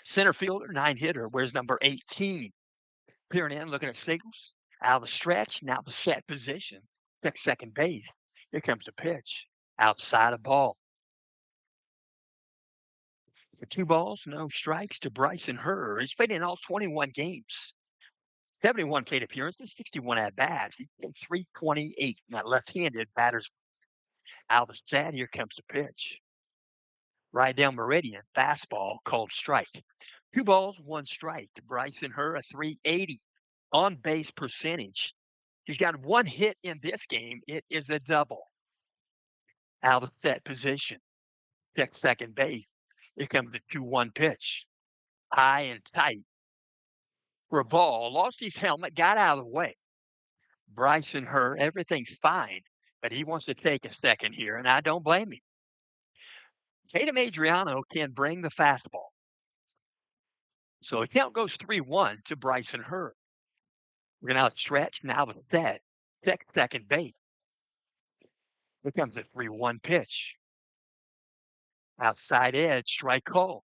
S1: Center fielder, 9-hitter, wears number 18. Peering in, looking at signals. Out of the stretch, now the set position. Check second base. Here comes the pitch. Outside of ball. For 2 balls, no strikes to Bryson Herr. He's played in all 21 games. 71 plate appearances, 61 at bats. He's been 328. Now left-handed batters out of the set. Here comes the pitch. Right down meridian, fastball called strike. 2 balls, 1 strike. Bryson Herr, a 380 on base percentage. He's got 1 hit in this game. It is a double. Out of set position. Check second base. Here comes the 2-1 pitch. High and tight for a ball. Lost his helmet, got out of the way. Bryson Herr, everything's fine, but he wants to take a second here, and I don't blame him. Tatum Adriano can bring the fastball. So the count goes 3-1 to Bryson Herr. We're going to stretch, now the set. Check second base. Here comes a 3-1 pitch. Outside edge, strike call.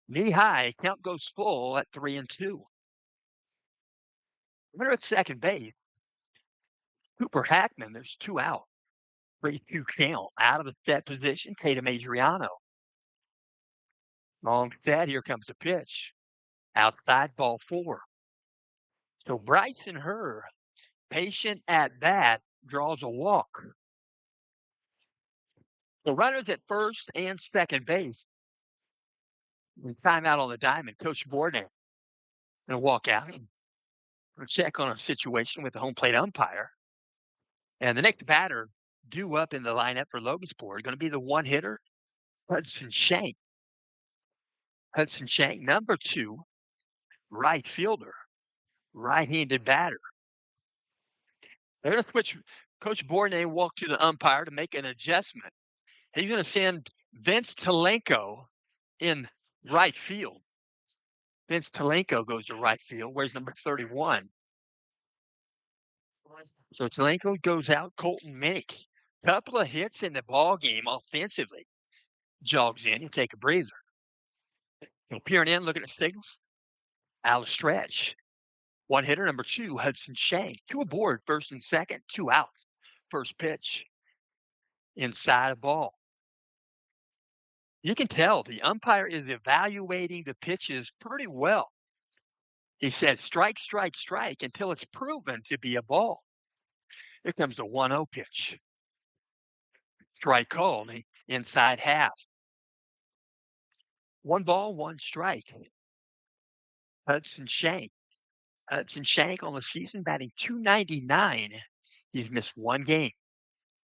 S1: Knee high, count goes full at 3-2. Runner at second base. Cooper Hackman, there's 2 out. 3-2 count. Out of the set position, Tatum Adriano. Long set, here comes the pitch. Outside, ball 4. So Bryson Herr, patient at bat, draws a walk. The runners at first and second base. Timeout on the diamond. Coach Bourdon going to walk out and check on a situation with the home plate umpire. And the next batter due up in the lineup for Logansport going to be the one hitter, Hudson Shank. Hudson Shank, number 2, right fielder, right-handed batter. They're going to switch. Coach Bourdon walked to the umpire to make an adjustment. He's going to send Vince Talenko in right field. Vince Talenko goes to right field. Where's number 31? So Talenko goes out. Colton Minnick. Couple of hits in the ball game offensively. Jogs in. You take a breather. So peering in, looking at signals. Out of stretch. One hitter, number 2, Hudson Shank. 2 aboard, first and second. 2 out. First pitch. Inside of ball. You can tell the umpire is evaluating the pitches pretty well. He says strike, strike, strike until it's proven to be a ball. Here comes the 1-0 pitch. Strike called inside half. 1 ball, 1 strike. Hudson Shank. Hudson Shank on the season batting .299. He's missed 1 game.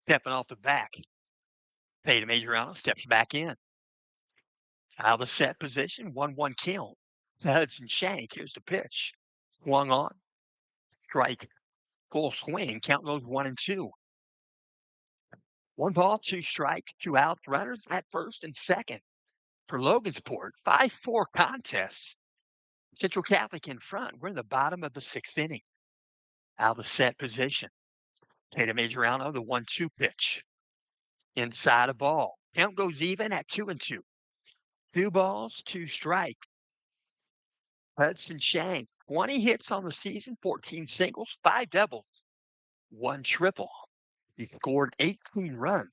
S1: Stepping off the back. Tatum Adriano steps back in. Out of the set position, 1-1 count. Hudson Shank, here's the pitch. Swung on. Strike. Full swing. Count goes 1-2. 1 ball, 2 strikes, 2 out. Runners at first and second. For Logansport, 5-4 contest. Central Catholic in front. We're in the bottom of the 6th inning. Out of the set position. Tatum Adriano, the 1-2 pitch. Inside a ball. Count goes even at 2-2. 2 balls, 2 strikes. Hudson Shank, 20 hits on the season, 14 singles, 5 doubles, 1 triple. He scored 18 runs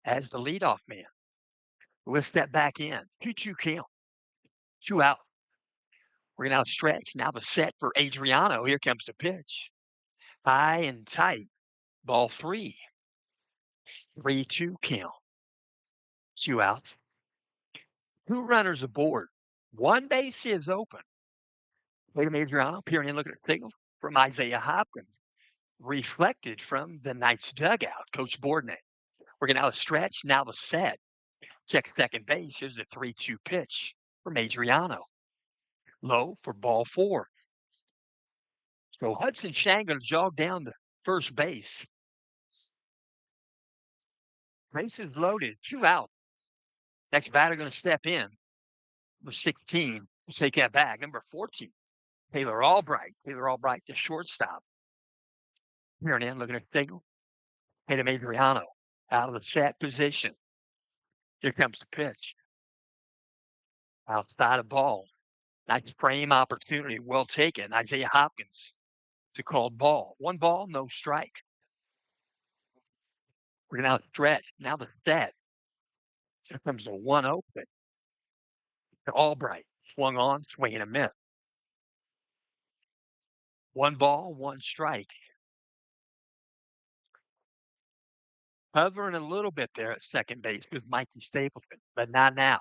S1: as the leadoff man. We'll step back in. 2-2 count. 2 out. We're going to stretch. Now the set for Adriano. Here comes the pitch. High and tight. Ball 3. 3-2 count. 2 outs. 2 runners aboard. 1 base is open. Tatum Adriano peering in, looking at the signal from Isaiah Hopkins. Reflected from the Knights dugout. Coach Bourdon. We're going to stretch. Now the set. Check second base. Here's the 3-2 pitch from Adriano. Low for ball 4. So Hudson Shank going to jog down to first base. Bases loaded. 2 out. Next batter going to step in. Number 16. We'll take that back. Number 14. Taylor Albright. Taylor Albright, the shortstop. Here and in, looking at the signal. Tatum Adriano out of the set position. Here comes the pitch. Outside of ball. Nice frame opportunity, well taken. Isaiah Hopkins to called ball. One ball, no strike. We're now stretch. Now the set. Here comes the 1-0 pitch to Albright. Swung on, swing and a miss. One ball, one strike. Hovering a little bit there at second base with Mikey Stapleton, but not now.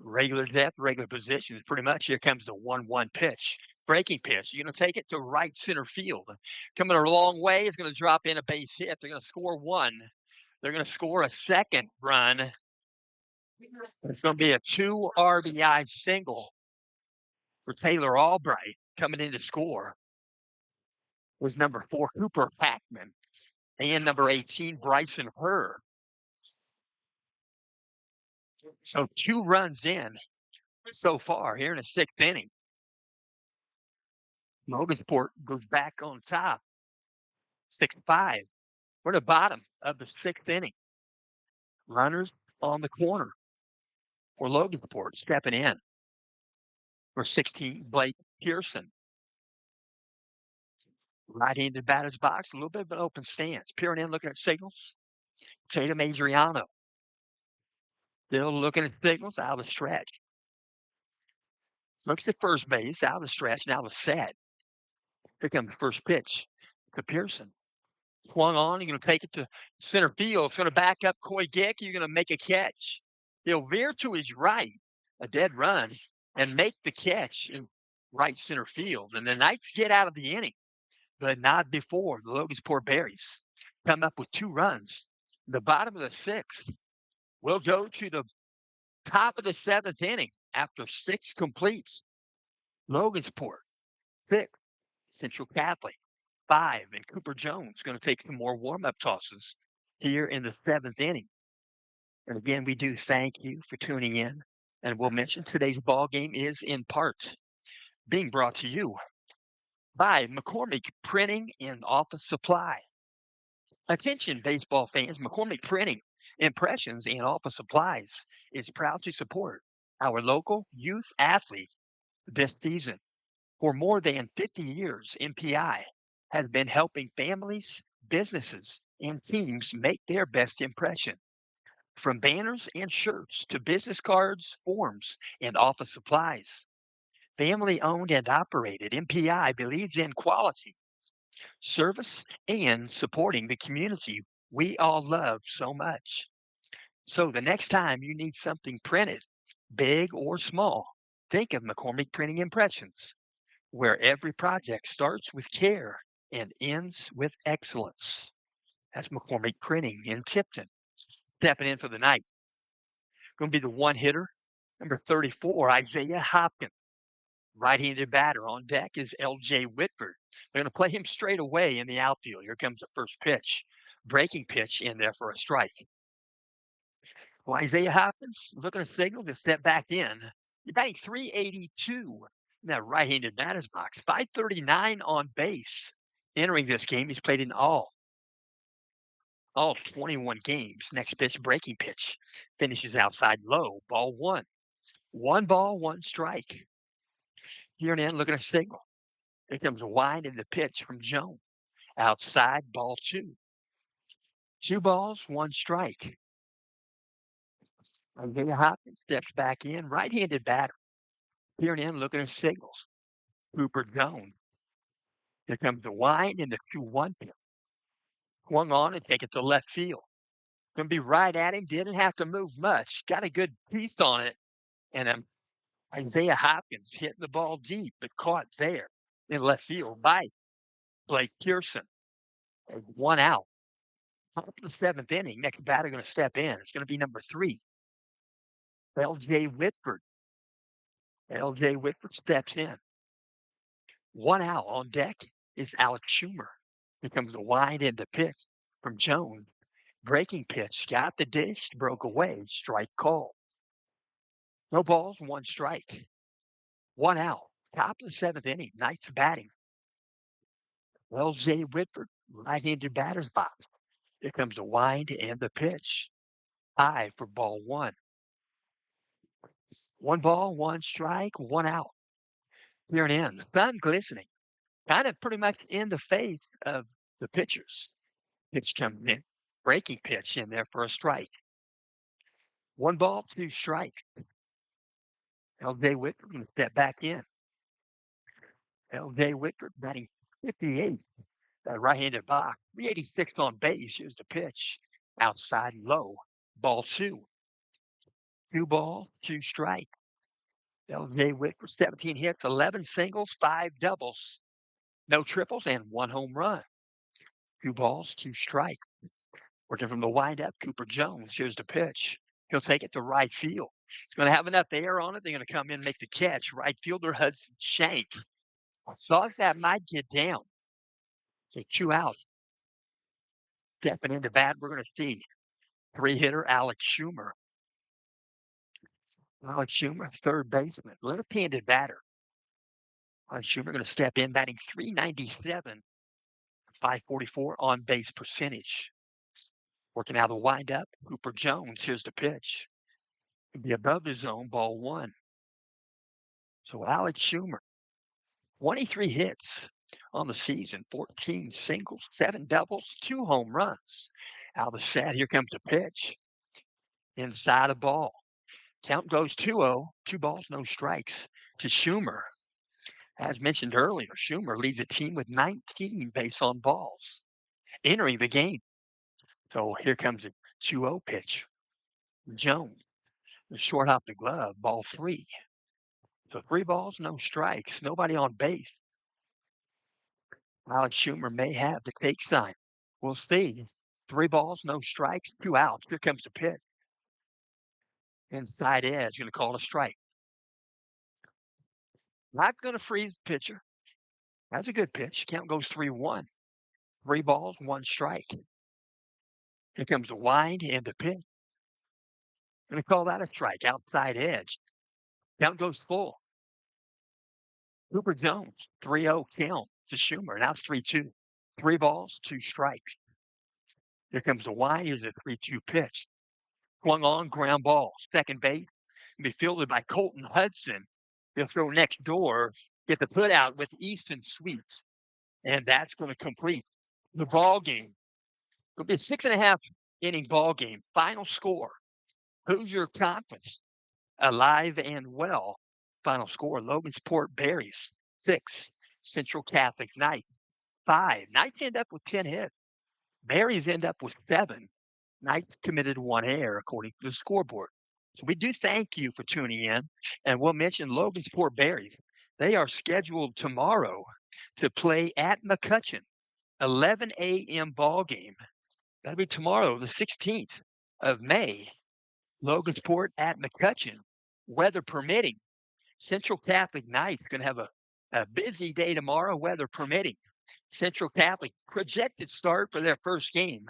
S1: Regular depth, regular position. Pretty much here comes the 1-1 pitch. Breaking pitch. You're going to take it to right center field. Coming a long way. It's going to drop in a base hit. They're going to score one. They're going to score a second run. It's going to be a 2 RBI single for Taylor Albright. Coming in to score was number 4, Cooper Hackman, and number 18, Bryson Herr. So 2 runs in so far here in the 6th inning. Logansport goes back on top, 6-5. We're at the bottom of the 6th inning. Runners on the corner for Logansport stepping in. For 16, Blake Pearson. Right-handed batter's box, a little bit of an open stance. Peering in, looking at signals. Tatum Adriano. Still looking at signals, out of the stretch. Looks at first base, out of the stretch, now the set. Here comes the first pitch to Pearson. Swung on, you're going to take it to center field. It's going to back up Coy Gick. You're going to make a catch. He'll veer to his right, a dead run, and make the catch in right center field. And the Knights get out of the inning, but not before the Logansport Berries come up with 2 runs. The bottom of the 6th will go to the top of the 7th inning after 6 completes. Logansport, 6, Central Catholic, 5, and Cooper Jones going to take some more warm-up tosses here in the 7th inning. And again, we do thank you for tuning in. And we'll mention today's ball game is in part being brought to you by McCormick Printing and Office Supply. Attention, baseball fans, McCormick Printing, Impressions, and Office Supplies is proud to support our local youth athletes this season. For more than 50 years, MPI has been helping families, businesses, and teams make their best impression. From banners and shirts to business cards, forms, and office supplies. Family owned and operated, MPI believes in quality, service, and supporting the community we all love so much. So the next time you need something printed, big or small, think of McCormick Printing Impressions, where every project starts with care and ends with excellence. That's McCormick Printing in Tipton. Stepping in for the night. Going to be the one hitter, number 34, Isaiah Hopkins. Right-handed batter on deck is L.J. Whitford. They're going to play him straight away in the outfield. Here comes the first pitch. Breaking pitch in there for a strike. Well, Isaiah Hopkins looking to signal to step back in. You're batting 382 in that right-handed batter's box. 539 on base. Entering this game, he's played in all 21 games. Next pitch, breaking pitch. Finishes outside low. Ball 1. 1 ball, 1 strike. Here and in, looking at signal. Here comes a wind in the pitch from Jones. Outside, ball 2. 2 balls, 1 strike. Isaiah Hopkins steps back in, right-handed batter. Here and in, looking at signals. Cooper Jones. Here comes the wind in the 2-1 pitch. Swung on and take it to left field. Going to be right at him. Didn't have to move much. Got a good piece on it. And Isaiah Hopkins hitting the ball deep, but caught there in left field by Blake Pearson. There's 1 out. Top of the 7th inning. Next batter going to step in. It's going to be number 3, L.J. Whitford. L.J. Whitford steps in. 1 out. On deck is Alex Schumer. Here comes the wind in the pitch from Jones. Breaking pitch. Got the dish. Broke away. Strike call. No balls. 1 strike. 1 out. Top of the 7th inning. Knights batting. L.J. Whitford. Right-handed batter's box. Here comes the wind and the pitch. High for ball 1. 1 ball, 1 strike, 1 out. Peering in, sun glistening, kind of pretty much in the face of the pitchers. Pitch comes in, breaking pitch in there for a strike. 1 ball, 2 strikes. L.J. Whitford going to step back in. L.J. Whitford batting 58. That right-handed box. 386 on base. Here's the pitch. Outside low. Ball 2. 2 balls, 2 strikes. L.J. Whitford, 17 hits, 11 singles, 5 doubles. No triples, and 1 home run. 2 balls, 2 strikes. Working from the windup, Cooper Jones. Here's the pitch. He'll take it to right field. He's going to have enough air on it. They're going to come in and make the catch. Right fielder Hudson Shank. Thought that might get down. So 2 outs. Stepping into bat, we're going to see 3-hitter Alex Schumer. Alex Schumer, third baseman, left-handed batter. Alex Schumer going to step in, batting 397, 544 on base percentage. Working out of the windup, Cooper Jones. Here's the pitch. It'll be above the zone, ball 1. So Alex Schumer, 23 hits on the season, 14 singles, 7 doubles, 2 home runs. Out of the set, here comes the pitch. Inside a ball. Count goes 2-0, 2 balls, no strikes to Schumer. As mentioned earlier, Schumer leads the team with 19 base on balls entering the game. So here comes a 2-0 pitch. Jones, the short off the glove, ball 3. So 3 balls, no strikes, nobody on base. Alex Schumer may have the take sign. We'll see. 3 balls, no strikes, 2 outs. Here comes the pitch. Inside edge, going to call a strike. Not going to freeze the pitcher. That's a good pitch. Count goes 3-1. 3 balls, 1 strike. Here comes the wind and the pitch. Going to call that a strike. Outside edge. Count goes full. Cooper Jones, 3-0 count to Schumer. Now it's 3-2. 3 balls, 2 strikes. Here comes the wind. Here's a 3-2 pitch. Swung on, ground ball. Second base. Be fielded by Colton Hudson. He'll throw next door, get the put out with Easton Sweets. And that's going to complete the ball game. It'll be a 6.5-inning ball game. Final score. Hoosier Conference, alive and well. Final score, Logansport Berries, 6. Central Catholic Knights, 5. Knights end up with 10 hits. Berries end up with 7. Knights committed 1 error, according to the scoreboard. So we do thank you for tuning in, and we'll mention Logansport Berries. They are scheduled tomorrow to play at McCutcheon, 11 a.m. ball game. That'll be tomorrow, the 16th of May. Logansport at McCutcheon, weather permitting. Central Catholic Knights going to have a busy day tomorrow, weather permitting. Central Catholic projected start for their first game.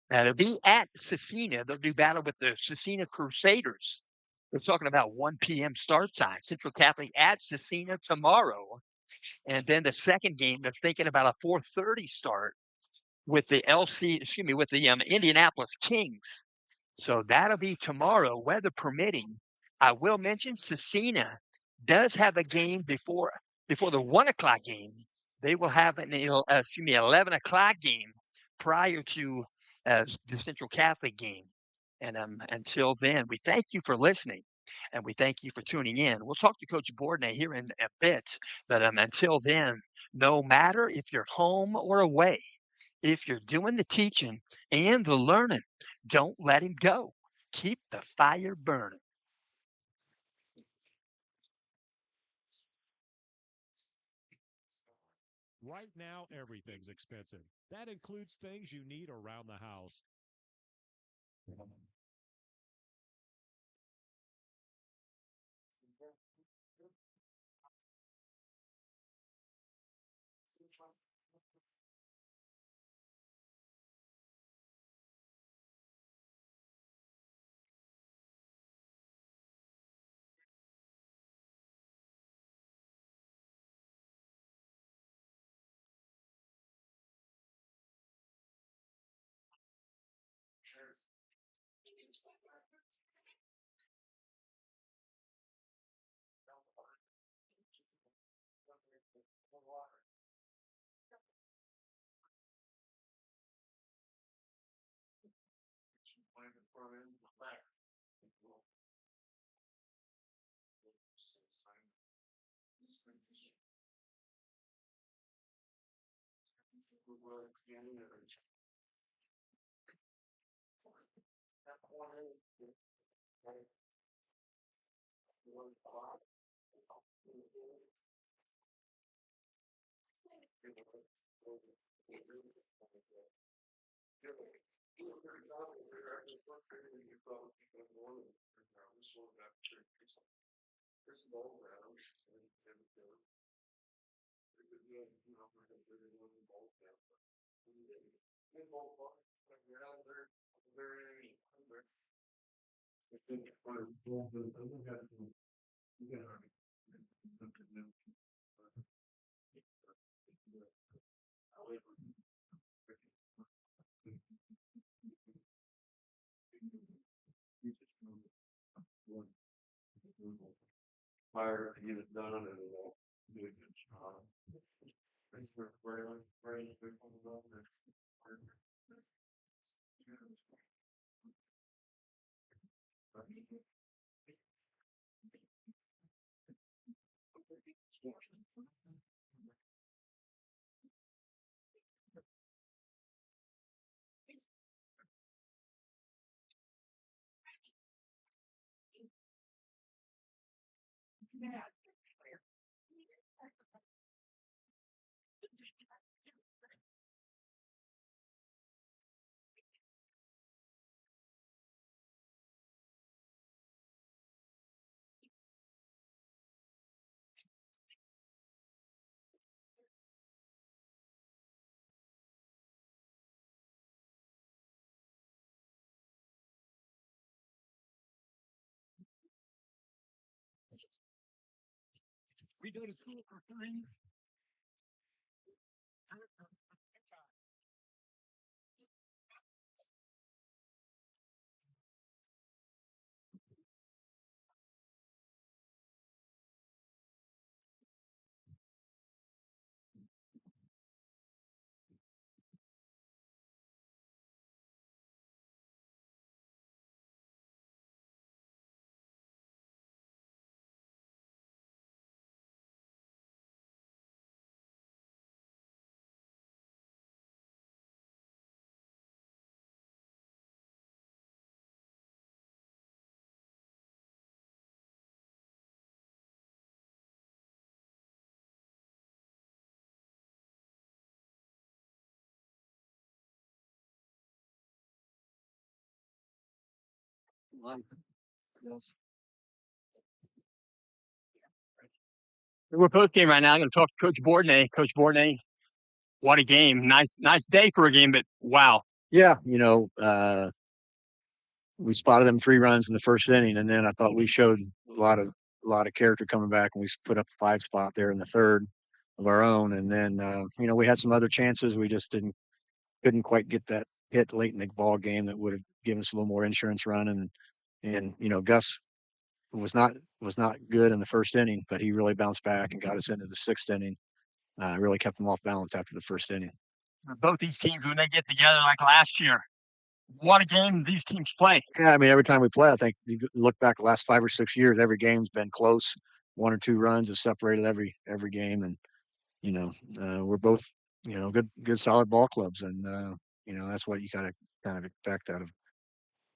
S1: They'll be at Cecina. They'll do battle with the Cecina Crusaders. We're talking about 1 p.m. start time. Central Catholic at Cecina tomorrow. And then the second game, they're thinking about a 4:30 start with the Indianapolis Kings. So that'll be tomorrow, weather permitting. I will mention Cecina does have a game before the 1 o'clock game. They will have an 11 o'clock game prior to the Central Catholic game. And until then, we thank you for listening, and we thank you for tuning in. We'll talk to Coach Bourdonnais here in a bit, but until then, no matter if you're home or away, if you're doing the teaching and the learning, don't let him go. Keep the fire burning.
S2: Right now, everything's expensive. That includes things you need around the house.
S1: We go to school for 3. We're post game right now. I'm going to talk to Coach Bourdonnais. Coach Bourdonnais, what a game! Nice day for a game, but wow.
S3: Yeah, we spotted them 3 runs in the first inning, and then I thought we showed a lot of character coming back, and we put up a 5 spot there in the third of our own, and then we had some other chances. We just couldn't quite get that hit late in the ball game that would have given us a little more insurance run, and Gus was not good in the first inning, but he really bounced back and got us into the 6th inning. Really kept them off balance after the first inning.
S1: Both these teams, when they get together like last year, what a game these teams play.
S3: Yeah, I mean, every time we play, I think you look back the last 5 or 6 years, every game's been close. 1 or 2 runs have separated every game, and we're both good solid ball clubs, and that's what you gotta kind of expect out of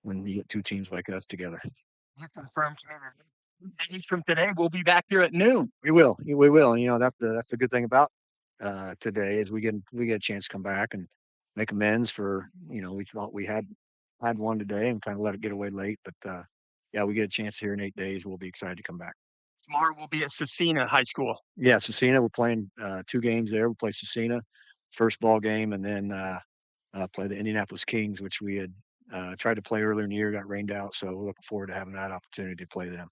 S3: when you get 2 teams like us together.
S1: You confirmed to me that days from today we'll be back here at noon.
S3: We will, and that's the good thing about today is we get a chance to come back and make amends for we thought we had one today and kind of let it get away late, but yeah, we get a chance here in 8 days. We'll be excited to come back.
S1: Tomorrow we'll be at Cecina High School.
S3: Yeah, Cecina. We're playing 2 games there. We'll play Cecina, first ball game, and then play the Indianapolis Kings, which we had tried to play earlier in the year, got rained out. So we're looking forward to having that opportunity to play them.